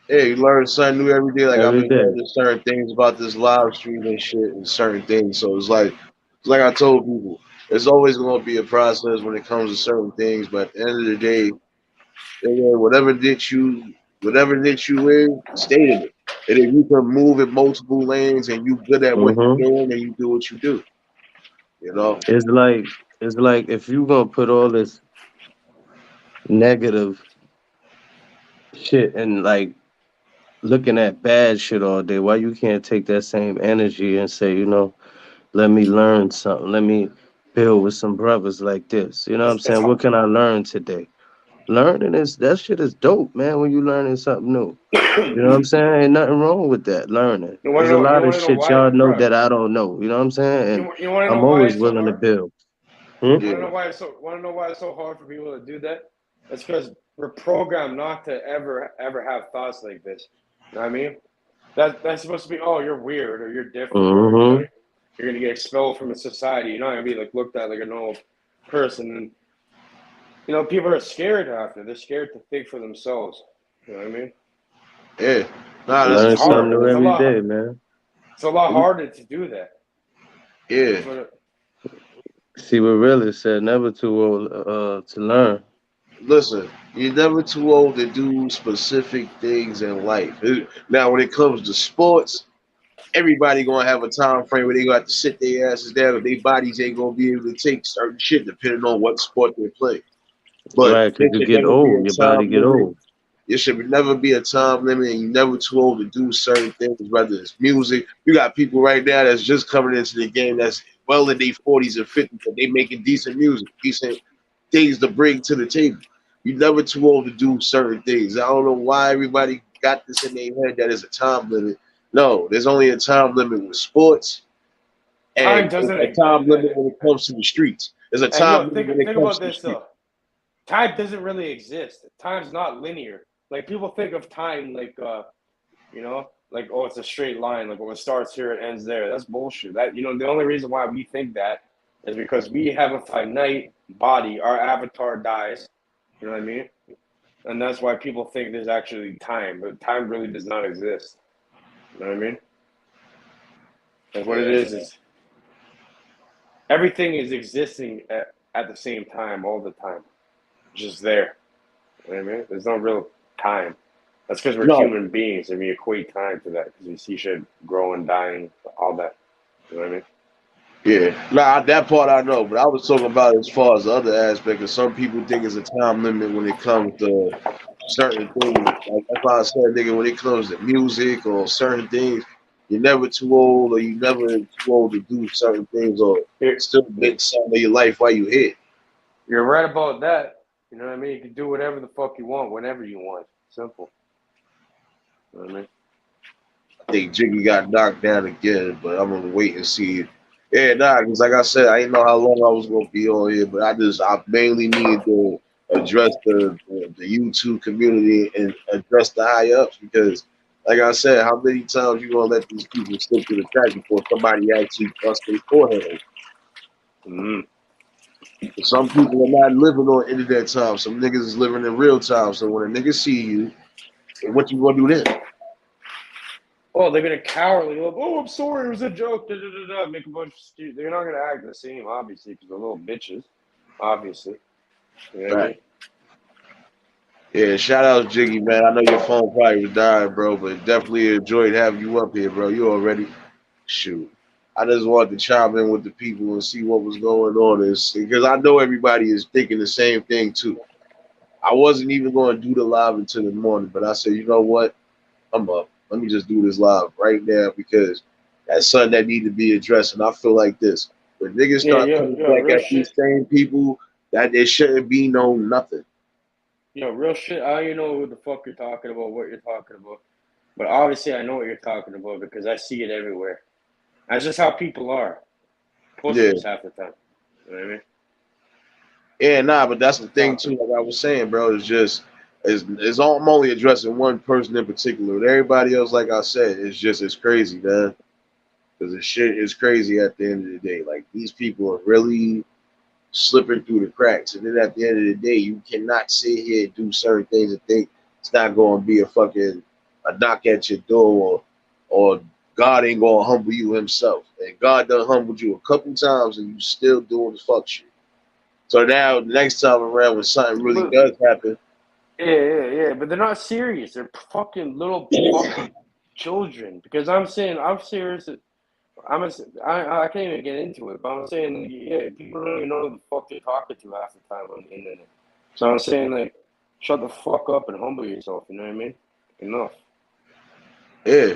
yeah, you learn something new every day. Like I've Every been day. learning certain things about this live stream and shit and certain things. So it's like I told people, there's always going to be a process when it comes to certain things. But at the end of the day, nigga, whatever niche you in, stay in it. And if you can move in multiple lanes and you good at what Mm-hmm. you're doing, then you do what you do. You know? It's like if you gonna put all this negative shit and like looking at bad shit all day, why you can't take that same energy and say, let me learn something. Let me build with some brothers like this. You know what I'm It's saying? What can I learn today? Learning is that shit is dope, man, when you learning something new. You know what I'm saying? Ain't nothing wrong with that, learning. You want to There's a know? You lot of want to know shit why, y'all know bro? that I don't know. You know what I'm saying? And You want to know I'm why always it's so willing to hard? build. Hmm? Yeah. Want to know why it's so hard for people to do that? It's because we're programmed not to ever have thoughts like this. You know what I mean? That's supposed to be, oh, you're weird or you're different or Mm-hmm. you're gonna get expelled from a society. You're not gonna be like looked at like a normal person. And people are scared after. They're scared to think for themselves. You know what I mean? Yeah. Nah, that's Learn It's something hard. new true. every day, man. It's a lot harder to do that. Yeah. That's what. See what really said, never too old to learn. Listen, you're never too old to do specific things in life. Now, when it comes to sports, everybody gonna have a time frame where they gonna have to sit their asses down, and their bodies ain't gonna be able to take certain shit depending on what sport they play. But Right, because there you should get never be old, a your body time get limit. old. There should never be a time limit, and you're never too old to do certain things, whether it's music. You got people right now that's just coming into the game that's well in their 40s and 50s, but they making decent music, decent things to bring to the table. You're never too old to do certain things. I don't know why everybody got this in their head that there's a time limit. No, there's only a time limit with sports, Time and there's doesn't. a time limit when it comes to the streets. There's a And time limit think when it think comes about to the this streets. though. Time doesn't really exist. Time's not linear. Like people think of time like like, oh, it's a straight line. Like, well, it starts here, it ends there. That's bullshit. The only reason why we think that is because we have a finite body, our avatar dies. You know what I mean? And that's why people think there's actually time, but time really does not exist. You know what I mean? Like what it is everything is existing at the same time all the time, just there. You know what I mean? There's no real time. That's because we're No, human beings and we equate time to that because we see shit growing, dying, all that. You know what I mean? yeah, nah, that part I know, but I was talking about as far as the other aspect. Because some people think it's a time limit when it comes to certain things. Like that's why I said, nigga, when it comes to music or certain things, you're never too old, or you never too old to do certain things, or still You're, make some of your life while you here. you're right about that. You know what I mean? You can do whatever the fuck you want, whenever you want. Simple. You know what I mean? I think Jiggy got knocked down again, but I'm gonna wait and see. Yeah, nah, because like I said, I didn't know how long I was gonna be on here, but I mainly needed to address the YouTube community and address the high ups because, like I said, how many times you gonna let these people slip through the cracks before somebody actually busts their forehead? Mm-hmm. Some people are not living on internet time. Some niggas is living in real time. So when a nigga see you, what you gonna do then? Oh, they're gonna cowardly. Like, oh, I'm sorry, it was a joke. Da, da, da, da. Make a bunch of stupid. They're not gonna act the same, obviously, because they're little bitches. Obviously, you know what I Right. mean? Yeah, shout out Jiggy, man. I know your phone probably was dying, bro, but definitely enjoyed having you up here, bro. You already shoot. I just wanted to chime in with the people and see what was going on, because I know everybody is thinking the same thing too. I wasn't even going to do the live until the morning, but I said, you know what? I'm up. Let me just do this live right now because that's something that need to be addressed. And I feel like this: when niggas Yeah, start coming back real at these shit. same people, that there shouldn't be no nothing. Real shit. I don't even know what the fuck you're talking about, what you're talking about. But obviously, I know what you're talking about because I see it everywhere. That's just how people are. Yeah. Pussies half the time. You know what I mean? Yeah, nah, but that's the thing too. Talking. Like I was saying, bro, I'm only addressing one person in particular. But everybody else, like I said, it's crazy, man. Because the shit is crazy at the end of the day. Like these people are really slipping through the cracks, and then at the end of the day, you cannot sit here and do certain things and think it's not going to be a knock at your door, or God ain't going to humble you Himself. And God done humbled you a couple times, and you still doing the fuck shit. So now, the next time around, when something really But does happen, yeah. But they're not serious. They're fucking little fucking children. Because I'm serious. I can't even get into it, but I'm saying, yeah, people don't even know who the fuck they're talking to half the time on the internet. So I'm saying, like, shut the fuck up and humble yourself. You know what I mean? Enough. yeah.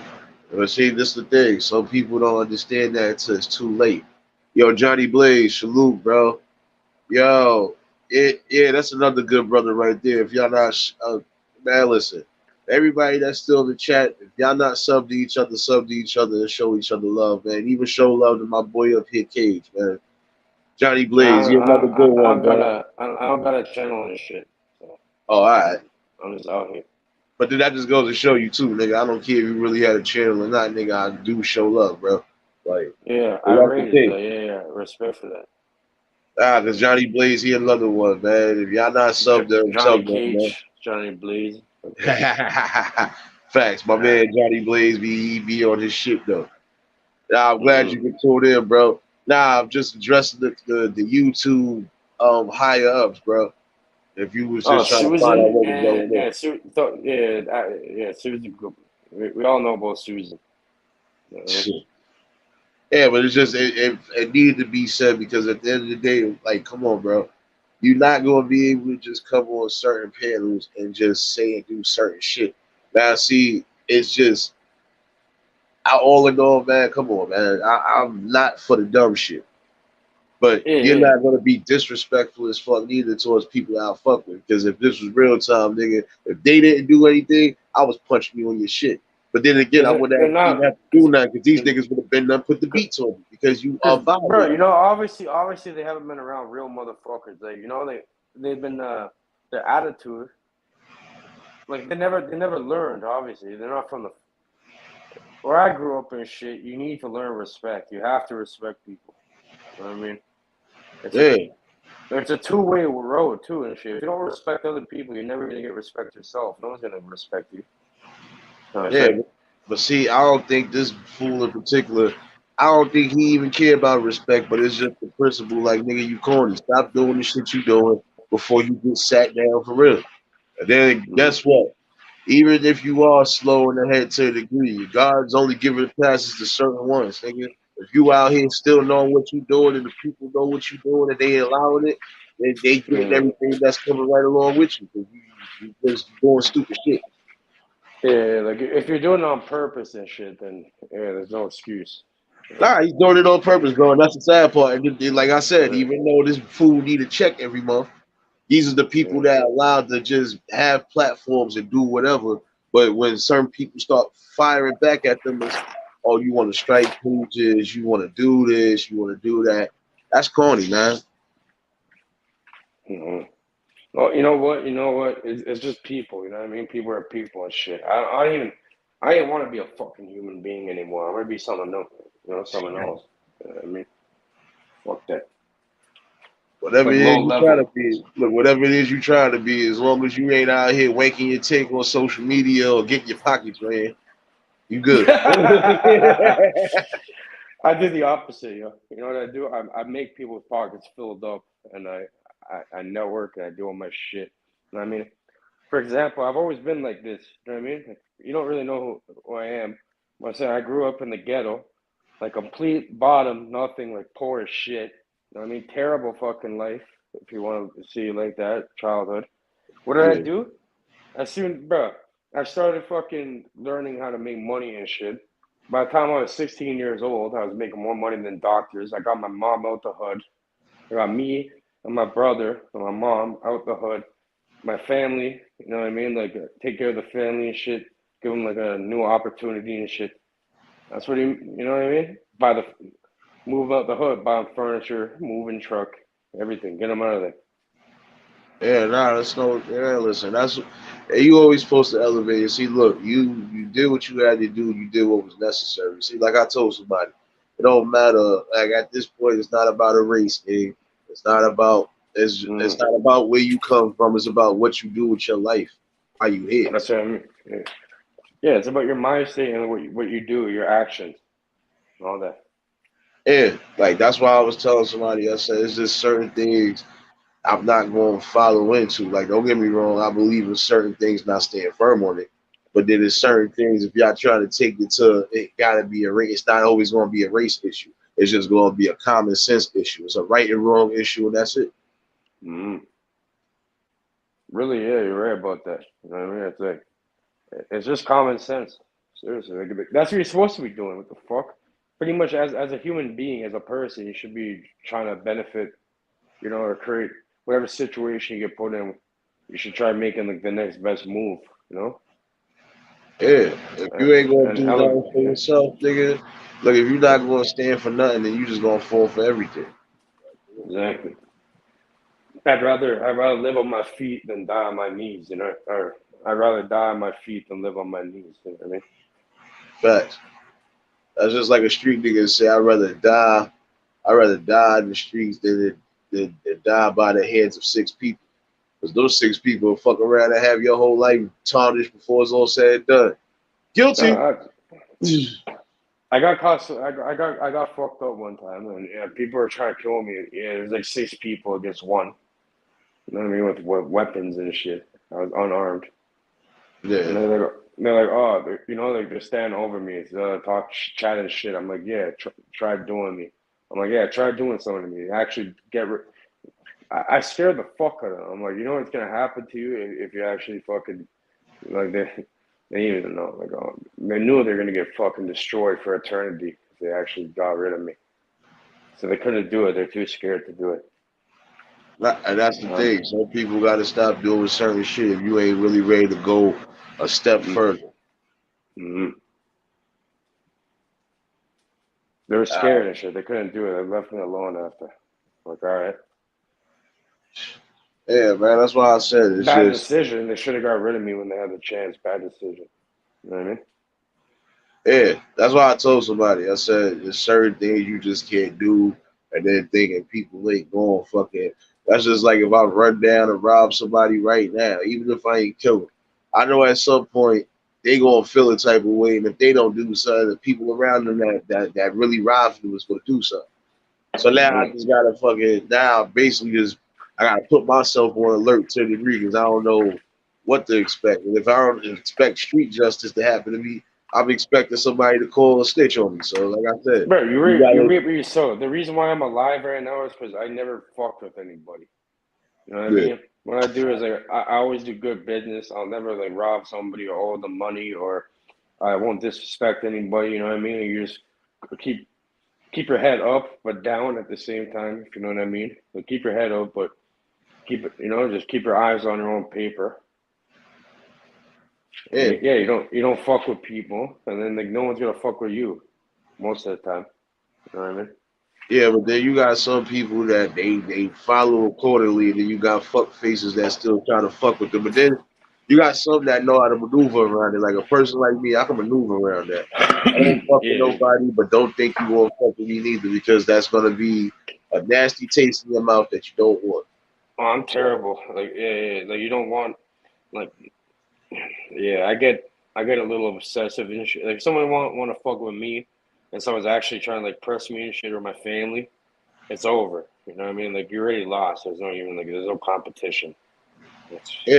But see, this is the thing. Some people don't understand that until it's too late. Yo, Johnny Blaze, salute, bro. Yo, yeah, that's another good brother right there. If y'all not, man, listen, everybody that's still in the chat, if y'all not sub to each other and show each other love, man. Even show love to my boy up here, Cage, man. Johnny Blaze, you're another good one, man. I don't got a channel and shit. So Oh, all right. I'm just out here. But then that just goes to show you too, nigga. I don't care if you really had a channel or not, nigga. I do show love, bro. Like, Yeah, I that's the raised thing. that. Yeah. Respect for that. Cause Johnny Blaze, he another one, man. If y'all not subbed to him, Johnny sub to him, man. Cage, Johnny Blaze. Okay. Facts, my Nah. man Johnny Blaze be on his shit though. Nah, I'm glad you Mm-hmm. can tune in, bro. Nah, I'm just addressing the YouTube higher ups, bro. If you was Oh, just trying to find out Susan. what was Yeah, going on. yeah, yeah. Susan. We all know about Susan. You know what I mean? Shit. Yeah, but it's just it needed to be said because at the end of the day, like, come on, bro. You're not gonna be able to just come on certain panels and just say and do certain shit. Now, see, it's just all in all, man. Come on, man. I'm not for the dumb shit, but Yeah, you're yeah. not gonna be disrespectful as fuck neither towards people I fuck with. Because if this was real time, nigga, if they didn't do anything, I was punching you on your shit. But then again, I Because wouldn't they're even not. have to do nothing because these Because, niggas would have been done put the beats on me because you are Because, bro, violating. obviously they haven't been around real motherfuckers. Like, they've been their attitude. Like they never learned. Obviously, they're not from the where I grew up and shit. You need to learn respect. You have to respect people. You know what I mean? It's a Yeah. It's a two-way road too and shit. If you don't respect other people, you're never gonna get respect yourself. No one's gonna respect you. Yeah, but see, I don't think this fool in particular. I don't think he even care about respect, but it's just the principle. Like, nigga, you corny. Stop doing the shit you doing before you get sat down for real. And then guess what? Even if you are slow in the head to a degree, God's only giving passes to certain ones, nigga. If you out here still knowing what you doing and the people know what you doing and they allowing it, they getting everything that's coming right along with you. Because you just doing stupid shit. Yeah, like if you're doing it on purpose and shit, then yeah, there's no excuse. Nah, he's doing it on purpose, bro. And that's the sad part. And like I said, even though this fool need a check every month, these are the people that are allowed to just have platforms and do whatever. But when certain people start firing back at them, it's, oh, you want to strike pages, you want to do this, you want to do that. That's corny, man. Well, you know what? It's just people. You know what I mean? People are people and shit. I didn't want to be a fucking human being anymore. I want to be someone else. Someone else. You know what I mean? Fuck that. Whatever Like it is low you try to level. be, look, whatever it is you trying to be, as long as you ain't out here wanking your take on social media or getting your pockets ran, you good. I do the opposite, yo. You know what I do? I make people's pockets filled up, and I network and I do all my shit. You know what I mean? For example, I've always been like this. You know what I mean? Like, you don't really know who I am. I say I grew up in the ghetto, like complete bottom, nothing, like poor as shit. You know what I mean? Terrible fucking life, if you want to see it like that, childhood. What did I do? I started fucking learning how to make money and shit. By the time I was 16 years old, I was making more money than doctors. I got my mom out the hood. I got me and my brother and my mom out the hood. My family, you know what I mean? Like, take care of the family and shit. Give them like a new opportunity and shit. That's what you know what I mean? Move out the hood, buy them furniture, moving truck, everything. Get them out of there. Yeah, nah, that's no. Yeah, listen, that's you always supposed to elevate. And see, look, you did what you had to do. You did what was necessary. See, like I told somebody, it don't matter. Like at this point, it's not about a race game. It's not about it's not about where you come from. It's about what you do with your life. Why you here? That's what I mean. Yeah, it's about your mind state and what you do, your actions, and all that. Yeah, like that's why I was telling somebody. I said it's just certain things I'm not going to follow into. Like, don't get me wrong, I believe in certain things, not staying firm on it. But then there's certain things, if y'all try to take it to, it got to be a race. It's not always going to be a race issue. It's just going to be a common sense issue. It's a right and wrong issue, and that's it. Really, yeah, you're right about that. You know what I mean? It's like it's just common sense. Seriously, like, that's what you're supposed to be doing. What the fuck? Pretty much, as a human being, as a person, you should be trying to benefit, or create whatever situation you get put in. You should try making like the next best move. Yeah, if you ain't going to And do nothing for yourself, nigga, look, if you're not going to stand for nothing, then you just going to fall for everything. Exactly. I'd rather live on my feet than die on my knees, or I'd rather die on my feet than live on my knees. You know what I mean? Facts. That's just like a street nigga say, I'd rather die in the streets than die by the hands of 6 people. Because those 6 people will fuck around and have your whole life tarnished before it's all said and done. Guilty. I got caught. I got fucked up one time, and people were trying to kill me. Yeah, it was like 6 people against one. You know what I mean? With weapons and shit. I was unarmed. Yeah. And they're like, oh, like they're standing over me, chatting shit. I'm like, yeah, try doing me. I'm like, yeah, try doing something to me. Actually, I scared the fuck out of them. I'm like, you know what's gonna happen to you if you actually fucking like they didn't even know. Like, oh, they knew they were gonna get fucking destroyed for eternity if they actually got rid of me. So they couldn't do it. They're too scared to do it. And that's the thing. Some people got to stop doing certain shit if you ain't really ready to go a step further. Mm-hmm. They were scared and shit. They couldn't do it. They left me alone after. Like, all right. Yeah, man. That's why I said it's Bad just decision. They should have got rid of me when they had the chance. Bad decision. You know what I mean? yeah. That's why I told somebody. I said there's certain things you just can't do, and then thinking people ain't going fucking. That's just like if I run down and rob somebody right now, even if I ain't kill them. I know at some point they gonna feel a type of way, and if they don't do something, the people around them that really ride for them is gonna do something. So now I just gotta basically just I gotta put myself on alert to a degree because I don't know what to expect. And if I don't expect street justice to happen to me, I'm expecting somebody to call a snitch on me. So like I said, Bro, you you gotta reap what you sow. The reason why I'm alive right now is because I never fucked with anybody. You know what I yeah, mean? What I do is I always do good business. I'll never like rob somebody or owe them money, or I won't disrespect anybody. You know what I mean? You just keep keep your head up but down at the same time. If you know what I mean? So keep your head up, but keep it. You know, just keep your eyes on your own paper. yeah. Yeah, you don't fuck with people, and then like no one's gonna fuck with you most of the time. You know what I mean? Yeah, but then you got some people that they follow accordingly, and then you got fuck faces that still try to fuck with them. But then you got some that know how to maneuver around it. Like a person like me, I can maneuver around that. I don't fuck with Yeah. nobody, but don't think you won't fuck with me neither, because that's gonna be a nasty taste in your mouth that you don't want. Oh, I'm So terrible. Like like you don't want like yeah. I get a little obsessive and shit. Like if someone want to fuck with me, and someone's actually trying to like press me and shit or my family, it's over. You know what I mean? Like you already lost. There's no competition. It's, yeah,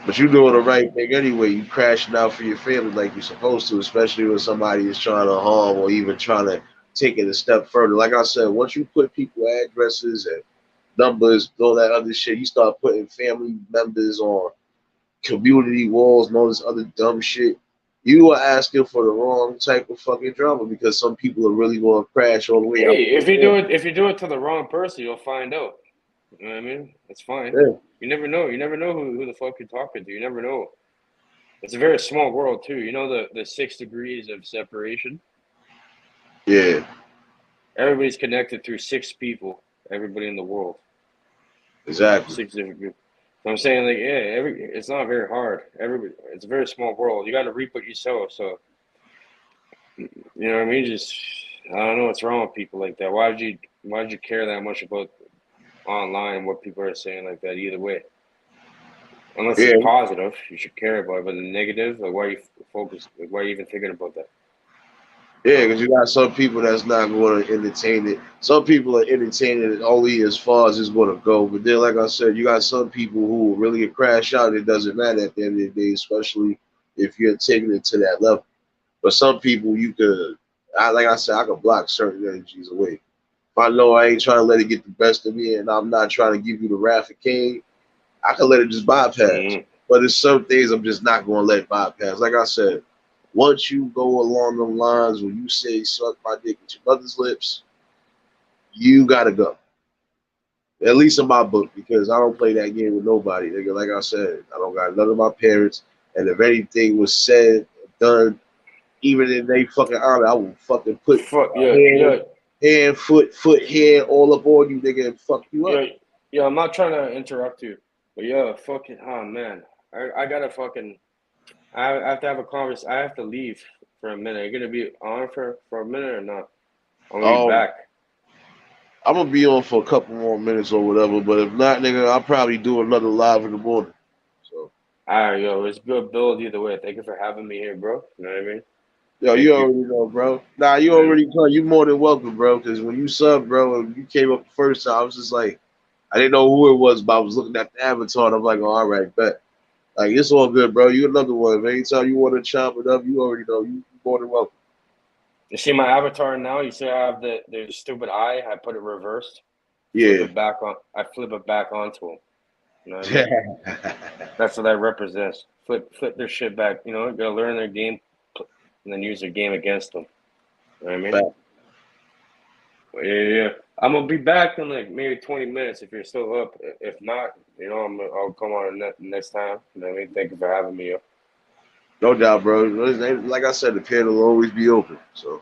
but you doing the right thing anyway. You crashing out for your family like you're supposed to, especially when somebody is trying to harm or even trying to take it a step further. Like I said, once you put people addresses and numbers, all that other shit, you start putting family members on community walls and all this other dumb shit. You are asking for the wrong type of fucking drama because some people are really going to crash all the way out hey, for their family. if you do it to the wrong person, you'll find out. You know what I mean? It's fine. Yeah, You never know. You never know who the fuck you're talking to. You never know. It's a very small world too. You know the 6 degrees of separation. yeah, Everybody's connected through 6 people. Everybody in the world, exactly. 6 different groups. So I'm saying like yeah, it's not very hard. Everybody, it's a very small world. You got to reap what you sow. So you know what I mean? Just I don't know what's wrong with people like that. Why did you care that much about online what people are saying like that? Either way, unless Yeah, it's positive, you should care about it. But the negative, like why are you focused? Like, why are you even thinking about that? yeah, because you got some people that's not going to entertain it. Some people are entertaining it only as far as it's going to go. But then, like I said, you got some people who will really crash out. It doesn't matter at the end of the day, especially if you're taking it to that level. But some people you could, like I said, I could block certain energies away. If I know I ain't trying to let it get the best of me and I'm not trying to give you the wrath of Cain, I can let it just bypass. Mm-hmm. But there's some things I'm just not going to let bypass. Like I said, once you go along the lines when you say suck my dick with your mother's lips, you got to go. At least in my book, because I don't play that game with nobody. Nigga, like I said, I don't got none of my parents. And if anything was said, done, even in they fucking honor, I will fucking put Fuck my hand, foot, hand all up on you, nigga, and fuck you up. yeah, yeah. I'm not trying to interrupt you, but yeah, fucking. Oh man, I gotta fucking. I have to have a conversation. I have to leave for a minute. You're gonna be on for a minute or not? I'm gonna be Um, back. I'm gonna be on for a couple more minutes or whatever, but if not, nigga, I'll probably do another live in the morning. So, All right, yo, it's good build either way. Thank you for having me here, bro. You know what I mean? yo, you Thank you. already know, bro. Nah, you Yeah. already know. You more than welcome, bro. Because when you sub, bro, and you came up the first time, I was just like, I didn't know who it was, but I was looking at the avatar, and I'm like, oh, all right, bet. Like, it's all good, bro. You another one. Anytime you want to chop it up, you already know. You more than welcome. You see my avatar now? You see I have the stupid eye. I put it reversed. Flip Yeah. it back on. I flip it back onto him. You know what I mean? That's what that represents. Flip their shit back. You know, gotta learn their game, and then use their game against them. You know what I mean? Fact. Yeah. I'm gonna be back in like maybe 20 minutes if you're still up. If not, you know, I'll come on next time. You know what I mean? Thank you for having me. Yo. No doubt, bro. Like I said, the panel will always be open. So,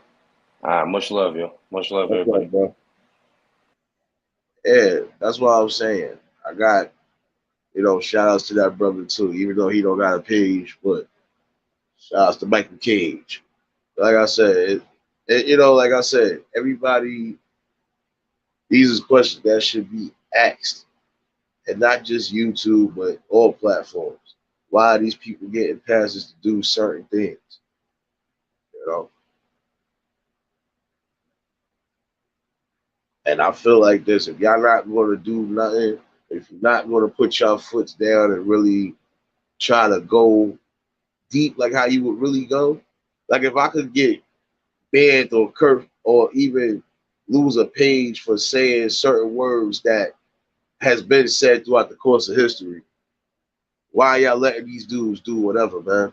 Much love, yo. Much love, that's everybody. right, bro. Yeah, that's what I was saying. I got, shout outs to that brother too, even though he don't got a page, but shout outs to Michael Cage. Like I said, like I said, everybody, these is questions that should be asked. and not just YouTube, but all platforms. Why are these people getting passes to do certain things? You know, and I feel like this: if y'all not going to do nothing, if you're not going to put your foot down and really try to go deep, like how you would really go, like if I could get banned or cursed or even lose a page for saying certain words that has been said throughout the course of history, why y'all letting these dudes do whatever, man?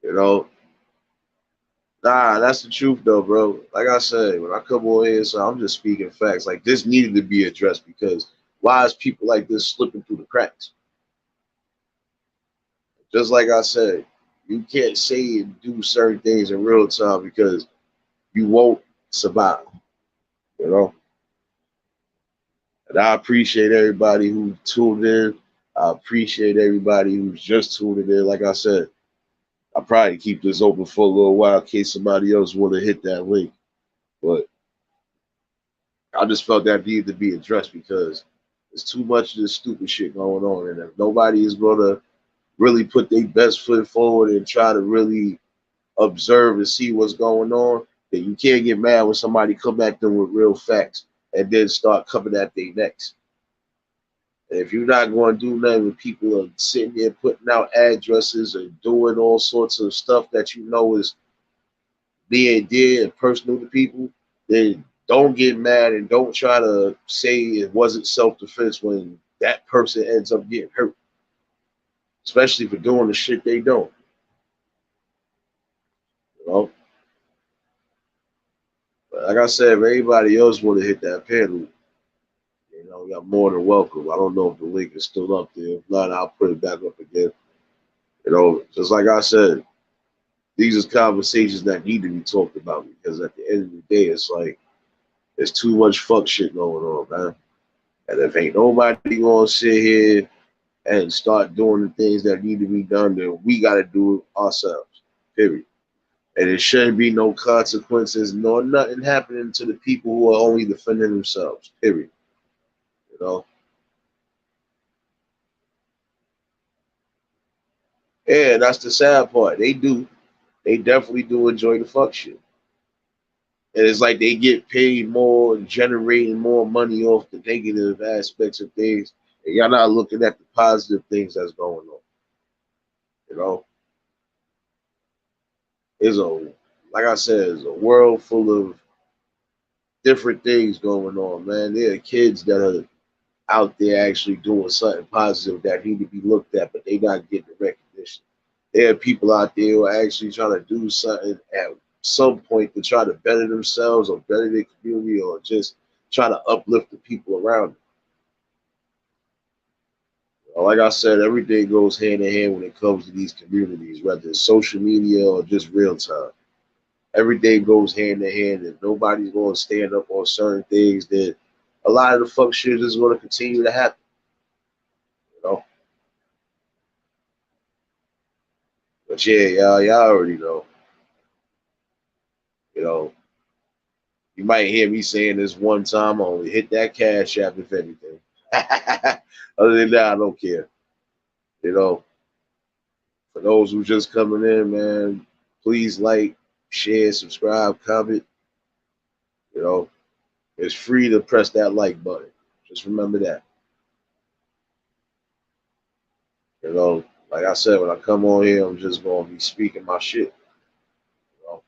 You know, nah, that's the truth though, bro. Like I said, when I come on here, so I'm just speaking facts. Like this needed to be addressed because why is people like this slipping through the cracks? Just like I said, you can't say and do certain things in real time because you won't survive. You know, and I appreciate everybody who tuned in. I appreciate everybody who's just tuning in. Like I said, I'll probably keep this open for a little while in case somebody else want to hit that link. But I just felt that needed to be addressed because there's too much of this stupid shit going on. And if nobody is going to really put their best foot forward and try to really observe and see what's going on, then you can't get mad when somebody come at them with real facts and then start coming at their necks. And if you're not going to do nothing, when people are sitting there putting out addresses and doing all sorts of stuff that you know is being dear and personal to people, then don't get mad and don't try to say it wasn't self-defense when that person ends up getting hurt, especially for doing the shit they don't. You know, but like I said, if anybody else want to hit that panel, you know, you're more than welcome. I don't know if the link is still up there. If not, I'll put it back up again. You know, just like I said, these are conversations that need to be talked about because at the end of the day, it's like there's too much fuck shit going on, man. And if ain't nobody gonna sit here and start doing the things that need to be done, then we gotta do it ourselves. Period. And it shouldn't be no consequences, nor nothing happening to the people who are only defending themselves. Period. You know? Yeah, that's the sad part. They do. They definitely do enjoy the fuck shit. And it's like they get paid more and generating more money off the negative aspects of things. And y'all not looking at the positive things that's going on. You know, it's a like I said, it's a world full of different things going on, man. There are kids that are out there actually doing something positive that need to be looked at, but they not getting the recognition. There are people out there who are actually trying to do something at some point to try to better themselves or better their community or just try to uplift the people around them. Like I said, everything goes hand in hand when it comes to these communities, whether it's social media or just real time. Everything goes hand in hand. If nobody's going to stand up on certain things, then a lot of the fuck shit is going to continue to happen. You know. But yeah, y'all already know. You know, you might hear me saying this one time only. Hit that cash app if anything. Other than that, I don't care. You know, for those who just coming in, man, please like, share, subscribe, comment. You know, it's free to press that like button. Just remember that. You know, like I said, when I come on here, I'm just gonna be speaking my shit. You know,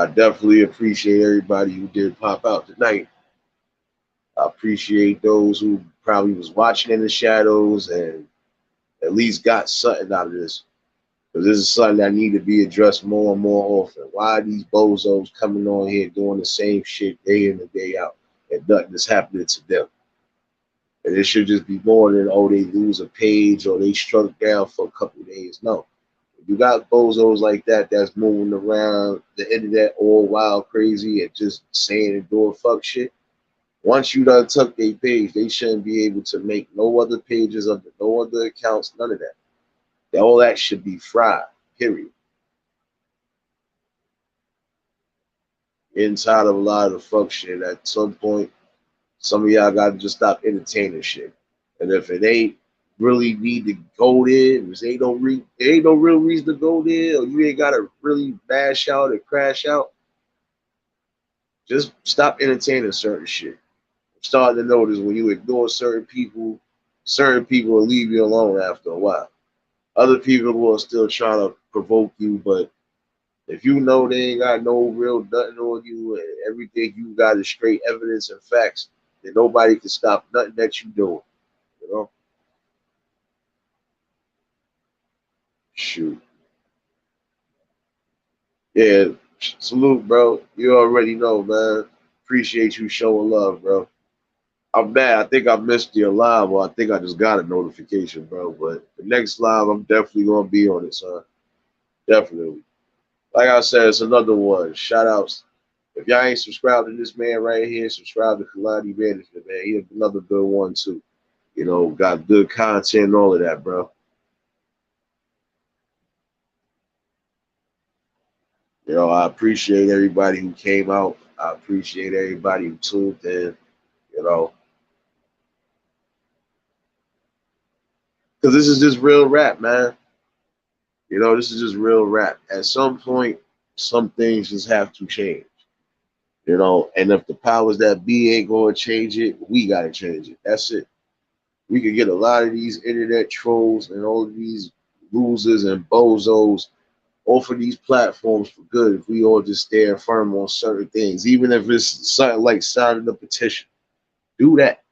I definitely appreciate everybody who did pop out tonight. I appreciate those who probably was watching in the shadows and at least got something out of this. Because this is something that need to be addressed more and more often. Why are these bozos coming on here doing the same shit day in and day out and nothing is happening to them? And it should just be more than, oh, they lose a page or they struck down for a couple of days. No. You got bozos like that that's moving around the internet all wild crazy and just saying and doing fuck shit. Once you done took their page, they shouldn't be able to make no other pages under no other accounts, none of that. All that should be fried, period. inside of a lot of the fuck shit. At some point, some of y'all got to just stop entertaining shit. And if it ain't really need to go there, if there ain't no real reason to go there, or you ain't got to really bash out or crash out, just stop entertaining certain shit. I'm starting to notice when you ignore certain people will leave you alone after a while. Other people will still try to provoke you, but if you know they ain't got no real nothing on you and everything you got is straight evidence and facts, then nobody can stop nothing that you doing. You know? Shoot. Yeah, salute, bro. You already know, man. Appreciate you showing love, bro. I'm mad. I think I missed your live, or I think I just got a notification, bro. But the next live, I'm definitely gonna be on it, son. Definitely. Like I said, it's another one. Shout outs. If y'all ain't subscribed to this man right here, subscribe to Kalani Management, man. He's another good one too. You know, got good content and all of that, bro. You know, I appreciate everybody who came out. I appreciate everybody who tuned in, you know. Because this is just real rap, man. You know, this is just real rap. At some point, some things just have to change. You know, and if the powers that be ain't going to change it, we got to change it. That's it. We could get a lot of these internet trolls and all of these losers and bozos off of these platforms for good if we all just stand firm on certain things, even if it's something like signing a petition. Do that.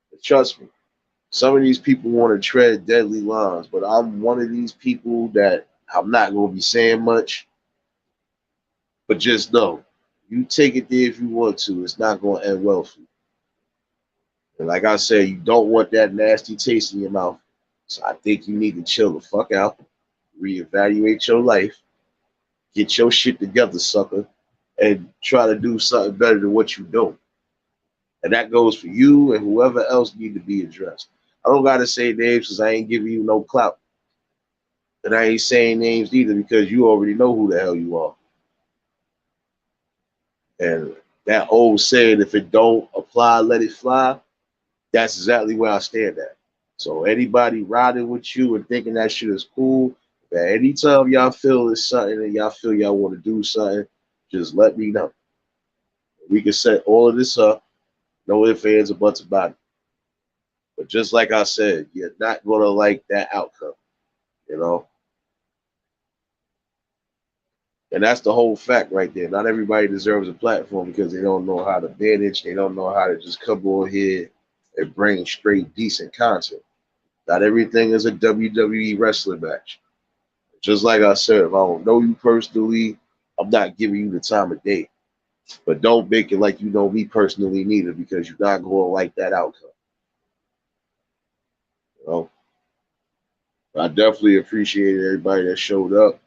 But trust me, some of these people want to tread deadly lines, but I'm one of these people that I'm not going to be saying much, but just know, you take it there if you want to. It's not going to end well for you. And like I said, you don't want that nasty taste in your mouth. So I think you need to chill the fuck out, reevaluate your life, get your shit together, sucker, and try to do something better than what you do. And that goes for you and whoever else need to be addressed. I don't gotta say names because I ain't giving you no clout. And I ain't saying names either because you already know who the hell you are. And that old saying, if it don't apply, let it fly, that's exactly where I stand at. So anybody riding with you and thinking that shit is cool, that anytime y'all feel it's something and y'all feel y'all want to do something, just let me know. We can set all of this up. No ifs, ands, or buts about it. But just like I said, you're not gonna like that outcome, you know. And that's the whole fact right there. Not everybody deserves a platform because they don't know how to manage. They don't know how to just come on here and bring straight decent content. Not everything is a WWE wrestling match. Just like I said, if I don't know you personally, I'm not giving you the time of day. But don't make it like you know me personally neither, because you're not going to like that outcome. You know? I definitely appreciate everybody that showed up.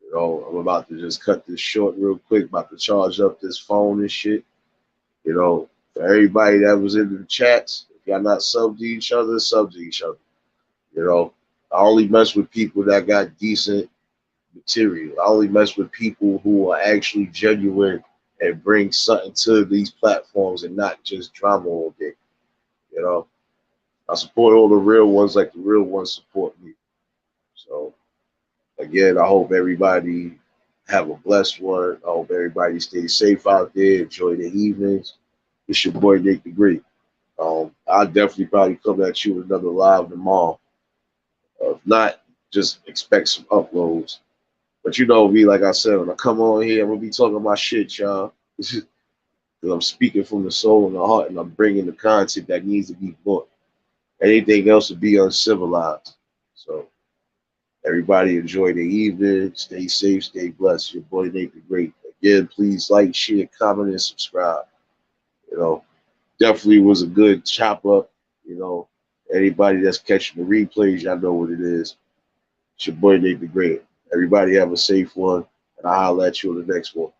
You know, I'm about to just cut this short real quick, about to charge up this phone and shit. You know, for everybody that was in the chats, if y'all not sub to each other, sub to each other. You know, I only mess with people that got decent material. I only mess with people who are actually genuine and bring something to these platforms and not just drama all day. You know, I support all the real ones like the real ones support me. So again, I hope everybody have a blessed one. I hope everybody stays safe out there. Enjoy the evenings. It's your boy Nick the Great. I'll definitely probably come at you with another live tomorrow. If not, just expect some uploads. But you know me, like I said, when I come on here, I'm gonna be talking my shit, y'all. Because I'm speaking from the soul and the heart, and I'm bringing the content that needs to be bought. Anything else would be uncivilized. So everybody enjoy the evening. Stay safe, stay blessed. Your boy Nate the Great. Again, please like, share, comment, and subscribe. You know, definitely was a good chop up. You know, anybody that's catching the replays, y'all know what it is. It's your boy Nate the Great. Everybody have a safe one, and I'll holler at you on the next one.